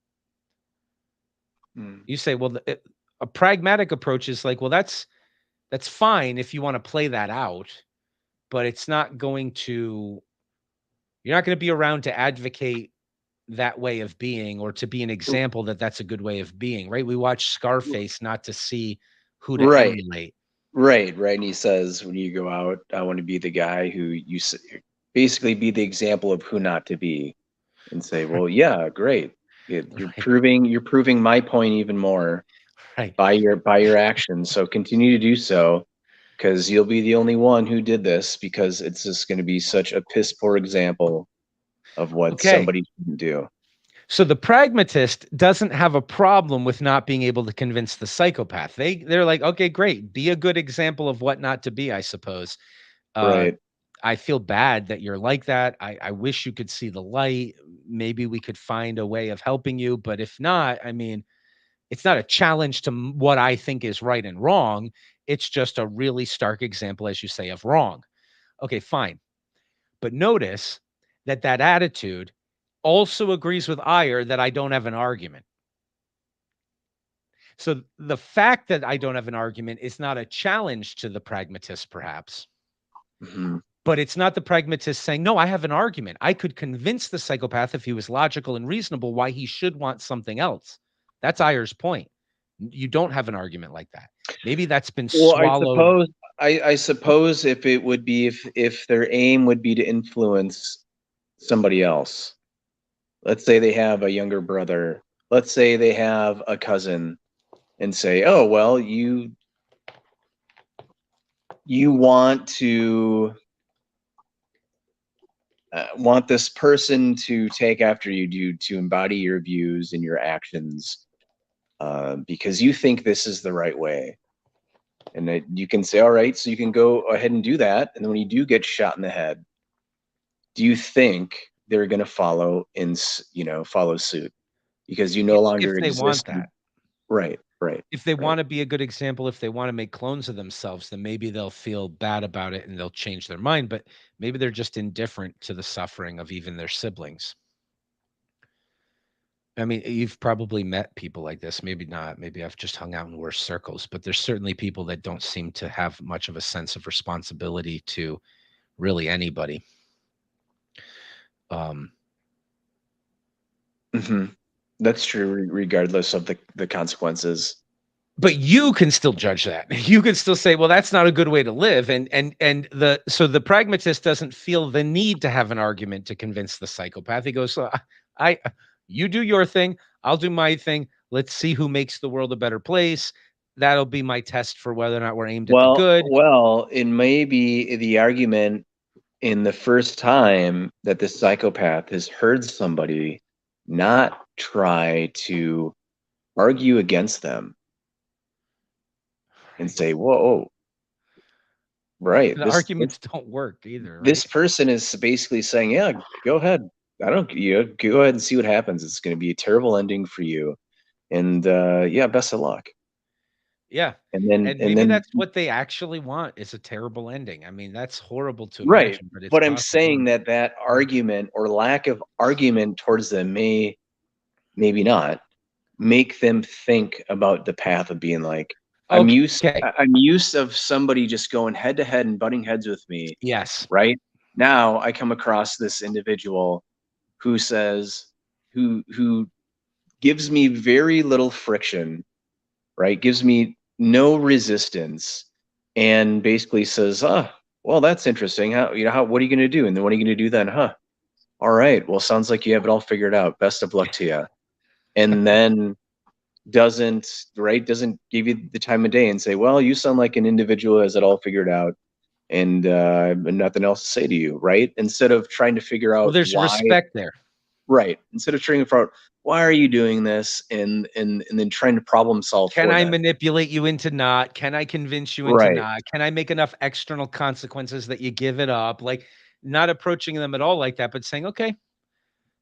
You say, well, a pragmatic approach is like, well, that's fine if you want to play that out, but it's not going to, you're not going to be around to advocate that way of being or to be an example that that's a good way of being, right? We watch Scarface not to see who to emulate. Right. And he says, when you go out, I want to be the guy who basically be the example of who not to be, and say, well, yeah, great. You're Right. proving my point even more Right. by your actions. So continue to do so, because you'll be the only one who did this, because it's just going to be such a piss poor example of what Okay. somebody shouldn't do. So the pragmatist doesn't have a problem with not being able to convince the psychopath. They're like, okay, great. Be a good example of what not to be, I suppose. Right. I feel bad that you're like that. I wish you could see the light. Maybe we could find a way of helping you. But if not, I mean, it's not a challenge to what I think is right and wrong. It's just a really stark example, as you say, of wrong. Okay, fine. But notice that that attitude also agrees with Iyer that I don't have an argument. So the fact that I don't have an argument is not a challenge to the pragmatist, perhaps. Mhm. But it's not the pragmatist saying, no, I have an argument. I could convince the psychopath, if he was logical and reasonable, why he should want something else. That's Iyer's point. You don't have an argument like that. Maybe that's been Well, swallowed. I suppose if it would be, if their aim would be to influence somebody else. Let's say they have a younger brother. Let's say they have a cousin, and say, oh, well, you want to want this person to take after you, to embody your views and your actions, because you think this is the right way. And that you can say, all right, so you can go ahead and do that. And then when you do get shot in the head, do you think they're going to follow suit? Because you no longer If they want exist. that. Right. If they Right. want to be a good example, if they want to make clones of themselves, then maybe they'll feel bad about it and they'll change their mind. But maybe they're just indifferent to the suffering of even their siblings. I mean, you've probably met people like this. Maybe not. Maybe I've just hung out in worse circles, but there's certainly people that don't seem to have much of a sense of responsibility to really anybody. That's true, regardless of the consequences. But you can still judge that. You can still say, well, that's not a good way to live. And so the pragmatist doesn't feel the need to have an argument to convince the psychopath. He goes, you do your thing, I'll do my thing. Let's see who makes the world a better place. That'll be my test for whether or not we're aimed at the good. Well, it may be the argument in the first time that the psychopath has heard somebody, not try to argue against them and say, whoa, right. The arguments don't work either, right? This person is basically saying, yeah, go ahead. Go ahead and see what happens. It's going to be a terrible ending for you. And yeah, best of luck. Yeah. And then Maybe that's what they actually want, is a terrible ending. I mean, that's horrible to right. imagine, but it's But I'm possible. saying that argument or lack of argument towards them maybe not make them think about the path of being like, I'm used of somebody just going head to head and butting heads with me. Yes. Right now, I come across this individual who says, who gives me very little friction, right? Gives me no resistance, and basically says, well, that's interesting. What are you going to do? And then what are you going to do then? All right. Well, sounds like you have it all figured out. Best of luck to you. And then doesn't give you the time of day and say, well, you sound like an individual who has it all figured out, and nothing else to say to you, right? Instead of trying to figure out, well, there's respect there. Right. Instead of trying to figure out, why are you doing this? And then trying to problem solve. Can I manipulate you into not? Can I convince you into not? Can I make enough external consequences that you give it up? Like, not approaching them at all like that, but saying, okay,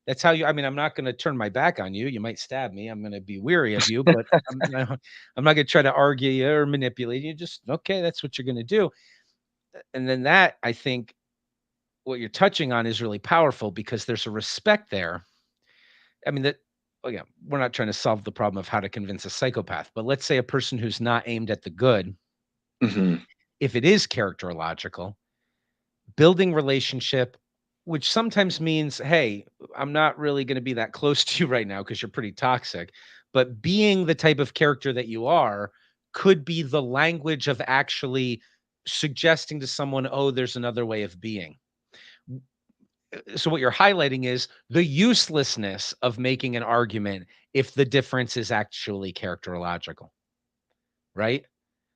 that's how you, I mean, I'm not going to turn my back on you. You might stab me. I'm going to be weary of you, but I'm not going to try to argue you or manipulate you. Just, okay, that's what you're going to do. And then that, I think, what you're touching on is really powerful, because there's a respect there. I mean, yeah, we're not trying to solve the problem of how to convince a psychopath, but let's say a person who's not aimed at the good, if it is characterological, building relationship, which sometimes means, hey, I'm not really going to be that close to you right now because you're pretty toxic, but being the type of character that you are could be the language of actually suggesting to someone, oh, there's another way of being. so what you're highlighting is the uselessness of making an argument if the difference is actually characterological, right?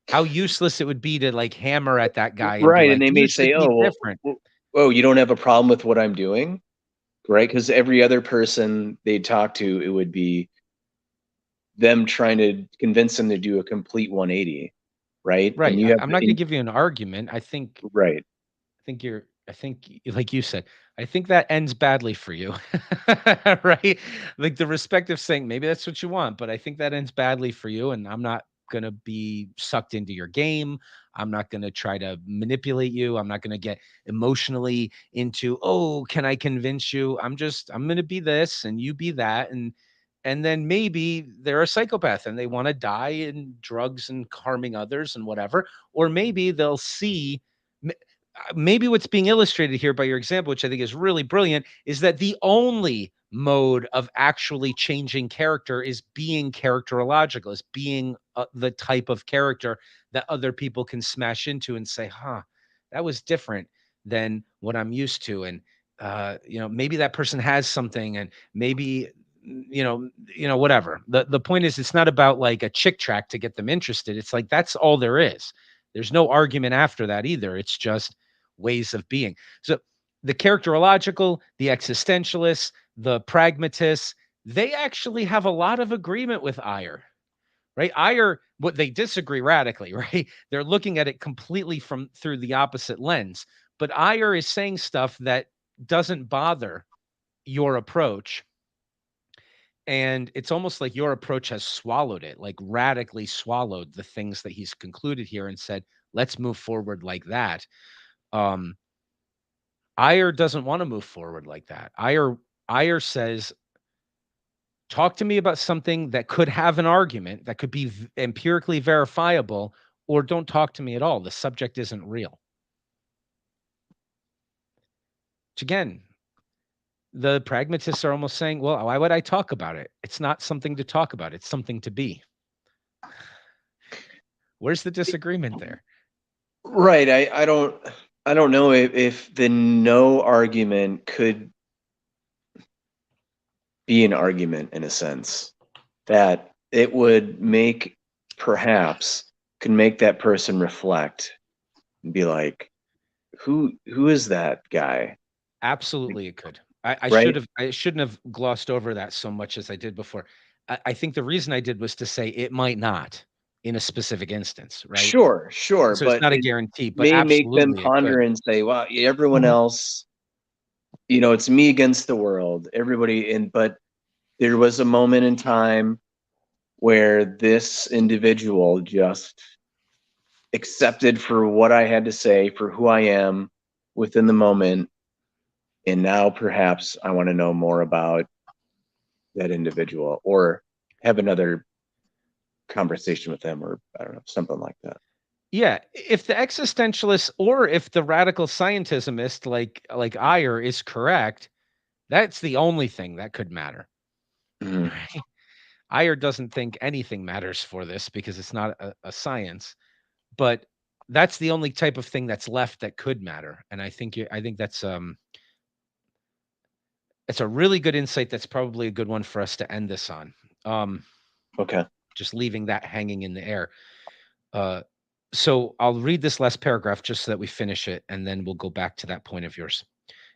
How useless it would be to like hammer at that guy and be Right. And like, they you may should say, be oh, different. oh, you don't have a problem with what I'm doing? Right? Because every other person they talk to, it would be them trying to convince them to do a complete 180. Right. Right. And you have, I'm not going to give you an argument. I think right. like you said, I think that ends badly for you. Right? Like the respect of saying maybe that's what you want, but I think that ends badly for you. And I'm not going to be sucked into your game. I'm not going to try to manipulate you. I'm not going to get emotionally into, oh, can I convince you? I'm going to be this and you be that. And then maybe they're a psychopath and they want to die in drugs and harming others and whatever. Or maybe they'll see maybe what's being illustrated here by your example, which I think is really brilliant, is that the only mode of actually changing character is being characterological, is being the type of character that other people can smash into and say, huh, that was different than what I'm used to. And, maybe that person has something and maybe, whatever. The point is, it's not about like a chick track to get them interested. It's like, that's all there is. There's no argument after that either. It's just ways of being. So the characterological, the existentialists, the pragmatists, they actually have a lot of agreement with Iyer, right? Iyer, what they disagree radically, right? They're looking at it completely through the opposite lens. But Iyer is saying stuff that doesn't bother your approach. And it's almost like your approach has swallowed it, like radically swallowed the things that he's concluded here and said, let's move forward like that. Iyer doesn't want to move forward like that. Iyer says, talk to me about something that could have an argument, that could be empirically verifiable, or don't talk to me at all. The subject isn't real. Which again, the pragmatists are almost saying, well, why would I talk about it? It's not something to talk about. It's something to be. Where's the disagreement there? Right. I don't know if the no argument could be an argument in a sense that it would make could make that person reflect and be like, who is that guy? Absolutely, it could. I Right? shouldn't have glossed over that so much as I did before. I think the reason I did was to say it might not in a specific instance, right? Sure, So it's but not a it guarantee, but may make them absolutely it could. ponder and say, "Wow, everyone else, it's me against the world." Everybody, but there was a moment in time where this individual just accepted for what I had to say, for who I am within the moment, and now perhaps I want to know more about that individual or have another conversation with them, or I don't know, something like that. Yeah, if the existentialist or if the radical scientismist like Iyer is correct, that's the only thing that could matter. Mhm. Right? Iyer doesn't think anything matters for this because it's not a science, but that's the only type of thing that's left that could matter. And I think that's it's a really good insight. That's probably a good one for us to end this on. Okay. Just leaving that hanging in the air. So I'll read this last paragraph just so that we finish it, and then we'll go back to that point of yours.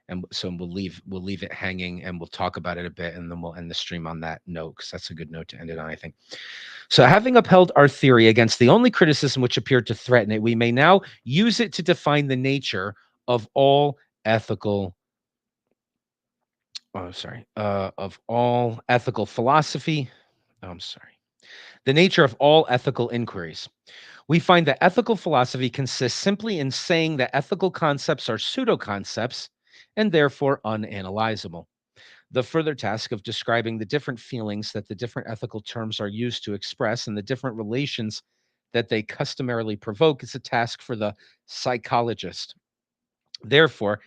And so we'll leave it hanging, and we'll talk about it a bit, and then we'll end the stream on that note, because that's a good note to end it on, I think. So having upheld our theory against the only criticism which appeared to threaten it, we may now use it to define the nature of all ethical philosophy. The nature of all ethical inquiries. We find that ethical philosophy consists simply in saying that ethical concepts are pseudo-concepts and therefore unanalyzable. The further task of describing the different feelings that the different ethical terms are used to express and the different relations that they customarily provoke is a task for the psychologist. Therefore,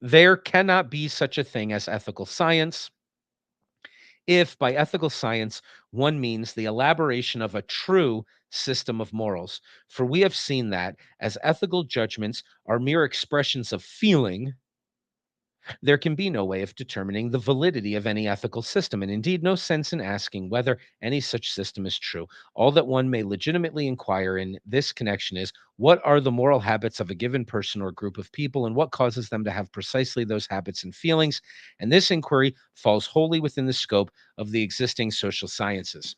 there cannot be such a thing as ethical science. if by ethical science one means the elaboration of a true system of morals. For we have seen that, as ethical judgments are mere expressions of feeling, there can be no way of determining the validity of any ethical system, and indeed no sense in asking whether any such system is true. All that one may legitimately inquire in this connection is, what are the moral habits of a given person or group of people, and what causes them to have precisely those habits and feelings? And this inquiry falls wholly within the scope of the existing social sciences.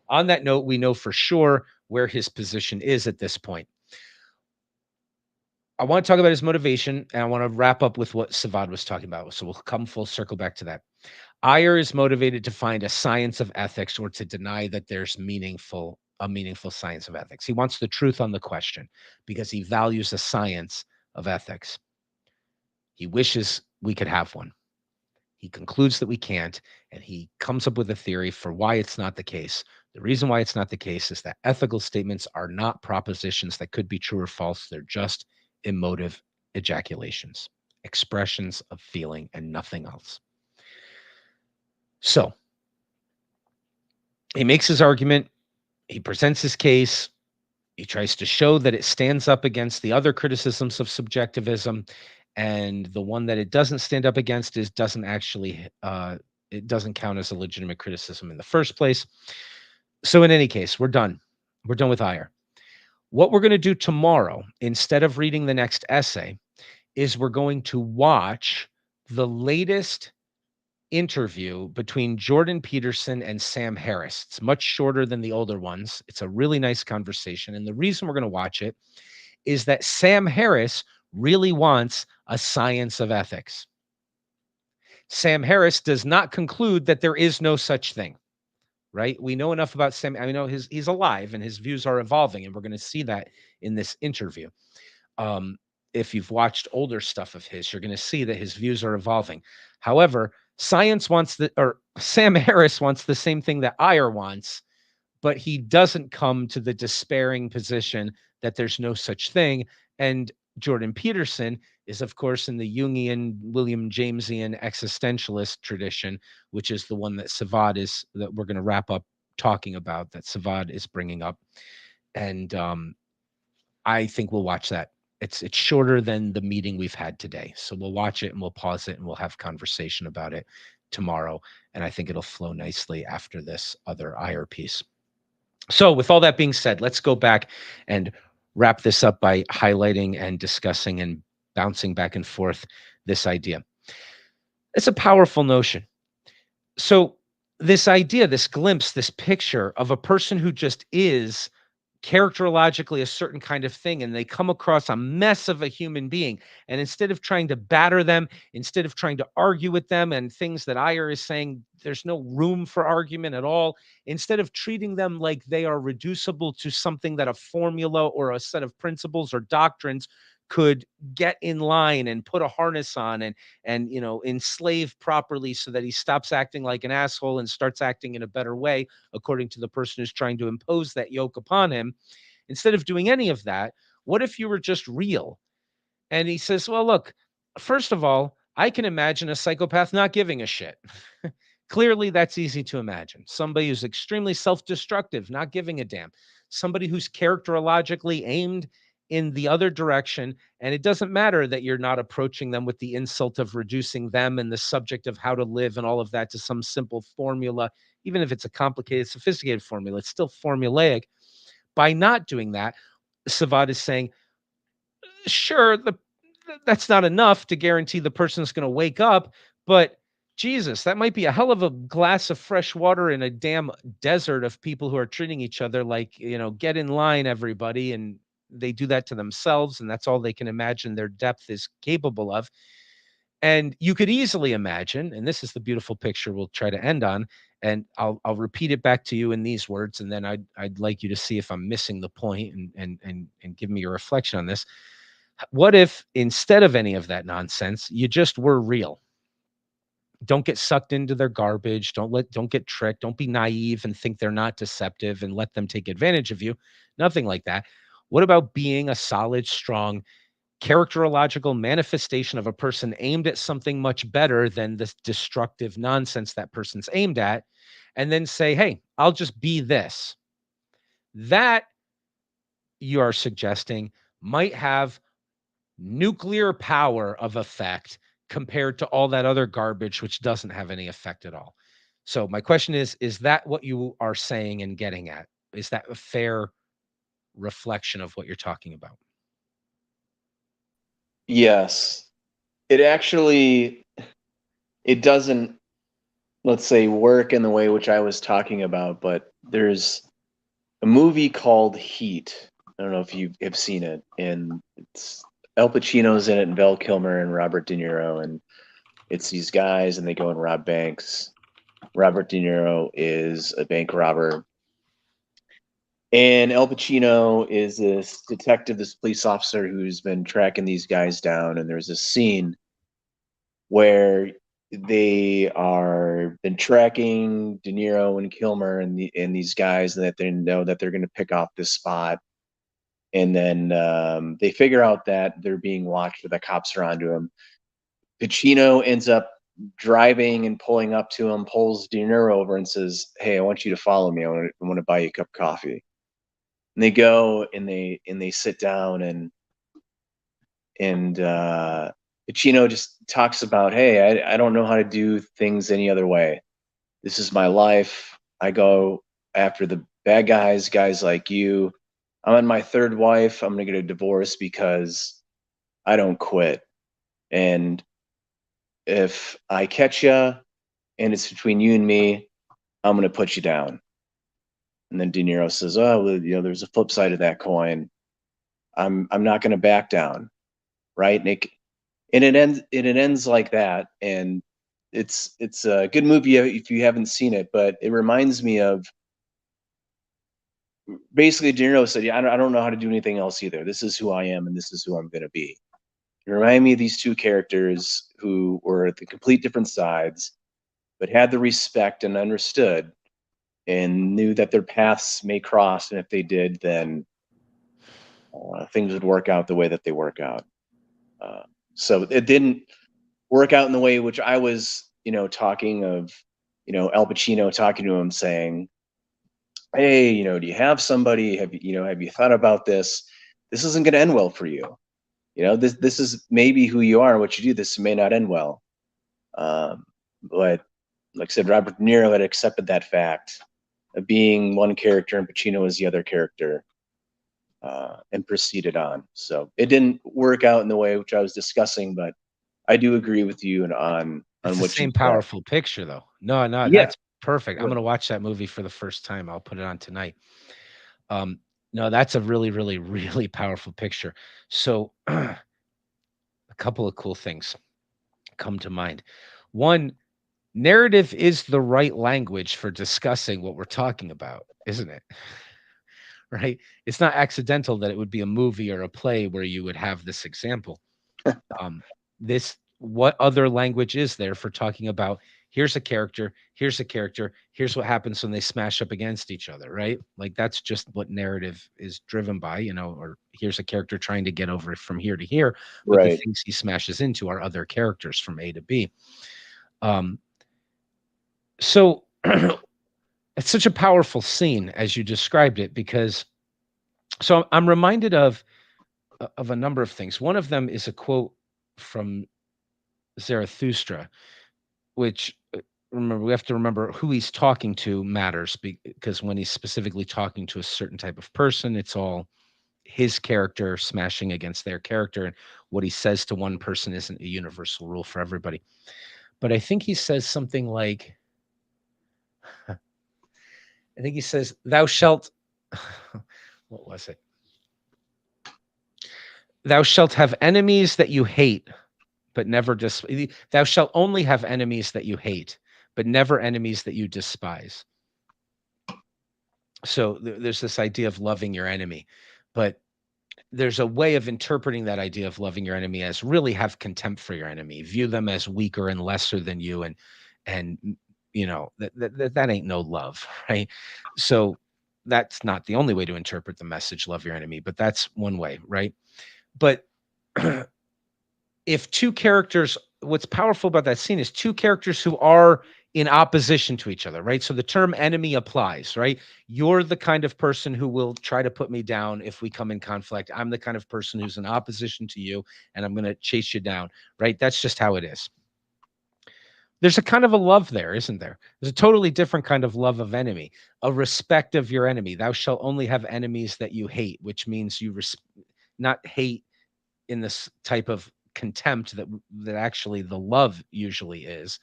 On that note, we know for sure where his position is at this point. I want to talk about his motivation, and I want to wrap up with what Savad was talking about. So we'll come full circle back to that. Ayer is motivated to find a science of ethics, or to deny that there's a meaningful science of ethics. He wants the truth on the question because he values a science of ethics. He wishes we could have one. He concludes that we can't, and he comes up with a theory for why it's not the case. The reason why it's not the case is that ethical statements are not propositions that could be true or false. They're just emotive ejaculations, expressions of feeling, and nothing else. So he makes his argument, he presents his case, he tries to show that it stands up against the other criticisms of subjectivism, and the one that it doesn't stand up against is doesn't count as a legitimate criticism in the first place. So in any case, we're done with Ayer. What we're going to do tomorrow, instead of reading the next essay, is we're going to watch the latest interview between Jordan Peterson and Sam Harris. It's much shorter than the older ones. It's a really nice conversation. And the reason we're going to watch it is that Sam Harris really wants a science of ethics. Sam Harris does not conclude that there is no such thing. Right? We know enough about Sam. I know he's alive and his views are evolving, and we're going to see that in this interview. If you've watched older stuff of his, you're going to see that his views are evolving. However, Sam Harris wants the same thing that Ayer wants, but he doesn't come to the despairing position that there's no such thing. And Jordan Peterson is, of course, in the Jungian, William Jamesian existentialist tradition, which is the one that that we're going to wrap up talking about, that Savad is bringing up. And I think we'll watch that. It's shorter than the meeting we've had today. So we'll watch it and we'll pause it and we'll have conversation about it tomorrow. And I think it'll flow nicely after this other Ayer piece. So with all that being said, let's go back and wrap this up by highlighting and discussing and bouncing back and forth this idea. It's a powerful notion. So this idea, this glimpse, this picture of a person who just is characterologically a certain kind of thing, and they come across a mess of a human being, and instead of trying to batter them, instead of trying to argue with them, and things that Ayer is saying there's no room for argument at all, instead of treating them like they are reducible to something that a formula or a set of principles or doctrines could get in line and put a harness on and enslave properly so that he stops acting like an asshole and starts acting in a better way according to the person who's trying to impose that yoke upon him. Instead of doing any of that, what if you were just real? And he says, well, look, first of all, I can imagine a psychopath not giving a shit. Clearly, that's easy to imagine. Somebody who's extremely self-destructive, not giving a damn. Somebody who's characterologically aimed in the other direction. And it doesn't matter that you're not approaching them with the insult of reducing them and the subject of how to live and all of that to some simple formula. Even if it's a complicated, sophisticated formula, it's still formulaic. By not doing that, Savad is saying, sure, that's not enough to guarantee the person's going to wake up, but Jesus, that might be a hell of a glass of fresh water in a damn desert of people who are treating each other like, get in line, everybody. And they do that to themselves, and that's all they can imagine their depth is capable of. And you could easily imagine, and this is the beautiful picture we'll try to end on, and I'll repeat it back to you in these words, and then I'd like you to see if I'm missing the point and give me your reflection on this. What if instead of any of that nonsense, you just were real? Don't get sucked into their garbage. Don't get tricked. Don't be naive and think they're not deceptive and let them take advantage of you. Nothing like that. What about being a solid, strong, characterological manifestation of a person aimed at something much better than this destructive nonsense that person's aimed at, and then say, hey, I'll just be this. That, you are suggesting, might have nuclear power of effect compared to all that other garbage, which doesn't have any effect at all. So my question is that what you are saying and getting at? Is that a fair reflection of what you're talking about? Yes. It actually, it doesn't, let's say, work in the way which I was talking about, but there's a movie called Heat. I don't know if you have seen it, and it's Al Pacino's in it, and Val Kilmer and Robert De Niro, and it's these guys, and they go and rob banks. Robert De Niro is a bank robber, and Al Pacino is this detective, this police officer who's been tracking these guys down. And there's a scene where they are been tracking De Niro and Kilmer and these guys, and that they know that they're going to pick off this spot. And then they figure out that they're being watched, or the cops are onto him. Pacino ends up driving and pulling up to him, pulls De Niro over and says, "Hey, I want you to follow me. I want to buy you a cup of coffee." And they go and they sit down, and Pacino just talks about, "Hey, I don't know how to do things any other way. This is my life. I go after the bad guys like you. I'm on my third wife. I'm gonna get a divorce because I don't quit. And if I catch you and it's between you and me, I'm gonna put you down." And then De Niro says, "Oh, well, there's a flip side of that coin. I'm not gonna back down." Right? And it ends like that. And it's a good movie if you haven't seen it, but it reminds me of, basically, De Niro said, "Yeah, I don't know how to do anything else either. This is who I am, and this is who I'm going to be." It reminded me of these two characters who were at the complete different sides, but had the respect and understood and knew that their paths may cross. And if they did, then things would work out the way that they work out. So it didn't work out in the way which I was, talking of, Al Pacino talking to him saying, "Hey, do you have somebody? Have you thought about this? This isn't going to end well for you. This is maybe who you are and what you do. This may not end well." But like I said, Robert De Niro had accepted that fact of being one character and Pacino was the other character, and proceeded on. So it didn't work out in the way which I was discussing, but I do agree with you on It's the what you same said. powerful picture, though. No, Yeah. that's perfect. I'm Right. going to watch that movie for the first time. I'll put it on tonight. No, that's a really, really, really powerful picture. So a couple of cool things come to mind. One, narrative is the right language for discussing what we're talking about, isn't it? Right? It's not accidental that it would be a movie or a play where you would have this example. What other language is there for talking about, here's a character, here's what happens when they smash up against each other, right? Like that's just what narrative is driven by, or here's a character trying to get over from here to here, but the Right. things he smashes into are other characters from A to B. So it's such a powerful scene as you described it, because so I'm reminded of a number of things. One of them is a quote from Zarathustra, which, remember, we have to remember who he's talking to matters, because when he's specifically talking to a certain type of person, it's all his character smashing against their character, and what he says to one person isn't a universal rule for everybody. But I think he says something like, I think he says, "Thou shalt," what was it? "Thou shalt have enemies that you hate, but never thou shalt only have enemies that you hate, but never enemies that you despise." So there's this idea of loving your enemy, but there's a way of interpreting that idea of loving your enemy as really have contempt for your enemy, view them as weaker and lesser than you, and that ain't no love, right? So that's not the only way to interpret the message, love your enemy, but that's one way, right? But if two characters, what's powerful about that scene is two characters who are in opposition to each other, right? So the term enemy applies, right? You're the kind of person who will try to put me down if we come in conflict. I'm the kind of person who's in opposition to you, and I'm going to chase you down, right? That's just how it is. There's a kind of a love there, isn't there? There's a totally different kind of love of enemy, a respect of your enemy. Thou shalt only have enemies that you hate, which means you not hate in this type of contempt that actually the love usually is,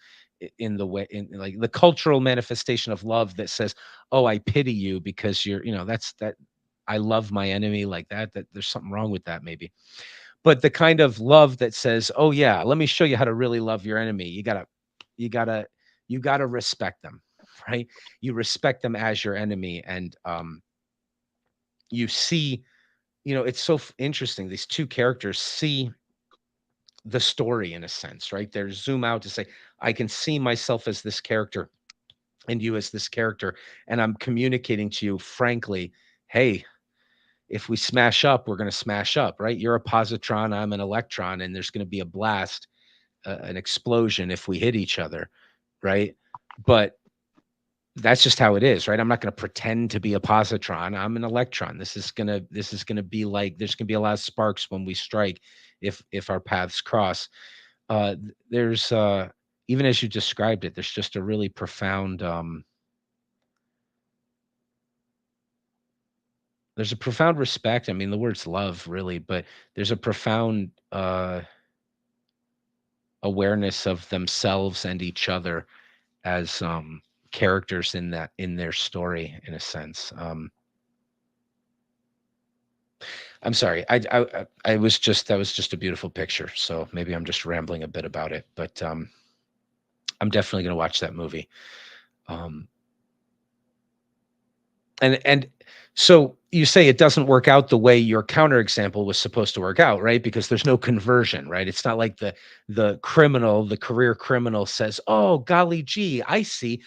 in the way, in like the cultural manifestation of love that says, oh, I pity you because you're, that's that, I love my enemy like that there's something wrong with that maybe. But the kind of love that says, oh yeah, let me show you how to really love your enemy. You gotta respect them, right? You respect them as your enemy. And you see, it's so interesting. These two characters see the story in a sense, right? They zoom out to say, I can see myself as this character and you as this character, and I'm communicating to you frankly, hey, if we smash up, we're going to smash up, right? You're a positron, I'm an electron, and there's going to be a blast, an explosion if we hit each other, right? But that's just how it is, right? I'm not going to pretend to be a positron. I'm an electron. This is gonna be like, there's gonna be a lot of sparks when we strike, if our paths cross. There's even as you described it, there's just a really profound there's a profound respect. I mean, the word's love, really, but there's a profound awareness of themselves and each other as characters in their story, in a sense. I'm sorry. I was just, that was just a beautiful picture. So maybe I'm just rambling a bit about it, but I'm definitely going to watch that movie. And so you say it doesn't work out the way your counterexample was supposed to work out, right? Because there's no conversion, right? It's not like the career criminal says, "Oh, golly gee, I see.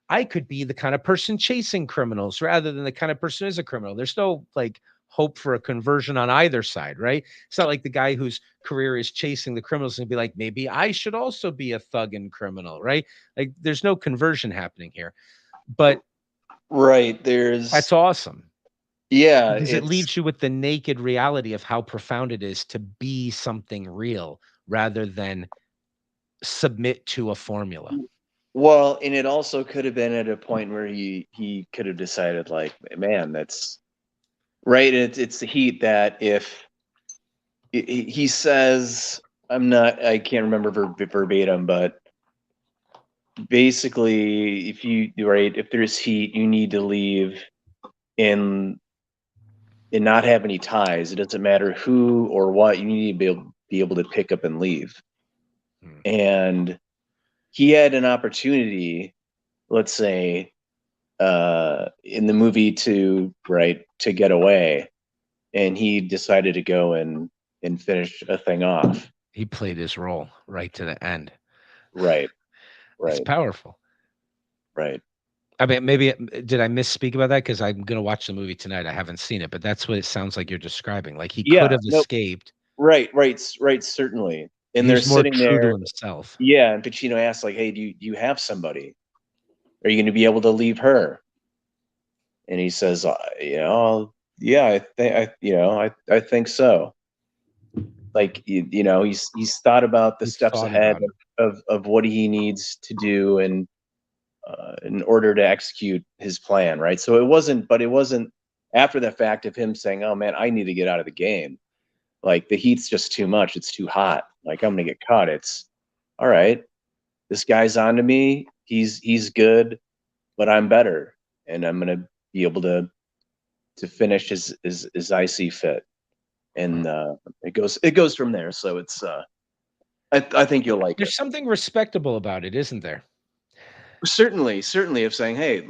I could be the kind of person chasing criminals rather than the kind of person who is a criminal." There's no like hope for a conversion on either side, right? It's not like the guy whose career is chasing the criminals and be like, maybe I should also be a thug and criminal, right? Like there's no conversion happening here. But Right. that's awesome. Yeah, Because it leaves you with the naked reality of how profound it is to be something real rather than submit to a formula. Well, and it also could have been at a point where he could have decided, like, man, that's right. It's the heat that if he says, I can't remember verbatim, but basically, if there's heat, you need to leave and not have any ties. It doesn't matter who or what. You need to be able to pick up and leave. And he had an opportunity, let's say, in the movie to get away, and he decided to go and finish a thing off. He played his role right to the end. Right. It's powerful. Right. I mean, maybe did I misspeak about that? Because I'm gonna watch the movie tonight. I haven't seen it, but that's what it sounds like you're describing. Like he could have escaped. Right. Certainly. And they're sitting there. To himself. Yeah, and Pacino asks, like, "Hey, do you have somebody? Are you going to be able to leave her?" And he says, "Yeah, I think so." Like, he's thought about the steps ahead of what he needs to do and in order to execute his plan, right? So it wasn't after the fact of him saying, "Oh man, I need to get out of the game. Like the heat's just too much. It's too hot. Like I'm gonna get caught." It's all right. This guy's onto me. He's good, but I'm better, and I'm gonna be able to finish as I see fit. And it goes from there. So it's I think you'll like it. There's something respectable about it, isn't there? Certainly of saying, hey,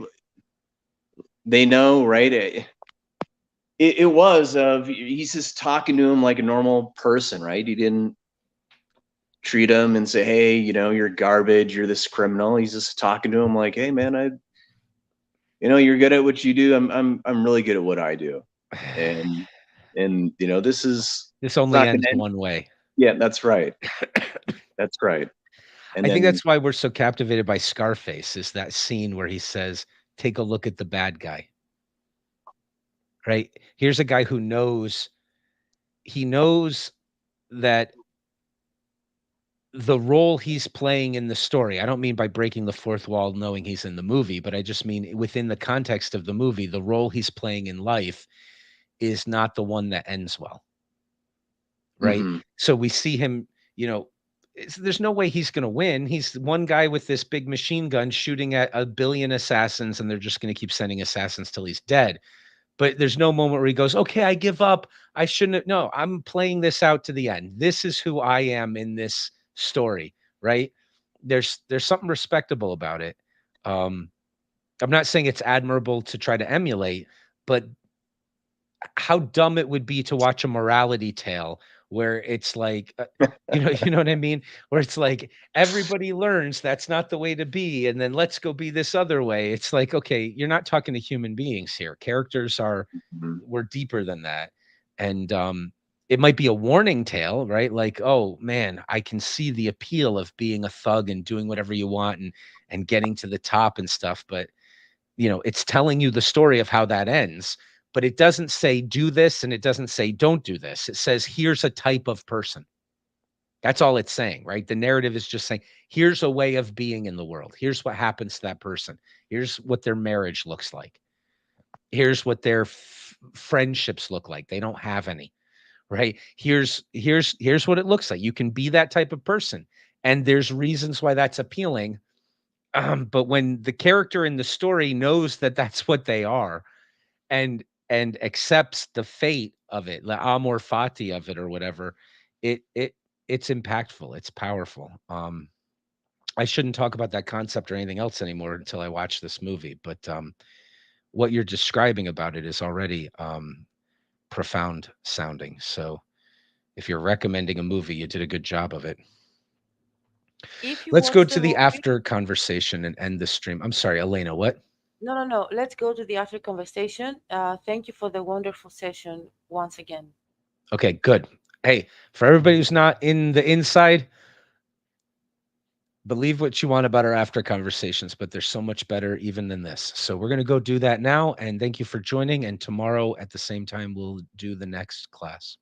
they know, right? It was he's just talking to him like a normal person, right? He didn't treat him and say, hey, you're garbage, you're this criminal. He's just talking to him like, hey man, you're good at what you do. I'm really good at what I do. And this is This only not gonna ends end. one way. Yeah, that's right. That's right. And I think then that's why we're so captivated by Scarface, is that scene where he says, "Take a look at the bad guy." Right? Here's a guy who knows that the role he's playing in the story, I don't mean by breaking the fourth wall knowing he's in the movie, but I just mean within the context of the movie, the role he's playing in life is not the one that ends well. Right? mhm. So we see him, there's no way he's going to win. He's one guy with this big machine gun shooting at a billion assassins, and they're just going to keep sending assassins till he's dead. But there's no moment where he goes, "Okay, I give up. I shouldn't have." No, I'm playing this out to the end. This is who I am in this story, right? There's something respectable about it. I'm not saying it's admirable to try to emulate, but how dumb it would be to watch a morality tale where it's like, you know what I mean? Where it's like everybody learns that's not the way to be, and then let's go be this other way. It's like, okay, you're not talking to human beings here. Characters Mhm. we're deeper than that. And it might be a warning tale, right? Like, oh man, I can see the appeal of being a thug and doing whatever you want and getting to the top and stuff, but it's telling you the story of how that ends, but it doesn't say do this and it doesn't say don't do this. It says here's a type of person. That's all it's saying, right? The narrative is just saying here's a way of being in the world. Here's what happens to that person. Here's what their marriage looks like. Here's what their friendships look like. They don't have any, right? Here's what it looks like. You can be that type of person, and there's reasons why that's appealing. But when the character in the story knows that that's what they are, and accepts the fate of it, the amor fati of it, or whatever, it's impactful. It's powerful. I shouldn't talk about that concept or anything else anymore until I watch this movie. But what you're describing about it is already profound sounding. So if you're recommending a movie, you did a good job of it. If you Let's go watch to the the movie, after conversation and end the stream. I'm sorry, Elena, what? no. Let's go to the after conversation. Thank you for the wonderful session once again. Okay, good. Hey, for everybody who's not in the inside, believe what you want about our after conversations, but they're so much better even than this. So we're going to go do that now. And thank you for joining. And tomorrow at the same time, we'll do the next class.